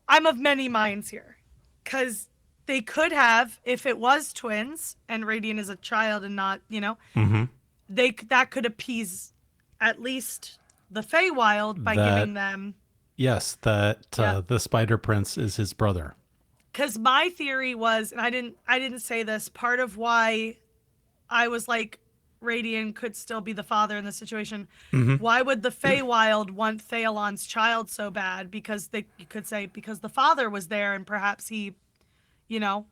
I'm of many minds here. Because they could have, if it was twins and Radiant is a child and not, Mm-hmm. that could appease at least the Feywild by giving them. Yes, that the Spider Prince is his brother. Because my theory was, and I didn't say this, part of why I was like, Radiant could still be the father in the situation. Mm-hmm. Why would the Feywild want Theolon's child so bad? Because you could say because the father was there, and perhaps he,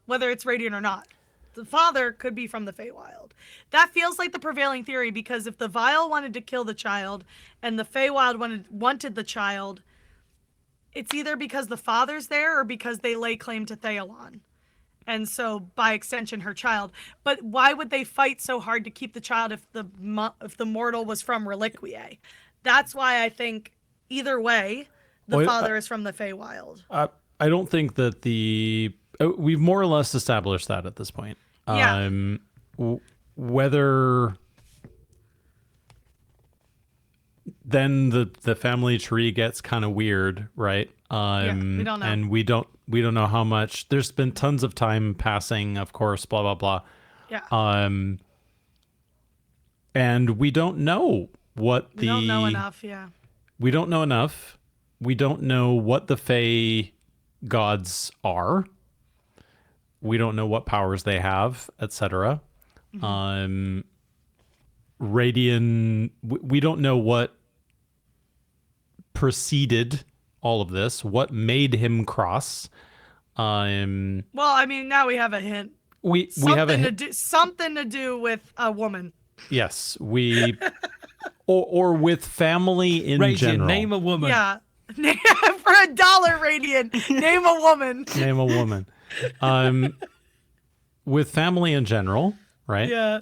whether it's Radiant or not, the father could be from the Feywild. That feels like the prevailing theory, because if the Vial wanted to kill the child and the Feywild wanted the child, it's either because the father's there or because they lay claim to Theolon. And so, by extension, her child. But why would they fight so hard to keep the child if the mortal was from Reliquiae? That's why I think, either way, the father is from the Feywild. I don't think that we've more or less established that at this point. Yeah. Whether then the family tree gets kind of weird, right? We don't know. And we don't know how much. There's been tons of time passing, of course, blah blah blah. Yeah. And we don't know what we don't know enough. Yeah. We don't know enough. We don't know what the Fey gods are. We don't know what powers they have, etc. Mm-hmm. Radiant. We don't know what preceded all of this. What made him cross? Well, I mean, now we have a hint. We have a hint. Something to do with a woman. Yes, or with family in Radiant, general. Name a woman. Yeah, for $1, Radiant. Name a woman. Name a woman. With family in general, right? Yeah.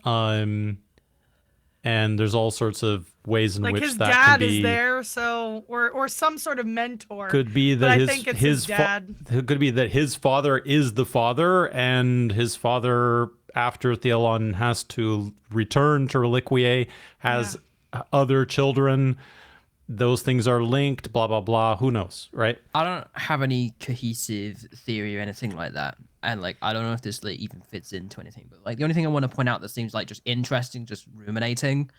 And there's all sorts of ways in which his that dad can be, is there, so or some sort of mentor. Could be that I think it's his dad. Could be that his father is the father, and his father, after Theolon has to return to Reliquiae, has other children. Those things are linked. Blah blah blah. Who knows, right? I don't have any cohesive theory or anything like that, and I don't know if this even fits into anything. But the only thing I want to point out that seems just interesting, just ruminating,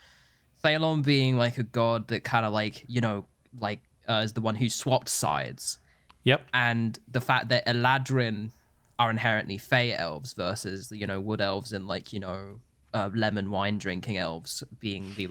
Theolon being a god that kind of is the one who swapped sides. Yep. And the fact that Eladrin are inherently Fey elves versus wood elves and lemon wine drinking elves being the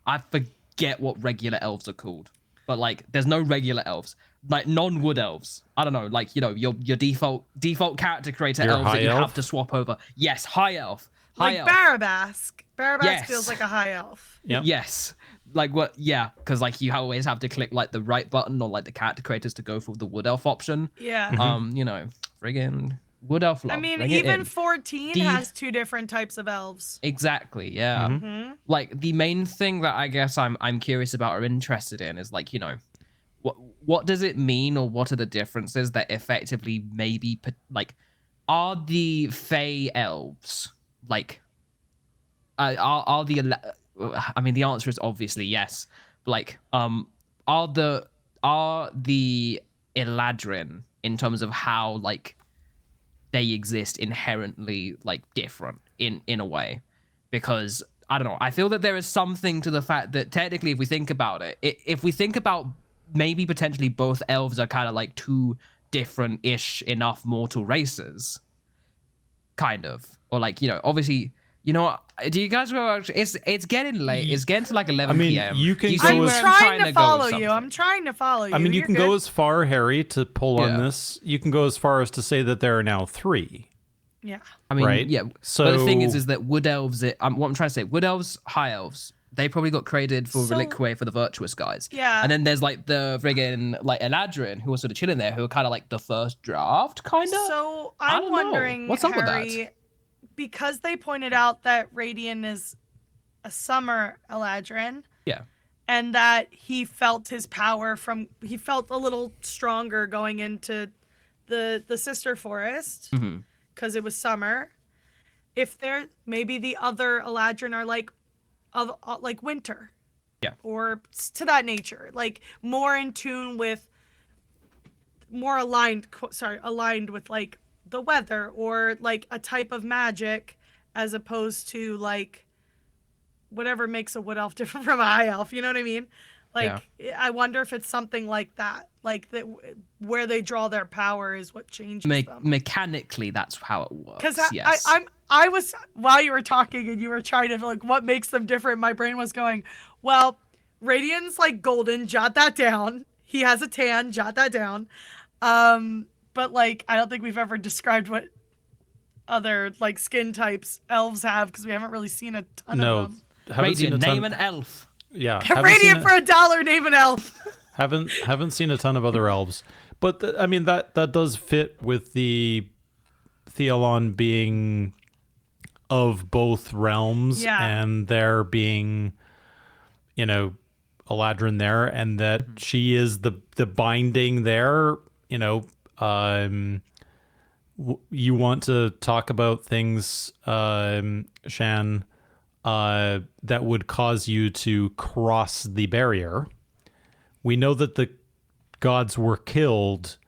I forget what regular elves are called. but like there's no regular elves, like non-wood elves. I don't know, like, you know, your default character creator Your elves that high you elf? have to swap over. Yes, high elf. Like Barabask. Barabask Yes. feels like a high elf. Yep. Yes. Like what? Yeah, because like you always have to click like the right button or like the character creators to go for the wood elf option. Yeah. You know, friggin' wood elf love. I mean, Bring it even in. 14 has 2 different types of elves. Exactly. Yeah. Mm-hmm. Like the main thing that I guess I'm curious about or interested in is like, you know, what does it mean, or what are the differences that effectively maybe like are the Fey elves like are the I mean the answer is obviously yes, but like are the Eladrin in terms of how like they exist inherently like different in a way, because I don't know, I feel that there is something to the fact that technically if we think about it, if we think about maybe potentially both elves are kind of like two different-ish enough mortal races, kind of, or like, you know, obviously, you know what, do you guys go, it's getting late, it's getting to like 11 p.m. You can you go see I'm where trying to go follow with you. something? I'm trying to follow you. I mean, you You're can good. go as far, Harry, to pull on Yeah. this. You can go as far as to say that there are now 3. Yeah. I mean, Right? yeah. So But the thing is that wood elves, what I'm trying to say, wood elves, high elves, they probably got created for So- Reliquary for the virtuous guys. Yeah. And then there's like the friggin' like Eladrin, who was sort of chilling there, who are kind of like the first draft, kind of. So I I'm don't know. wondering, What's up with that? Harry, because they pointed out that Radiant is a summer Eladrin. Yeah. And that he felt his power he felt a little stronger going into the sister forest Mm-hmm. because it was summer. If there, maybe the other Eladrin are like winter. Yeah. Or to that nature, like more in tune with, more aligned with like the weather, or like a type of magic, as opposed to like whatever makes a wood elf different from a high elf, you know what I mean? Like, I wonder if it's something like that, like that, where they draw their power is what changes them. Mechanically, that's how it works. Because Yes. I was, while you were talking and you were trying to like what makes them different, my brain was going, well, Radiant's like golden, jot that down. He has a tan, jot that down. But like I don't think we've ever described what other like skin types elves have, because we haven't really seen a ton of them. Haven't Radiant, name an elf. Yeah, Radiant for $1, name an elf. haven't seen a ton of other elves, but I mean that does fit with the Theolon being of both realms, and there being, you know, Eladrin there, and that she is the binding there. You know, you want to talk about things, Shan, that would cause you to cross the barrier. We know that the gods were killed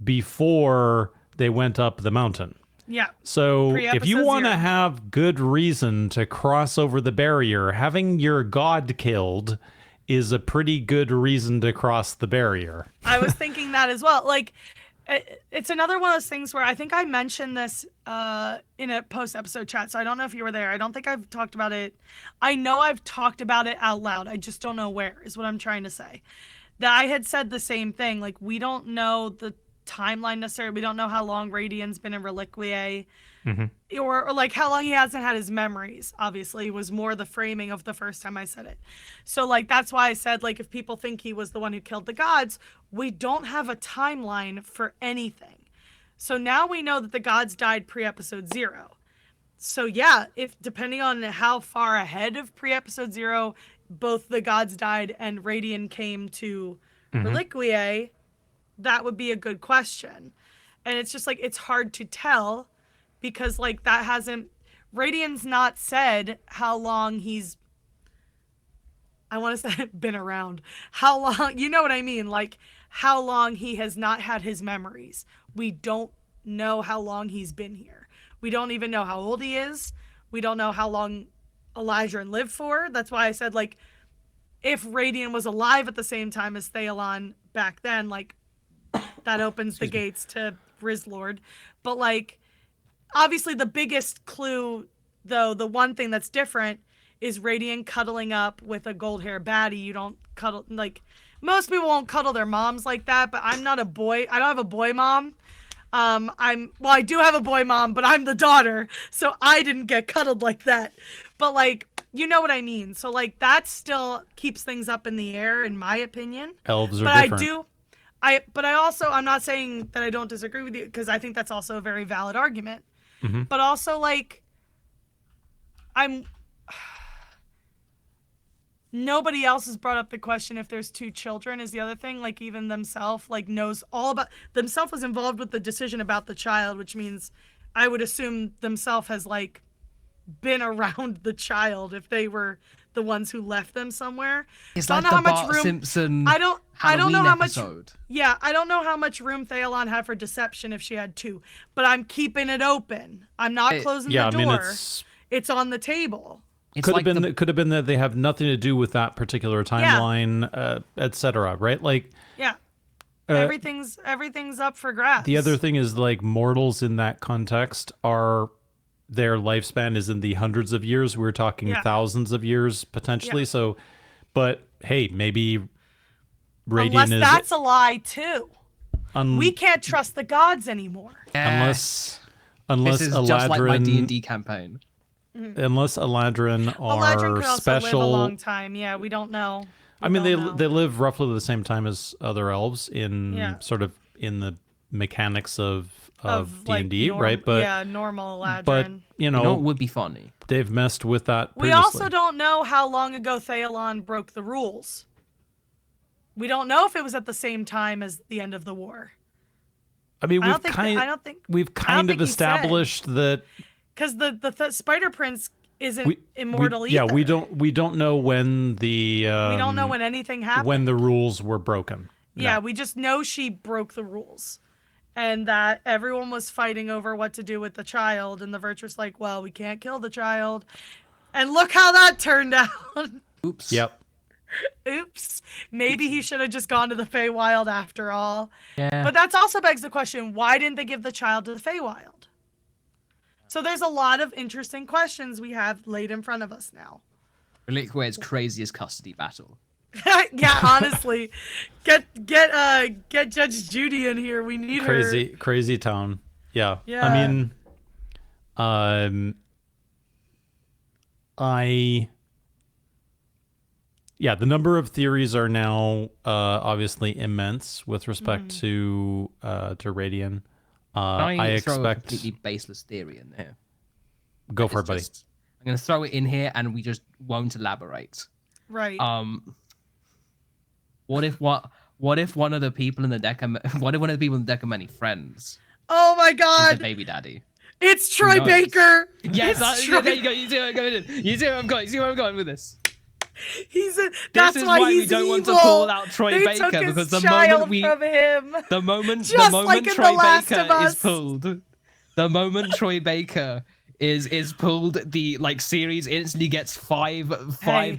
before they went up the mountain. Yeah. So if you Pre-episode want to 0. have good reason to cross over the barrier, having your god killed is a pretty good reason to cross the barrier. I was thinking that as well. Like, it's another one of those things where I think I mentioned this in a post-episode chat, so I don't know if you were there. I don't think I've talked about it. I know I've talked about it out loud. I just don't know where, is what I'm trying to say. That I had said the same thing. Like, we don't know the timeline necessarily. We don't know how long Radiant's been in Reliquiae. Or like how long he hasn't had his memories, obviously, was more the framing of the first time I said it. So like that's why I said, like, if people think he was the one who killed the gods, we don't have a timeline for anything. So now we know that the gods died pre-episode 0. So yeah, if depending on how far ahead of pre-episode 0 both the gods died and Radiant came to Reliquiae, that would be a good question. And it's just like, it's hard to tell, because like that hasn't, Radiant's not said how long he's, I want to say been around, how long, you know what I mean? Like how long he has not had his memories. We don't know how long he's been here. We don't even know how old he is. We don't know how long Elijah lived for. That's why I said, like, if Radiant was alive at the same time as Theolon back then, like that opens the gates to Rizlord. But like, obviously the biggest clue, though, the one thing that's different is Radiant cuddling up with a gold hair baddie. You don't cuddle, like, most people won't cuddle their moms like that, but I'm not a boy. I don't have a boy mom. I do have a boy mom, but I'm the daughter, so I didn't get cuddled like that. But like, you know what I mean? So like that still keeps things up in the air, in my opinion. Elves are But different. I'm not saying that I don't disagree with you, because I think that's also a very valid argument. Mm-hmm. But also like, nobody else has brought up the question if there's two children is the other thing. Like even themselves like knows all about themselves, was involved with the decision about the child, which means I would assume themselves has like been around the child if they were the ones who left them somewhere. It's So I like don't the know how much Bart room Simpson I don't Halloween know how much episode. yeah, I don't know how much room Thealon had for deception if she had two, but I'm keeping it open. I'm not closing the door. I mean, it's on the table. It's could like have been that they have nothing to do with that particular timeline, etc. Right? Like, Yeah. Everything's up for grabs. the other thing is like mortals in that context are their lifespan is in the hundreds of years. We're talking thousands of years potentially. Yeah. So, but hey, maybe Unless Radiant that's a lie too. is We can't trust the gods anymore. unless this is Eladrin, just like my D&D campaign. unless Eladrin are Eladrin could also special. live a long time. Yeah, we don't know. I mean, they live roughly the same time as other elves in sort of in the mechanics of D&D, like, right? But yeah, normal Eladrin. but You know what would be funny? they've messed with that we previously. also don't know how long ago Thealon broke the rules. We don't know if it was at the same time as the end of the war. I mean, we've kind of established that because the Spider Prince isn't immortal either. Yeah, we don't know when the we don't know when anything happened. When the rules were broken. Yeah, we just know she broke the rules. And that everyone was fighting over what to do with the child, and the Virtuous like, well, we can't kill the child. And look how that turned out. Oops. Yep. Oops. Maybe he should have just gone to the Feywild after all. Yeah. But that's also begs the question, why didn't they give the child to the Feywild? So there's a lot of interesting questions we have laid in front of us now. Reliquate's craziest custody battle. Yeah, honestly. Get Judge Judy in here. We need her. Crazy town. Yeah. Yeah. I mean, the number of theories are now obviously immense with respect to Radiant. I expect a completely baseless theory in there. Go for it, buddy. I'm going to throw it in here, and we just won't elaborate. Right. What if one of the people in the deck are many friends? Oh my God! Is the baby daddy. It's Troy Baker. Yes, there you go. You see where I'm going with this. That's why we he's don't evil. want to call out Troy They Baker took his because the child moment from him. the moment like in Troy The Last Baker of Us. is pulled, the moment Troy Baker is pulled, the series instantly gets five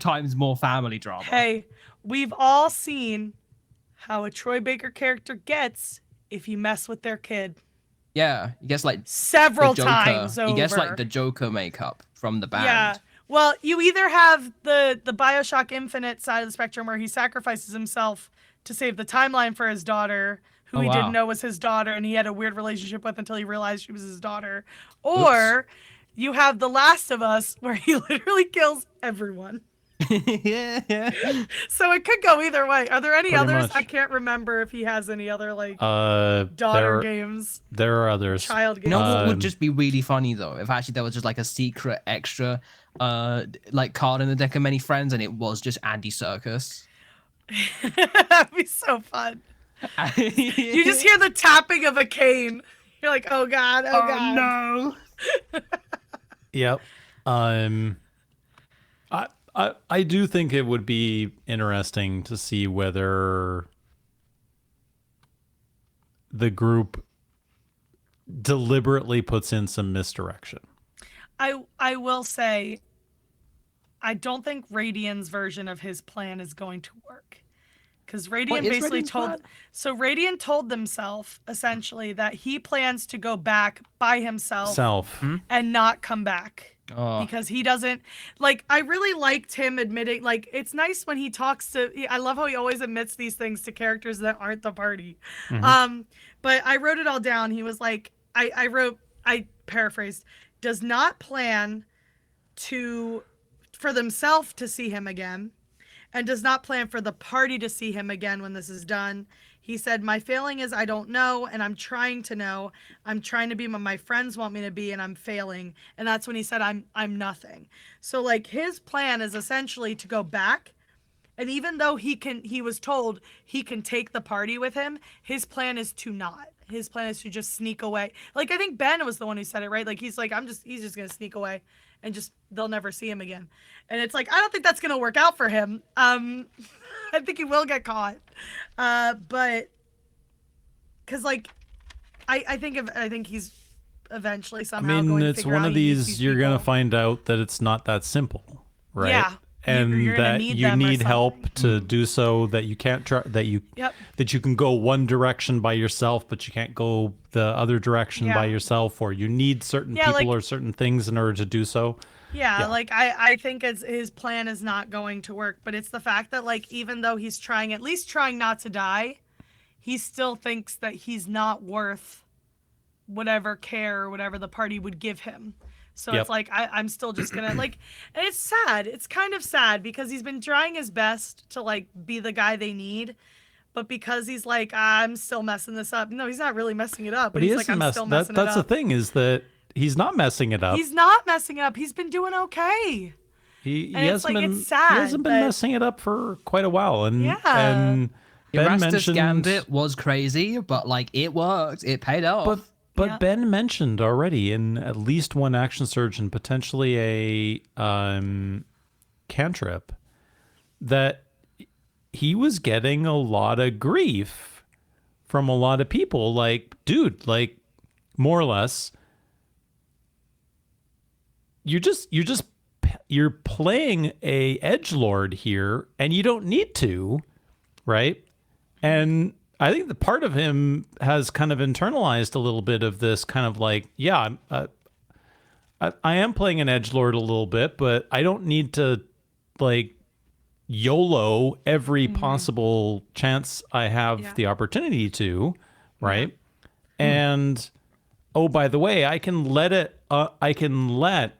times more family drama. Hey, we've all seen how a Troy Baker character gets if you mess with their kid. Yeah, he gets like several the Joker. times over. He gets like the Joker makeup from the band. Yeah. Well, you either have the BioShock Infinite side of the spectrum where he sacrifices himself to save the timeline for his daughter, who he didn't know was his daughter, and he had a weird relationship with until he realized she was his daughter. Or you have The Last of Us, where he literally kills everyone. Yeah. So it could go either way. Are there any Pretty others? much. I can't remember if he has any other daughter games. There are others. Child games. You know what would just be really funny though? If actually there was just like a secret extra card in the deck of many friends, and it was just Andy Serkis. That'd be so fun. You just hear the tapping of a cane. You're like, oh God, oh God. No. Yep. I do think it would be interesting to see whether the group deliberately puts in some misdirection. I will say, I don't think Radiant's version of his plan is going to work. Because Radiant is basically Radiant's plan? Radiant told themselves essentially that he plans to go back by himself and not come back. Oh. Because he doesn't like. I really liked him admitting. Like, it's nice when he talks to. I love how he always admits these things to characters that aren't the party. But I wrote it all down. He was like, I paraphrased, does not plan for themselves to see him again, and does not plan for the party to see him again when this is done. He said, my failing is I don't know, and I'm trying to know. I'm trying to be what my friends want me to be, and I'm failing. And that's when he said, I'm nothing. So, like, his plan is essentially to go back, and even though he was told he can take the party with him, his plan is to not. His plan is to just sneak away. Like, I think Ben was the one who said it, right? Like, he's like, he's just gonna sneak away, and just they'll never see him again. And it's like, I don't think that's gonna work out for him. I think he will get caught. But because like, I think he's eventually somehow going to it's figure one out of he needs these you're people. gonna find out that it's not that simple, right? Yeah. And You're gonna that need you them or need help something. to do so, that you can't try, that you can go one direction by yourself, but you can't go the other direction by yourself, or you need certain people or certain things in order to do so. Like I think his plan is not going to work, but it's the fact that, like, even though he's at least trying not to die, he still thinks that he's not worth whatever care or whatever the party would give him. So it's like, I'm still just gonna like, and it's sad. It's kind of sad because he's been trying his best to like be the guy they need, but because he's like, I'm still messing this up. No, he's not really messing it up. But he's he like, isn't still messing it that's the up. thing, is that he's not messing it up. He's not messing it up. He's been doing okay. He it's hasn't been. It's sad, he hasn't been messing it up for quite a while, and and Ben Erastus mentioned Gambit was crazy, but like it worked. It paid off. But Ben mentioned already in at least one action surge and potentially a cantrip that he was getting a lot of grief from a lot of people. Like, dude, like, more or less, you're playing a edgelord here, and you don't need to, right? And I think the part of him has kind of internalized a little bit of this kind of like, I am playing an edgelord a little bit, but I don't need to like YOLO every possible chance I have the opportunity to, right? And oh, by the way, I can let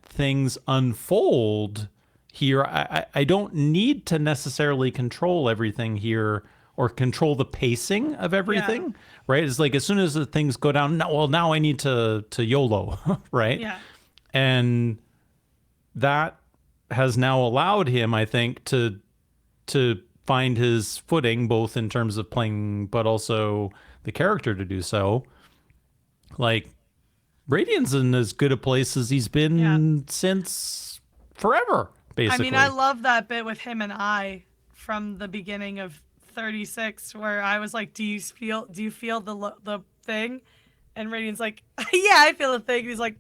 things unfold here. I don't need to necessarily control everything here, or control the pacing of everything, right? It's like, as soon as the things go down, now I need to YOLO, right? Yeah. And that has now allowed him, I think, to find his footing, both in terms of playing, but also the character to do so. Like, Radiant's in as good a place as he's been since forever, basically. I mean, I love that bit with him and I from the beginning of 36, where I was like, do you feel the thing? And Radiant's like, yeah, I feel the thing. And he's like,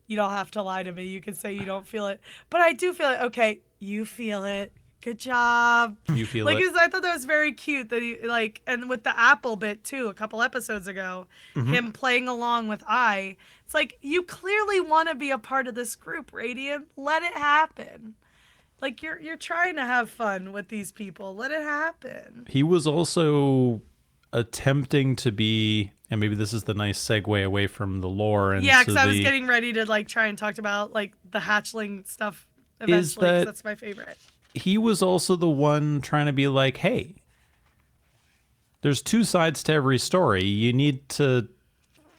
you don't have to lie to me. You can say you don't feel it, but I do feel it. Okay, you feel it. Good job. You feel like, it. I thought that was very cute that he like, and with the apple bit too, a couple episodes ago, him playing along with it's like, you clearly want to be a part of this group, Radiant. Let it happen. Like, you're trying to have fun with these people. Let it happen. He was also attempting to be, and maybe this is the nice segue away from the lore. And because I was getting ready to like try and talk about like the hatchling stuff eventually, 'cause that's my favorite. He was also the one trying to be like, hey, there's two sides to every story. You need to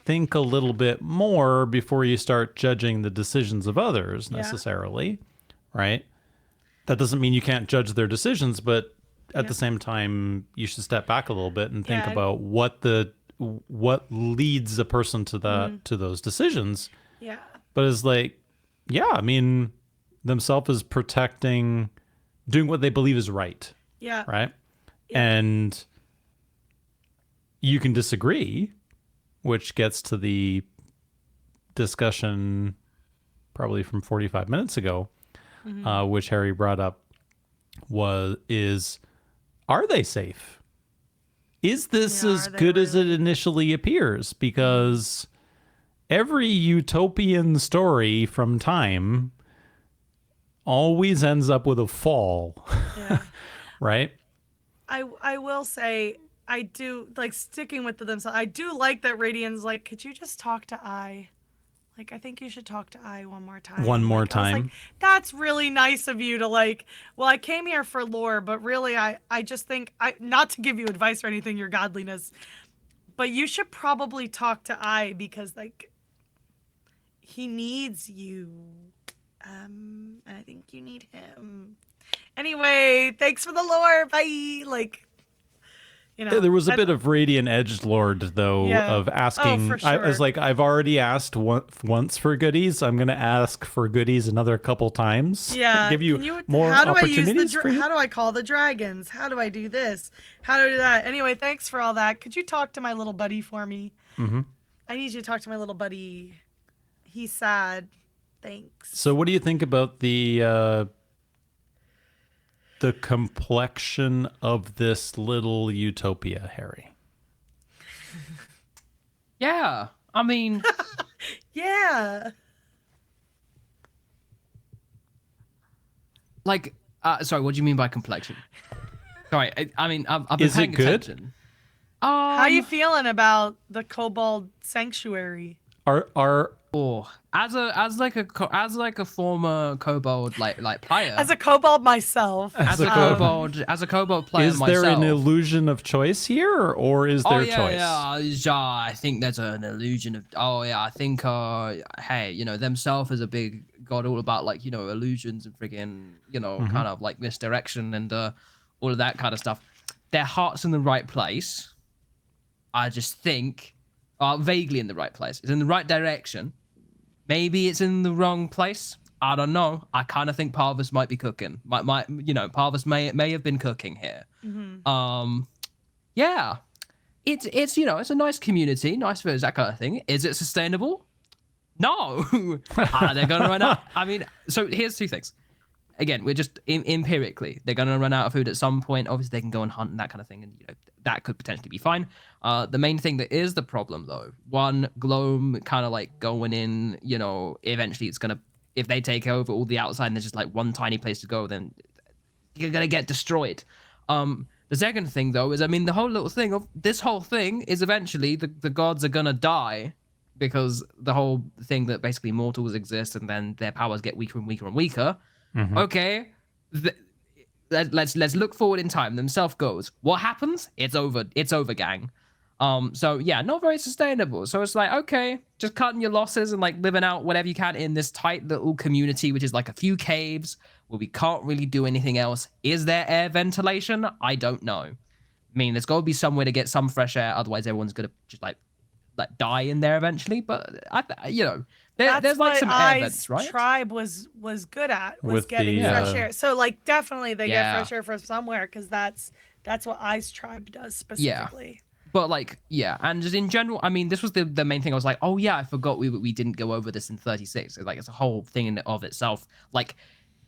think a little bit more before you start judging the decisions of others necessarily, right? That doesn't mean you can't judge their decisions, but at the same time, you should step back a little bit and think about what leads a person to to those decisions. Yeah. But it's like, I mean, themselves is protecting, doing what they believe is right. Yeah. Right. Yeah. And you can disagree, which gets to the discussion probably from 45 minutes ago, which Harry brought up, are they safe? is this Yeah, as are they good as it really? initially appears? Because every utopian story from time always ends up with a fall, Yeah. right? I will say I do like sticking with themselves. I do like that Radiant's like, could you just talk to I? Like, I think you should talk to I one more time. One more Like, I was like, time. that's really nice of you to like, well, I came here for lore, but really I just think not to give you advice or anything, your godliness, but you should probably talk to I because like he needs you. And I think you need him. Anyway, thanks for the lore. Bye. Like, There was a that- bit of Radiant Edgelord, though, Yeah. of Oh, asking. for I was sure. like, I've already asked once for goodies. I'm going to ask for goodies another couple times. Yeah. Give you Can you, more how do I use opportunities for you. how do I call the dragons? How do I do this? How do I do that? Anyway, thanks for all that. Could you talk to my little buddy for me? Mm-hmm. I need you to talk to my little buddy. He's sad. Thanks. So, what do you think about the complexion of this little utopia, Harry? Yeah, I mean, Yeah. like, sorry, what do you mean by complexion? Sorry, I mean, I've been Is it paying good? attention. How you feeling about the Kobold Sanctuary? Are as a former kobold like player, As a kobold myself. as a kobold player is myself. there an illusion of choice here, or is there choice? Yeah, I think there's an illusion of. Oh yeah, I think. Hey, themselves is a big god, all about like illusions and friggin' kind of like misdirection and all of that kind of stuff. Their heart's in the right place. I just think, vaguely in the right place. It's in the right direction. Maybe it's in the wrong place. I don't know. I kind of think Parvis might be cooking. Parvis may have been cooking here. Yeah, it's it's a nice community, nice village, that kind of thing. Is it sustainable? No. They're gonna run out. I mean, so here's two things. Again, we're just empirically, they're gonna run out of food at some point. Obviously, they can go and hunt and that kind of thing, and that could potentially be fine. The main thing that is the problem, though, one, Gloam kind of like going in. Eventually, it's gonna, if they take over all the outside and there's just like one tiny place to go, then you're gonna get destroyed. The second thing, though, is, I mean, the whole little thing of this whole thing is eventually the gods are gonna die, because the whole thing that basically mortals exist and then their powers get weaker and weaker and weaker. Okay, let's look forward in time. Themself goes. What happens? It's over. It's over, gang. So yeah, not very sustainable. So it's like, okay, just cutting your losses and like living out whatever you can in this tight little community, which is like a few caves where we can't really do anything else. Is there air ventilation? I don't know. I mean, there's got to be somewhere to get some fresh air. Otherwise, everyone's gonna just like die in there eventually. But there's like some air vents, right? Tribe was good at was With getting the, fresh air. So like definitely they Yeah. get fresh air from somewhere, because that's what Ice Tribe does specifically. But like, yeah, and just in general, I mean, this was the main thing. I was like, oh yeah, I forgot we didn't go over this in 36. Like, it's a whole thing in of itself. Like,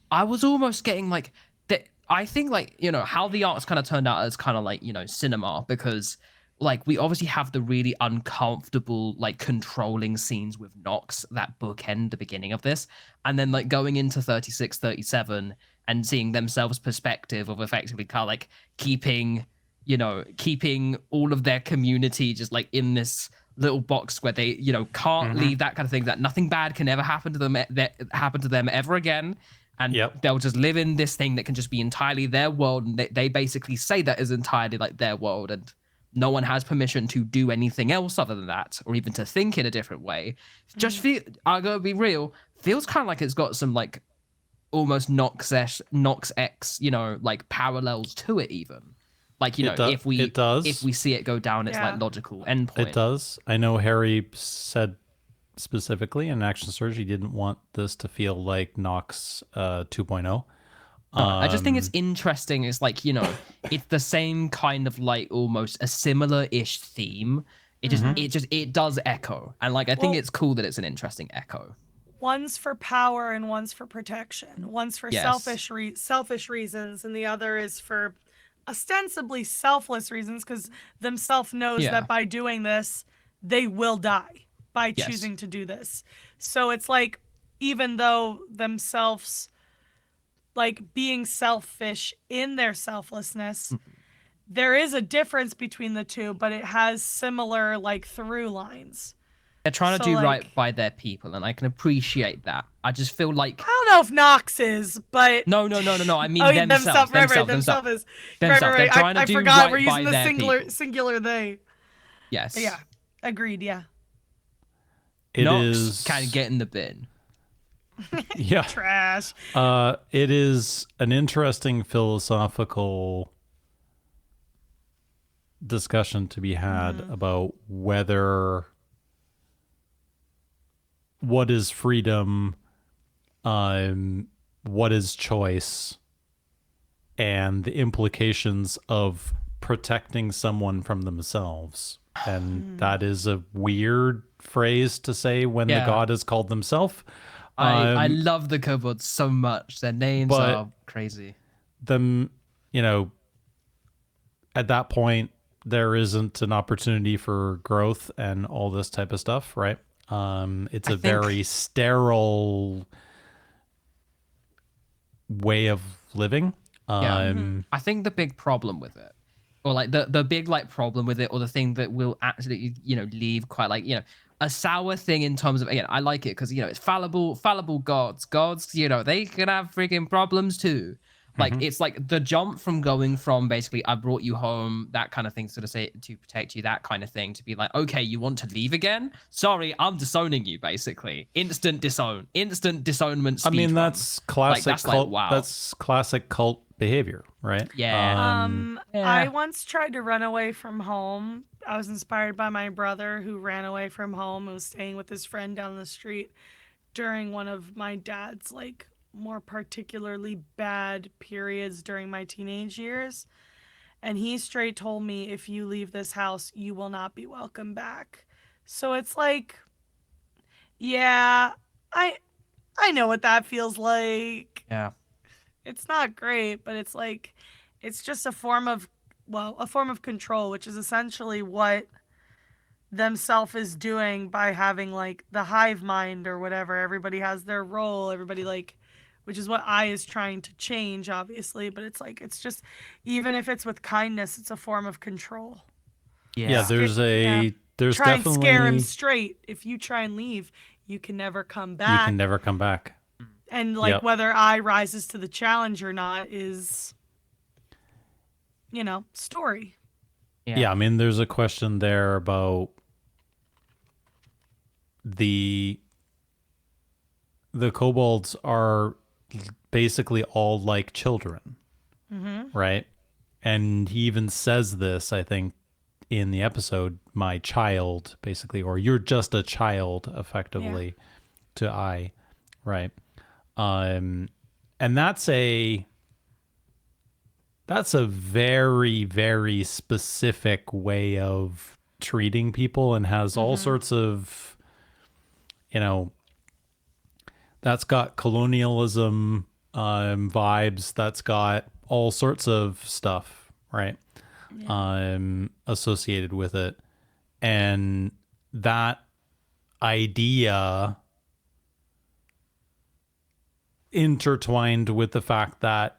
I was almost getting like that. I think like how the arcs kind of turned out as kind of like cinema, because like we obviously have the really uncomfortable like controlling scenes with Nox that bookend the beginning of this, and then like going into 36, 37 and seeing themselves perspective of effectively kind of like keeping all of their community just like in this little box where they can't leave, that kind of thing, that nothing bad can ever happen to them ever again, and they'll just live in this thing that can just be entirely their world, and they basically say that is entirely like their world, and no one has permission to do anything else other than that, or even to think in a different way. Just I'm gonna be real, feels kind of like it's got some like almost Nox X like parallels to it, even. Like, if we see it go down its like logical endpoint. It does. I know Harry said specifically in Action Surge he didn't want this to feel like Nox 2.0. I just think it's interesting. It's like, it's the same kind of like almost a similar-ish theme. It does echo. And like, I think it's cool that it's an interesting echo. One's for power and one's for protection. One's for selfish reasons, and the other is for ostensibly selfless reasons, because themself knows Yeah. that by doing this, they will die by Yes. choosing to do this. So it's like, even though themselves, like being selfish in their selflessness, there is a difference between the two, but it has similar like through lines. They're trying to So, do like- right by their people, and I can appreciate that. I just feel like I don't know if Nox is, but no. I mean yeah, themselves. Right, Themselves. themselves is Themselves. right. They're trying to I do forgot right we're using by the their singular people. they. Yes. But yeah, agreed. Yeah, It Nox is can get in the bin. yeah. trash. It is an interesting philosophical discussion to be had about whether what is freedom, what is choice, and the implications of protecting someone from themselves. And that is a weird phrase to say when the Yeah. god is called themself. I love the kobolds so much. Their names but- are crazy. Them, at that point, there isn't an opportunity for growth and all this type of stuff, right? It's I a think- very sterile way of living. I think the big problem with it, or like the big like problem with it, or the thing that will actually leave quite like a sour thing in terms of, again, I like it because it's fallible gods they can have freaking problems too. Like it's like the jump from going from basically I brought you home, that kind of thing, sort of say to protect you, that kind of thing, to be like, okay, you want to leave again? Sorry, I'm disowning you, basically. Instant disownment. I mean, speedrun. that's classic that's cult. like, wow. That's classic cult behavior, right? Yeah. I Yeah. once tried to run away from home. I was inspired by my brother who ran away from home and was staying with his friend down the street during one of my dad's like more particularly bad periods during my teenage years. And he straight told me, if you leave this house, you will not be welcome back. So it's like, yeah, I know what that feels like. Yeah. It's not great, but it's like, it's just a form of control, which is essentially what themself is doing by having like the hive mind or whatever. Everybody has their role, everybody like, which is what I is trying to change, obviously, but it's like, it's just, even if it's with kindness, it's a form of control. Yeah, there's Yeah. there's Try and definitely scare him straight. If you try and leave, you can never come back. you can never come back. And like Yep. whether I rises to the challenge or not is, story. Yeah, I mean, there's a question there about the kobolds are basically all like children, right? And he even says this, I think, in the episode, my child, basically, or you're just a child, effectively, to I, right? And that's a very, very specific way of treating people, and has all sorts of, that's got colonialism vibes, that's got all sorts of stuff, right? Associated with it. And that idea intertwined with the fact that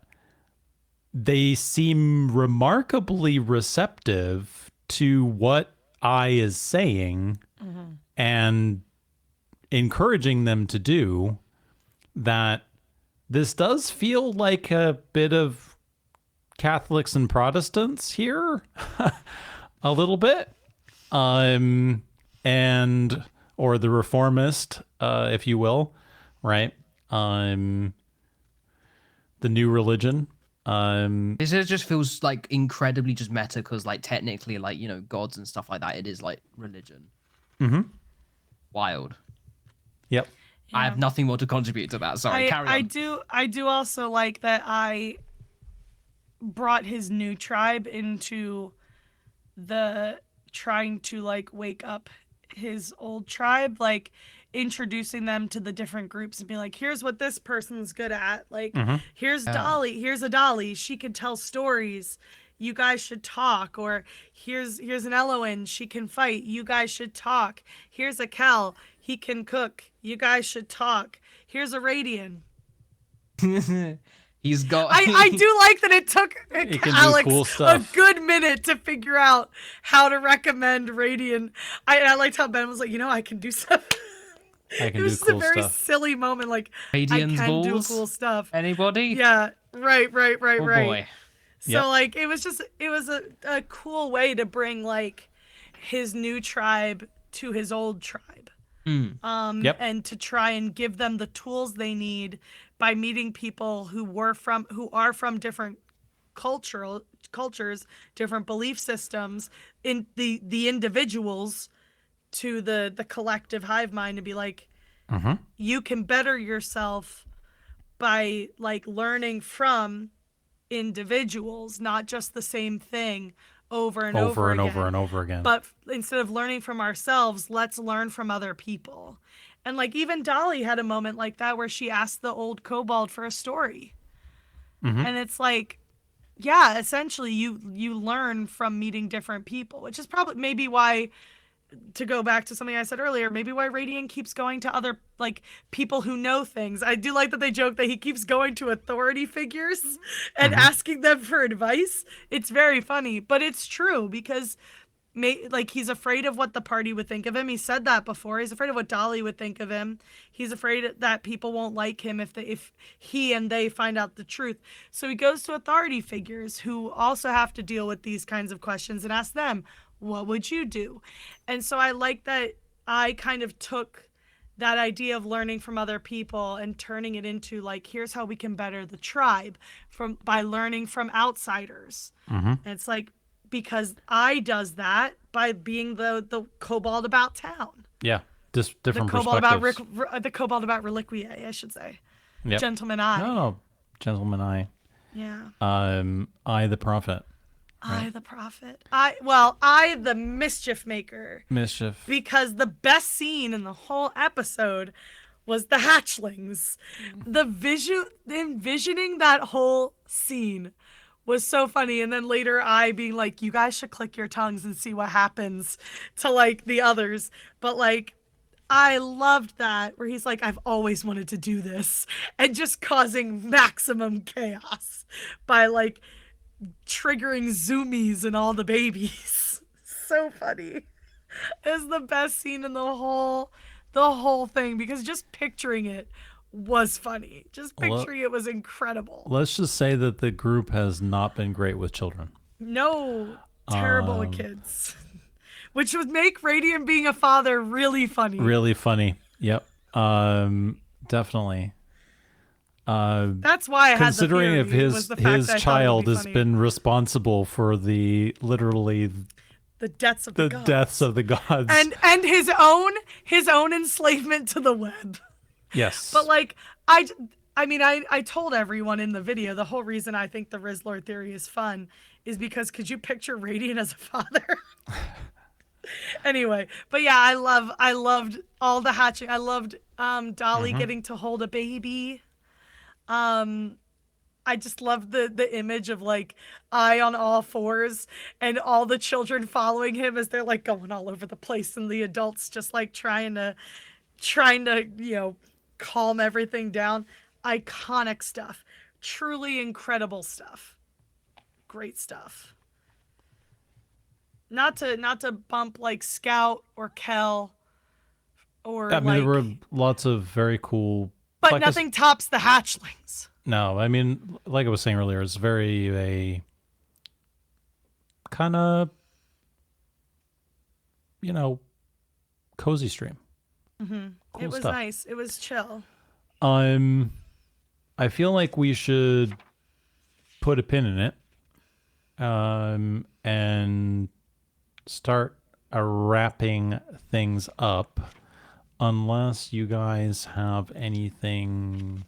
they seem remarkably receptive to what I is saying and encouraging them to do, that this does feel like a bit of Catholics and Protestants here, a little bit, and or the reformist, if you will, right? The new religion. This just feels like incredibly just meta, because like technically, like gods and stuff like that, it is like religion. Wild. Yep. I have nothing more to contribute to that. Sorry, carry on. I do also like that I brought his new tribe into the trying to like wake up his old tribe, like introducing them to the different groups and be like, here's what this person's good at, like here's Dolly, here's a Dolly, she can tell stories, you guys should talk. Or here's an Eloin, she can fight, you guys should talk. Here's a Kel, he can cook, you guys should talk. Here's a Radian. He's got. I do like that it took He can do Alex cool a stuff. good minute to figure out how to recommend Radian. I liked how Ben was like, I can do stuff. I can It was do just cool a very stuff. silly moment. Like, Radian's I can balls? do cool stuff. Anybody? Yeah, right. Oh boy. So Yep. like it was a cool way to bring like his new tribe to his old tribe. Yep. And to try and give them the tools they need by meeting people who are from different cultures, different belief systems, in the individuals to the collective hive mind, to be like, you can better yourself by like learning from individuals, not just the same thing over and over again. But instead of learning from ourselves, let's learn from other people. And like even Dolly had a moment like that where she asked the old kobold for a story. And it's like, yeah, essentially you learn from meeting different people, which is probably maybe why, to go back to something I said earlier, maybe why Radiant keeps going to other like people who know things. I do like that they joke that he keeps going to authority figures and asking them for advice. It's very funny, but it's true because like he's afraid of what the party would think of him. He said that before. He's afraid of what Dolly would think of him. He's afraid that people won't like him if he and they find out the truth. So he goes to authority figures who also have to deal with these kinds of questions and ask them, what would you do? And so I like that I kind of took that idea of learning from other people and turning it into like, here's how we can better the tribe by learning from outsiders. And it's like, because I does that by being the kobold about town. Yeah, just different the kobold about perspectives. the kobold about Reliquiae, I should say. Yep. Gentleman I. No, gentleman I. Yeah. I the prophet. I the prophet. I the mischief maker. Mischief. Because the best scene in the whole episode was the hatchlings. Envisioning that whole scene was so funny. And then later I being like, you guys should click your tongues and see what happens to like the others. But like, I loved that where he's like, I've always wanted to do this, and just causing maximum chaos by like triggering zoomies and all the babies. So funny. It's the best scene in the whole thing, because just picturing it was funny. Just picturing it was incredible. Let's just say that the group has not been great with children. No, terrible with kids. Which would make Radiant being a father really funny. Really funny. Yep. Definitely. That's why I had considering the if theory, his was the fact that I thought it would child be has funny. been responsible for the deaths of the gods. deaths of the gods. and his own enslavement to the web. Yes. But like I told everyone in the video, the whole reason I think the Rizlord theory is fun is because could you picture Radiant as a father? Anyway, but yeah, I loved all the hatching. I loved Dolly getting to hold a baby. I just loved the image of like I on all fours and all the children following him as they're like going all over the place, and the adults just like trying to calm everything down. Iconic stuff. Truly incredible stuff. Great stuff. Not to bump like Scout or Kel or I mean, there were lots of very cool, but like nothing tops the hatchlings. No, I mean, like I was saying earlier, it's very a kind of, cozy stream. Mm-hmm. Cool It was stuff. nice. It was chill. I feel like we should put a pin in it, and start wrapping things up, unless you guys have anything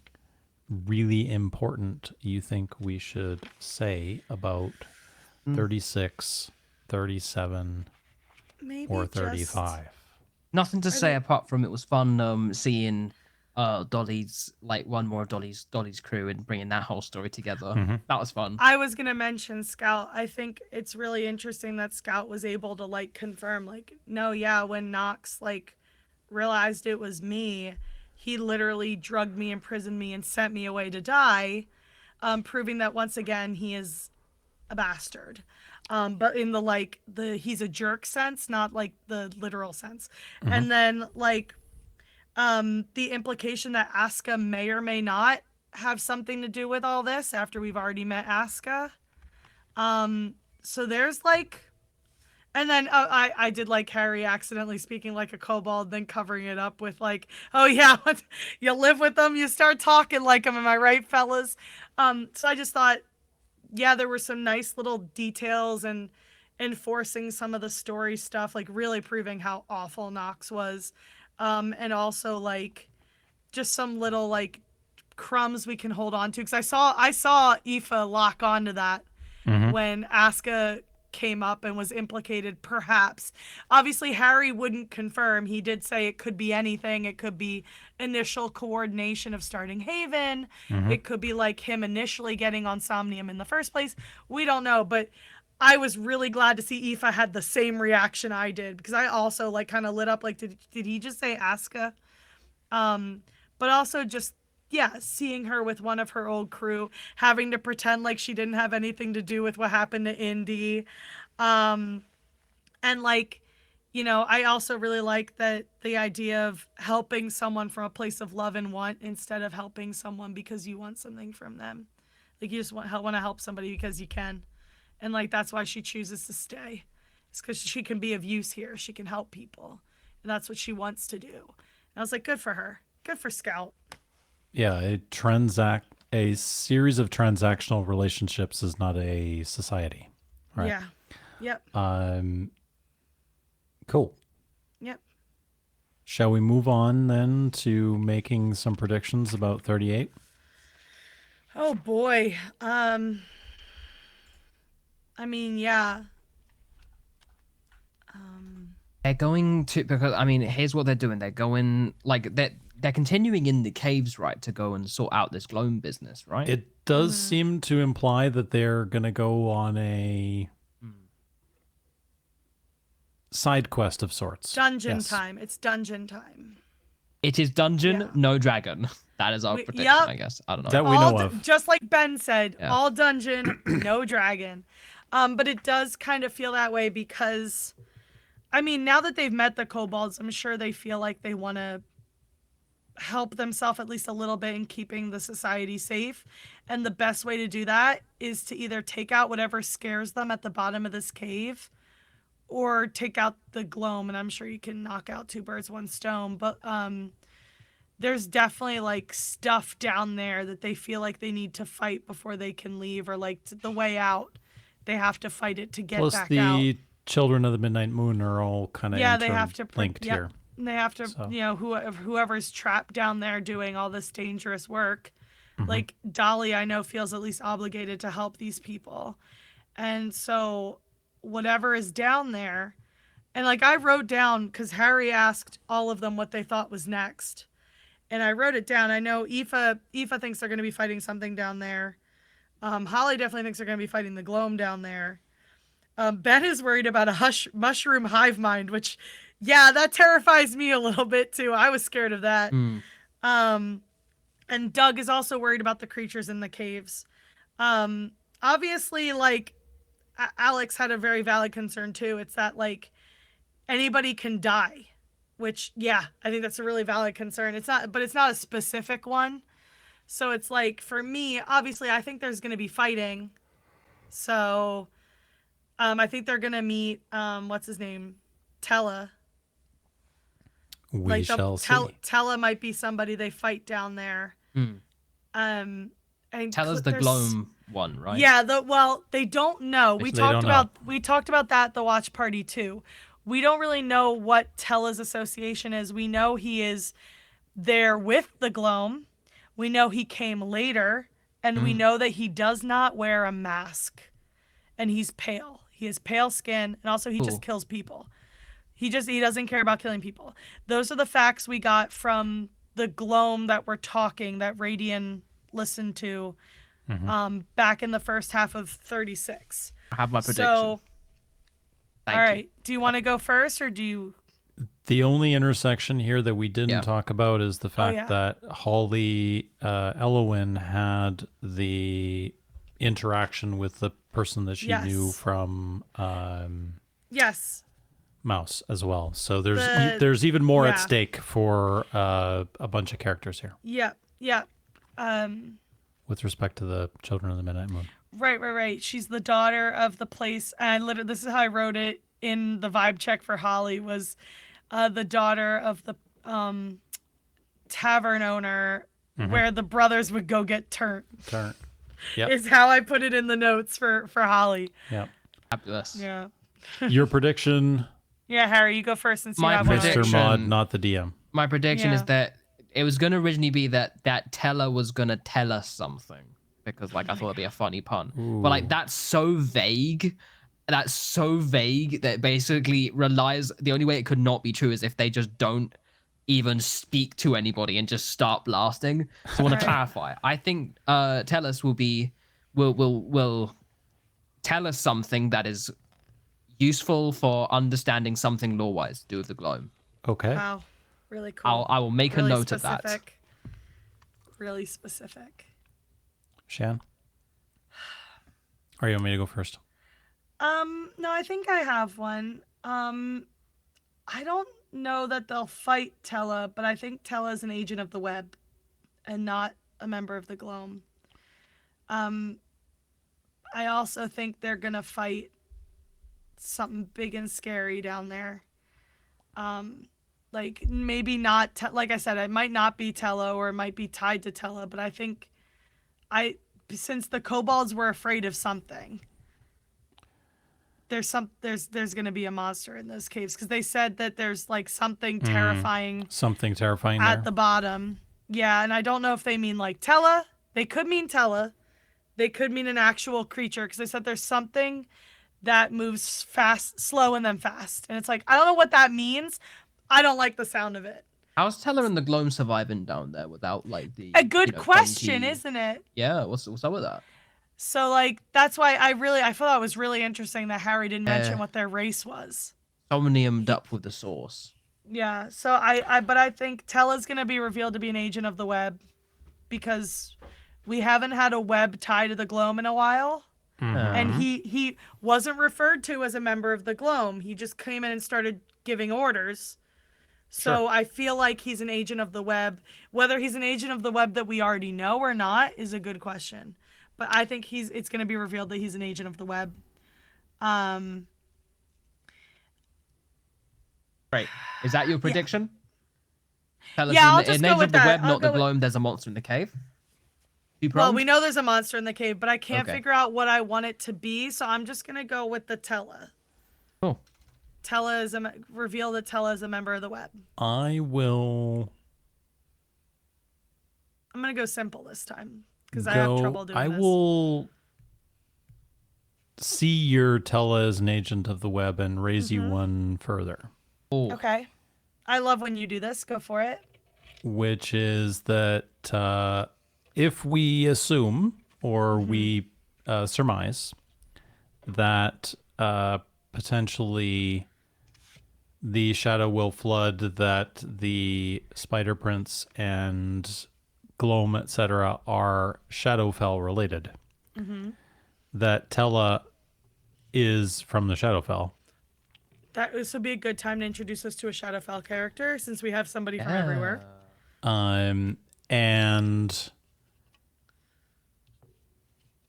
really important you think we should say about 36, 37, Maybe or just 35. Nothing to say apart from it was fun seeing Dolly's like one more of Dolly's crew and bringing that whole story together. That was fun. I was gonna mention Scout. I think it's really interesting that Scout was able to like confirm, like, no, yeah, when Knox like realized it was me, he literally drugged me, imprisoned me, and sent me away to die, proving that once again he is a bastard. But in the he's a jerk sense, not like the literal sense. And then like the implication that Asuka may or may not have something to do with all this after we've already met Asuka. So there's like, and then I did like Harry accidentally speaking like a kobold, then covering it up with like, oh yeah, you live with them, you start talking like them. Am I right, fellas? So I just thought, yeah, there were some nice little details and enforcing some of the story stuff, like really proving how awful Nox was. And also like just some little like crumbs we can hold on to, because I saw Aoife lock onto that when Asuka came up and was implicated, perhaps. Obviously Harry wouldn't confirm. He did say it could be anything. It could be initial coordination of starting Haven. It could be like him initially getting on Somnium in the first place. We don't know, but I was really glad to see Aoife had the same reaction I did, because I also like kind of lit up like, did he just say Asuka? But also just, yeah, seeing her with one of her old crew, having to pretend like she didn't have anything to do with what happened to Indy. And like, you know, I also really like that the idea of helping someone from a place of love and want instead of helping someone because you want something from them. Like you just want to help somebody because you can. And like that's why she chooses to stay. It's because she can be of use here. She can help people. And that's what she wants to do. And I was like, good for her. Good for Scout. Yeah, a series of transactional relationships is not a society. Right? Yeah. Yep. Cool. Yep. Shall we move on then to making some predictions about 38? Oh boy. I mean, yeah. They're going to, because I mean, here's what they're doing. They're going like they're continuing in the caves, right, to go and sort out this gloam business, right? It does seem to imply that they're going to go on a side quest of sorts. Dungeon time. It's dungeon time. It is dungeon, Yeah. no dragon. That is our prediction, yep. I guess. I don't know. That we know of. Just like Ben said, Yeah. all dungeon, no dragon. But it does kind of feel that way because, I mean, now that they've met the kobolds, I'm sure they feel like they want to help themselves at least a little bit in keeping the society safe. And the best way to do that is to either take out whatever scares them at the bottom of this cave or take out the gloam. And I'm sure you can knock out two birds, one stone. But there's definitely like stuff down there that they feel like they need to fight before they can leave, or like the way out. They have to fight it to get Plus back the out. Children of the Midnight Moon are all kind of They have to linked here. And they have to, you know, whoever's trapped down there doing all this dangerous work, like Dolly, I know feels at least obligated to help these people. And so whatever is down there, and like I wrote down, because Harry asked all of them what they thought was next. And I wrote it down. I know Aoife thinks they're going to be fighting something down there. Holly definitely thinks they're going to be fighting the gloam down there. Ben is worried about a mushroom hive mind, which, yeah, that terrifies me a little bit too. I was scared of that. And Doug is also worried about the creatures in the caves. Obviously, like, Alex had a very valid concern too. It's that, like, anybody can die, which, yeah, I think that's a really valid concern. It's not a specific one. So it's like, for me, obviously, I think there's going to be fighting. So, I think they're going to meet, what's his name? Tella. We shall see. Tella might be somebody they fight down there. And Tella's the gloam one, right? Yeah, they don't know. We talked about that at the watch party too. We don't really know what Tella's association is. We know he is there with the gloam. We know he came later, and we know that he does not wear a mask, and he's pale. He has pale skin, and also he just kills people. He doesn't care about killing people. Those are the facts we got from the Gloam that were talking that Radian listened to back in the first half of 36. I have my prediction. So, Thank all you. right. Do you want to go first, or do you? The only intersection here that we didn't Yeah. talk about is the fact yeah. that Holly Elowin had the interaction with the person that she knew Yes. from Yes. Mouse as well. So there's The- there's even more at yeah. stake for a bunch of characters here Yep. Yep. with respect to the Children of the Midnight Moon. Right. She's the daughter of the place, and literally, this is how I wrote it in the vibe check for Holly, was the daughter of the tavern owner where the brothers would go get turned. Yep. Is how I put it in the notes for Holly. Yep. Fabulous. Yeah. Your prediction, Yeah, Harry, you go first and see My how I want prediction- Mr. Mod, not the DM. My prediction is Yeah. that it was going to originally be that Teller was going to tell us something, because like I thought it'd be a funny pun. But like that's so vague. That's so vague that basically relies, the only way it could not be true is if they just don't even speak to anybody and just start blasting. So I want to clarify. I think Tellus will tell us something that is useful for understanding something lore-wise to do with the Gloam. Okay. Wow. Really cool. I will make really a note of that. specific. Really specific. Shan? Or you want me to go first? No, I think I have one. I don't know that they'll fight Tella, but I think Tella is an agent of the web and not a member of the Gloam. I also think they're gonna fight something big and scary down there. Like maybe not, like I said, it might not be Tella or it might be tied to Tella, but I think since the kobolds were afraid of something, there's going to be a monster in those caves, because they said that there's like something terrifying There. at the bottom. Yeah, and I don't know if they mean like Tella. They could mean Tella. They could mean an actual creature, because they said there's something that moves fast, slow, and then fast. And it's like, I don't know what that means. I don't like the sound of it. How's Teller and the Gloam surviving down there without like the A good question, funky- isn't it? Yeah, what's up with that? So like that's why I thought it was really interesting that Harry didn't mention what their race was. Somniumed up with the source. Yeah. So I think Tella's gonna be revealed to be an agent of the web, because we haven't had a web tie to the Gloam in a while. And he wasn't referred to as a member of the Gloam. He just came in and started giving orders. So Sure. I feel like he's an agent of the web. Whether he's an agent of the web that we already know or not is a good question. But I think it's going to be revealed that he's an agent of the web. Great. Is that your prediction? Tell us Yeah, I'll in just the go age with of the that. web, I'll not the go with- Gloam, there's a monster in the cave. Well, Two-pronged? we know there's a monster in the cave, but I can't Okay. figure out what I want it to be. So I'm just going to go with the Tella. Cool. Tella is reveal that Tella is a member of the web. I will I'm going to go simple this time, because I have trouble doing I this. will see your Tella as an agent of the web and raise you one further, Oh, Okay. I love when you do this. Go for it. which is that if we assume or we surmise that potentially the shadow will flood, that the Spider Prince and Gloam, etc., are Shadowfell related. That Tella is from the Shadowfell. This would be a good time to introduce us to a Shadowfell character, since we have somebody from everywhere. And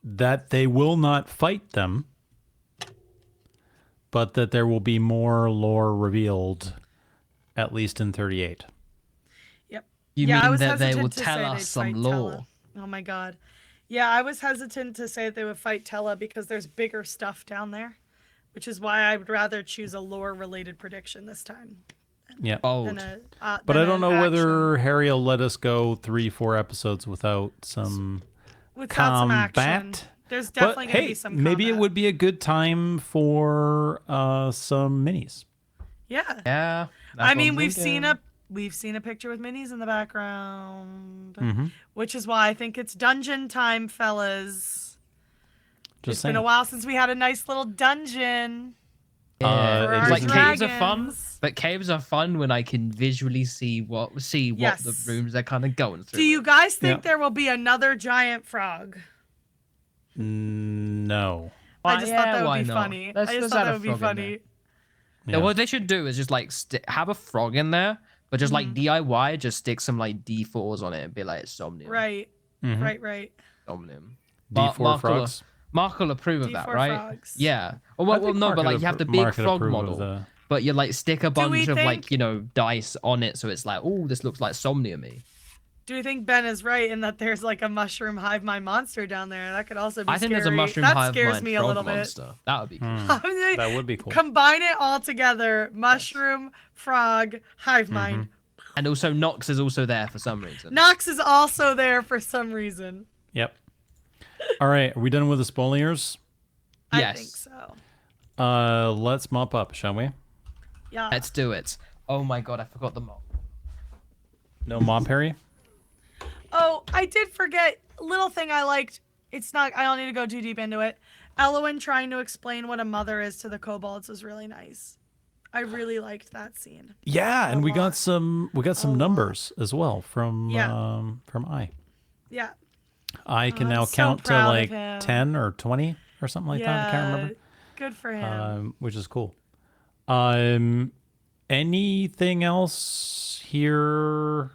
that they will not fight them, but that there will be more lore revealed, at least in 38. Yep. You I mean was that they hesitant will to tell say us they'd some fight lore? Tella. Oh my god. Yeah, I was hesitant to say that they would fight Tella, because there's bigger stuff down there, which is why I would rather choose a lore-related prediction this time. Yeah. Bold. But I don't know whether Harry will let us go 3-4 episodes without some without some action. combat. There's But definitely going to hey, be some combat. maybe it would be a good time for some minis. Yeah. Yeah. I mean, we've seen we've seen a picture with minis in the background, Mm-hmm. which is why I think it's dungeon time, fellas. Just It's saying. been a while since we had a nice little dungeon. Yeah. For it our Like isn't- caves are fun, dragons. but caves are fun when I can visually see what the Yes. rooms they're kind of going through. Do you guys think Yeah. there will be another giant frog? No. I just thought that would why be not? funny. Let's I just add thought a that would be frog in there. funny. Yeah, Yeah. what they should do is just like have a frog in there, but just like DIY, just stick some like D4s on it and be like Somnium. Right. Mhm. Right. Somnium. D4 Mark will- frogs. Mark will approve of that, D4 right? frogs. Yeah. I Well, think no, Mark but would like you have the appro- big Mark would frog approve of model, the- but you like stick a Do we bunch of like think- you know dice on it, so it's like, oh, this looks like Somnium-y. Do you think Ben is right in that there's like a mushroom hive mind monster down there? That could also be I think scary. there's a mushroom that hive scares mind me a frog little bit. monster. That would be cool. That would be cool. Combine it all together: mushroom, frog, hive mind. And also Nox is also there for some reason. Nox is also there for some reason. Yep. All right. Are we done with the spoilers? I Yes. think so. Let's mop up, shall we? Yeah. Let's do it. Oh my god, I forgot the mop. No mop, Harry? Oh, I did forget. Little thing I liked. It's not. I don't need to go too deep into it. Elowen trying to explain what a mother is to the kobolds was really nice. I really liked that scene. Yeah, and we got lot. some numbers as well from I. Yeah. I can I'm now so count to proud of like him. 10 or 20 or something like that. I can't remember. Good for him. Which is cool. Anything else here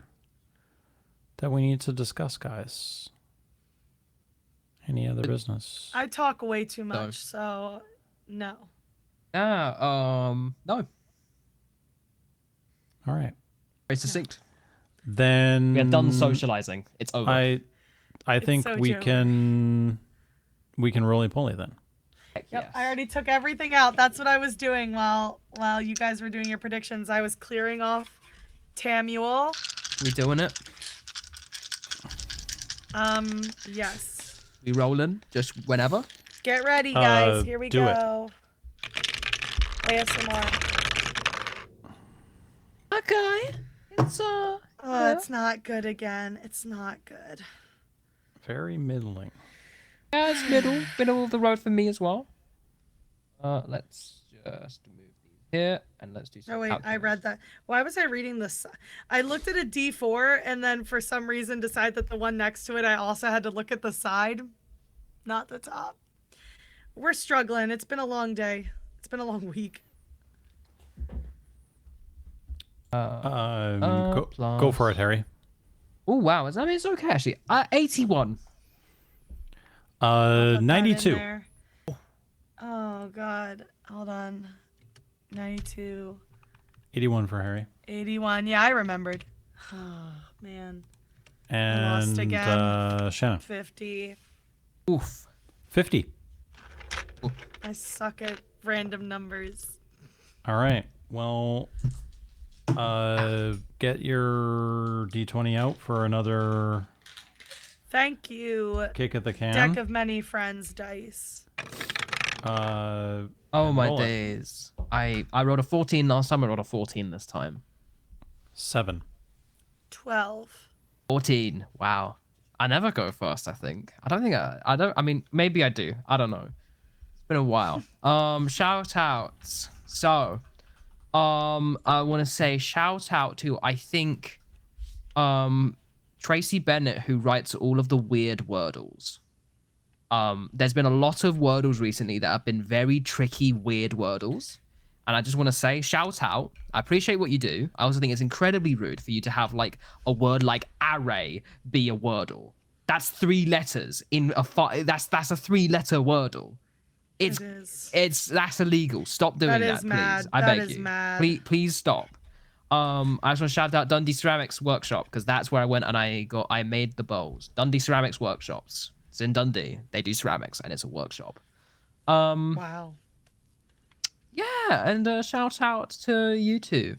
that we need to discuss, guys? Any other business? I talk way too much, so no. No. All right. Very succinct. Then We are done socializing. It's over. I think so we Joey. can roly poly then. Heck Yep, yes. I already took everything out. That's what I was doing while you guys were doing your predictions. I was clearing off Tamuel. We doing it? Yes. We rolling? Just whenever? Get ready, guys. Uh, Here we do it. go. ASMR. Okay. It's Oh, it's not good again. It's not good. Very middling. yeah, it's middle of the road for me as well. Let's just move these here and let's do some. Oh wait, I outcomes. read that. Why was I reading this? I looked at a D4 and then for some reason decided that the one next to it I also had to look at the side, not the top. We're struggling. It's been a long day. It's been a long week. Go for it, Harry. Oh wow, I mean it's okay actually. 81. 92. Oh god, hold on. 92, 81 for Harry. 81. Yeah, I remembered. Oh man, And lost again. Shannon. 50. Oof. 50. I suck at random numbers. All right. Well, get your D20 out for another Thank you. kick at the can. Deck of many friends dice. Oh my roll it. days. I rolled a 14 last time. I rolled a 14 this time. 7. 12. 14. Wow. I never go first, I think. I don't think I don't. I mean, maybe I do. I don't know. It's been a while. Shout outs. So, I want to say shout out to, I think, Tracy Bennett, who writes all of the weird Wordles. There's been a lot of Wordles recently that have been very tricky, weird Wordles. And I just want to say, shout out. I appreciate what you do. I also think it's incredibly rude for you to have like a word like array be a Wordle. That's 3 letters in a that's a 3-letter Wordle. It is. That's illegal. Stop doing That that, is please. mad. I That beg is you. mad. Please stop. I just want to shout out Dundee Ceramics Workshop because that's where I went and I made the bowls. Dundee Ceramics Workshops. It's in Dundee. They do ceramics and it's a workshop. Wow. Yeah, and shout out to you two.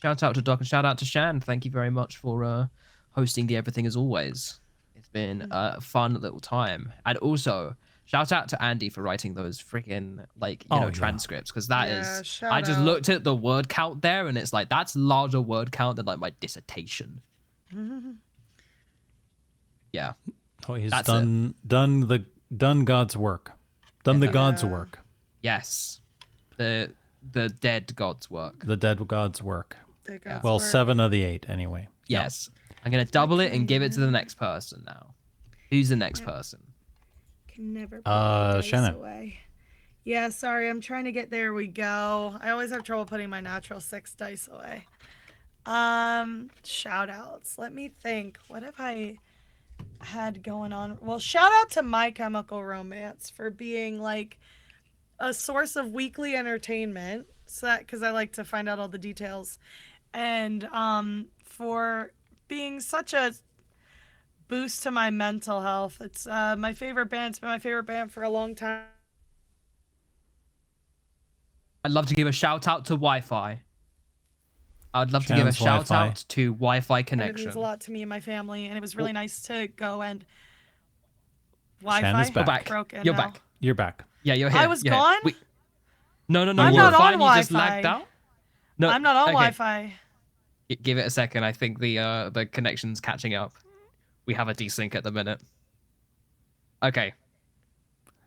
Shout out to Doc and shout out to Shan. Thank you very much for hosting the everything as always. It's been a fun little time. And also, shout out to Andy for writing those freaking transcripts, because that is. shout I just out. looked at the word count there, and it's like that's larger word count than like my dissertation. Yeah. Oh, he's That's done God's work. Done the God's work. Yes. The dead God's work. The dead God's work. God's Well, work. 7 of the 8 anyway. Yes. I'm gonna double it and give it to the next person now. Who's the next person? Can never put the dice Shannon. away. Yeah, sorry, I'm trying to get there. We go. I always have trouble putting my natural 6 dice away. Shout outs. Let me think. What have I had going on? Well, shout out to My Chemical Romance for being like a source of weekly entertainment. So that because I like to find out all the details, and for being such a boost to my mental health. It's my favorite band. It's been my favorite band for a long time. I'd love to give a shout out to Wi-Fi. I'd love to give a Shannon's shout Wi-Fi. out to Wi-Fi It connection. means a lot to me and my family, and it was really nice to go and Shannon's Wi-Fi back. broken. You're now. back. You're back. Yeah, you're here. I was You're here. gone? No. I'm you're not fine. on You just lagged Wi-Fi. out. No, I'm not on okay. Wi-Fi. Give it a second. I think the connection's catching up. We have a desync at the minute. Okay.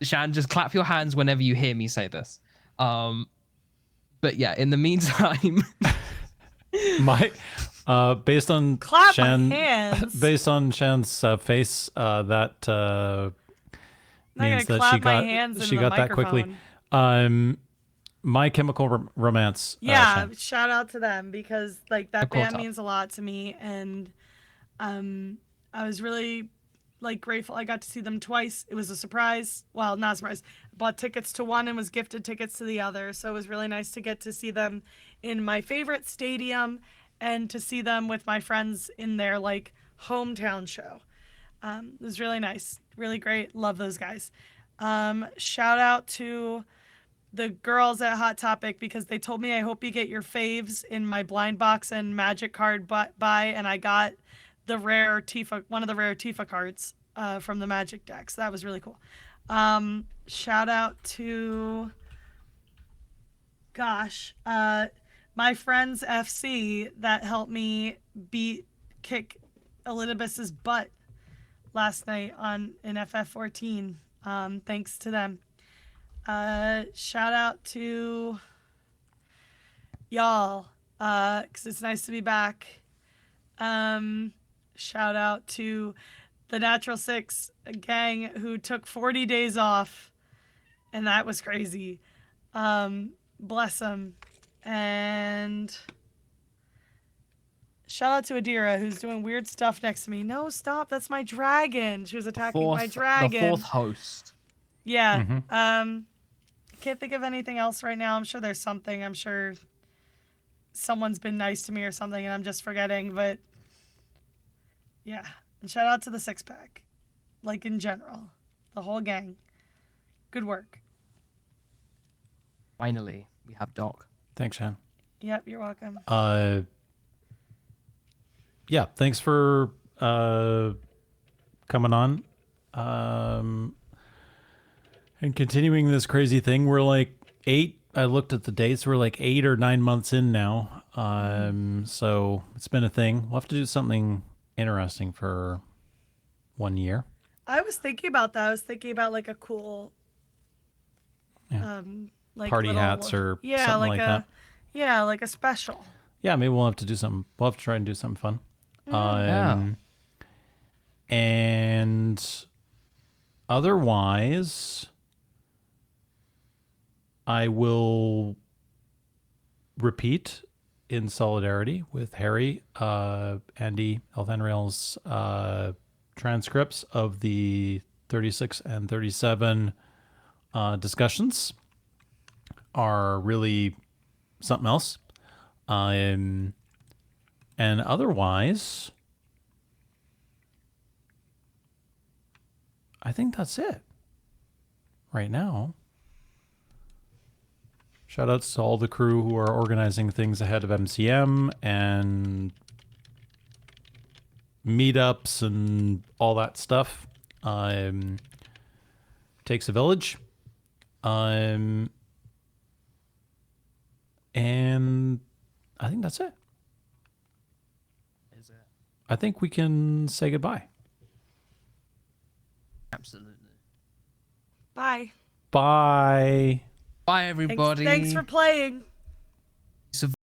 Shan, just clap your hands whenever you hear me say this. But yeah, in the meantime, My based on Clap Shan, my hands. based on Shan's face, that I'm not means gonna that she clap my got hands into she the got that quickly. microphone. My Chemical Romance. Yeah, Shan. shout out to them because like that Of course band up. means a lot to me, and I was really like grateful. I got to see them twice. It was a surprise. Well, not a surprise. I bought tickets to one and was gifted tickets to the other, so it was really nice to get to see them in my favorite stadium and to see them with my friends in their like hometown show. It was really nice, really great. Love those guys. Shout out to the girls at Hot Topic because they told me I hope you get your faves in my blind box and magic card buy, and I got the rare Tifa, one of the rare Tifa cards from the magic deck. So that was really cool. Shout out to my friends FC that helped me kick Elidibus's butt last night in FF14. Thanks to them. Shout out to y'all, because it's nice to be back. Shout out to the Natural Six gang who took 40 days off, and that was crazy. Bless them. And shout out to Adira, who's doing weird stuff next to me. No, stop. That's my dragon. She was attacking my dragon. The fourth host. Yeah. Mhm. Can't think of anything else right now. I'm sure there's something. I'm sure someone's been nice to me or something and I'm just forgetting, but yeah. And shout out to the Six Pack. Like in general. The whole gang. Good work. Finally, we have Doc. Thanks, Shan. Yep, you're welcome. Yeah, thanks for coming on. And continuing this crazy thing. We're like 8. I looked at the dates. We're like 8 or 9 months in now. So it's been a thing. We'll have to do something interesting for 1 year. I was thinking about that. I was thinking about like a cool like Party little, hats or something like that. Yeah, like a special. Yeah, maybe we'll have to do something. We'll have to try and do something fun. Yeah. And otherwise, I will repeat in solidarity with Harry, Andy, Health and Rails transcripts of the 36 and 37 discussions are really something else. And otherwise, I think that's it right now. Shout outs to all the crew who are organizing things ahead of MCM and meetups and all that stuff. takes a village. And I think that's it. Is it? I think we can say goodbye. Absolutely. Bye. Bye. Bye, everybody. Thanks for playing.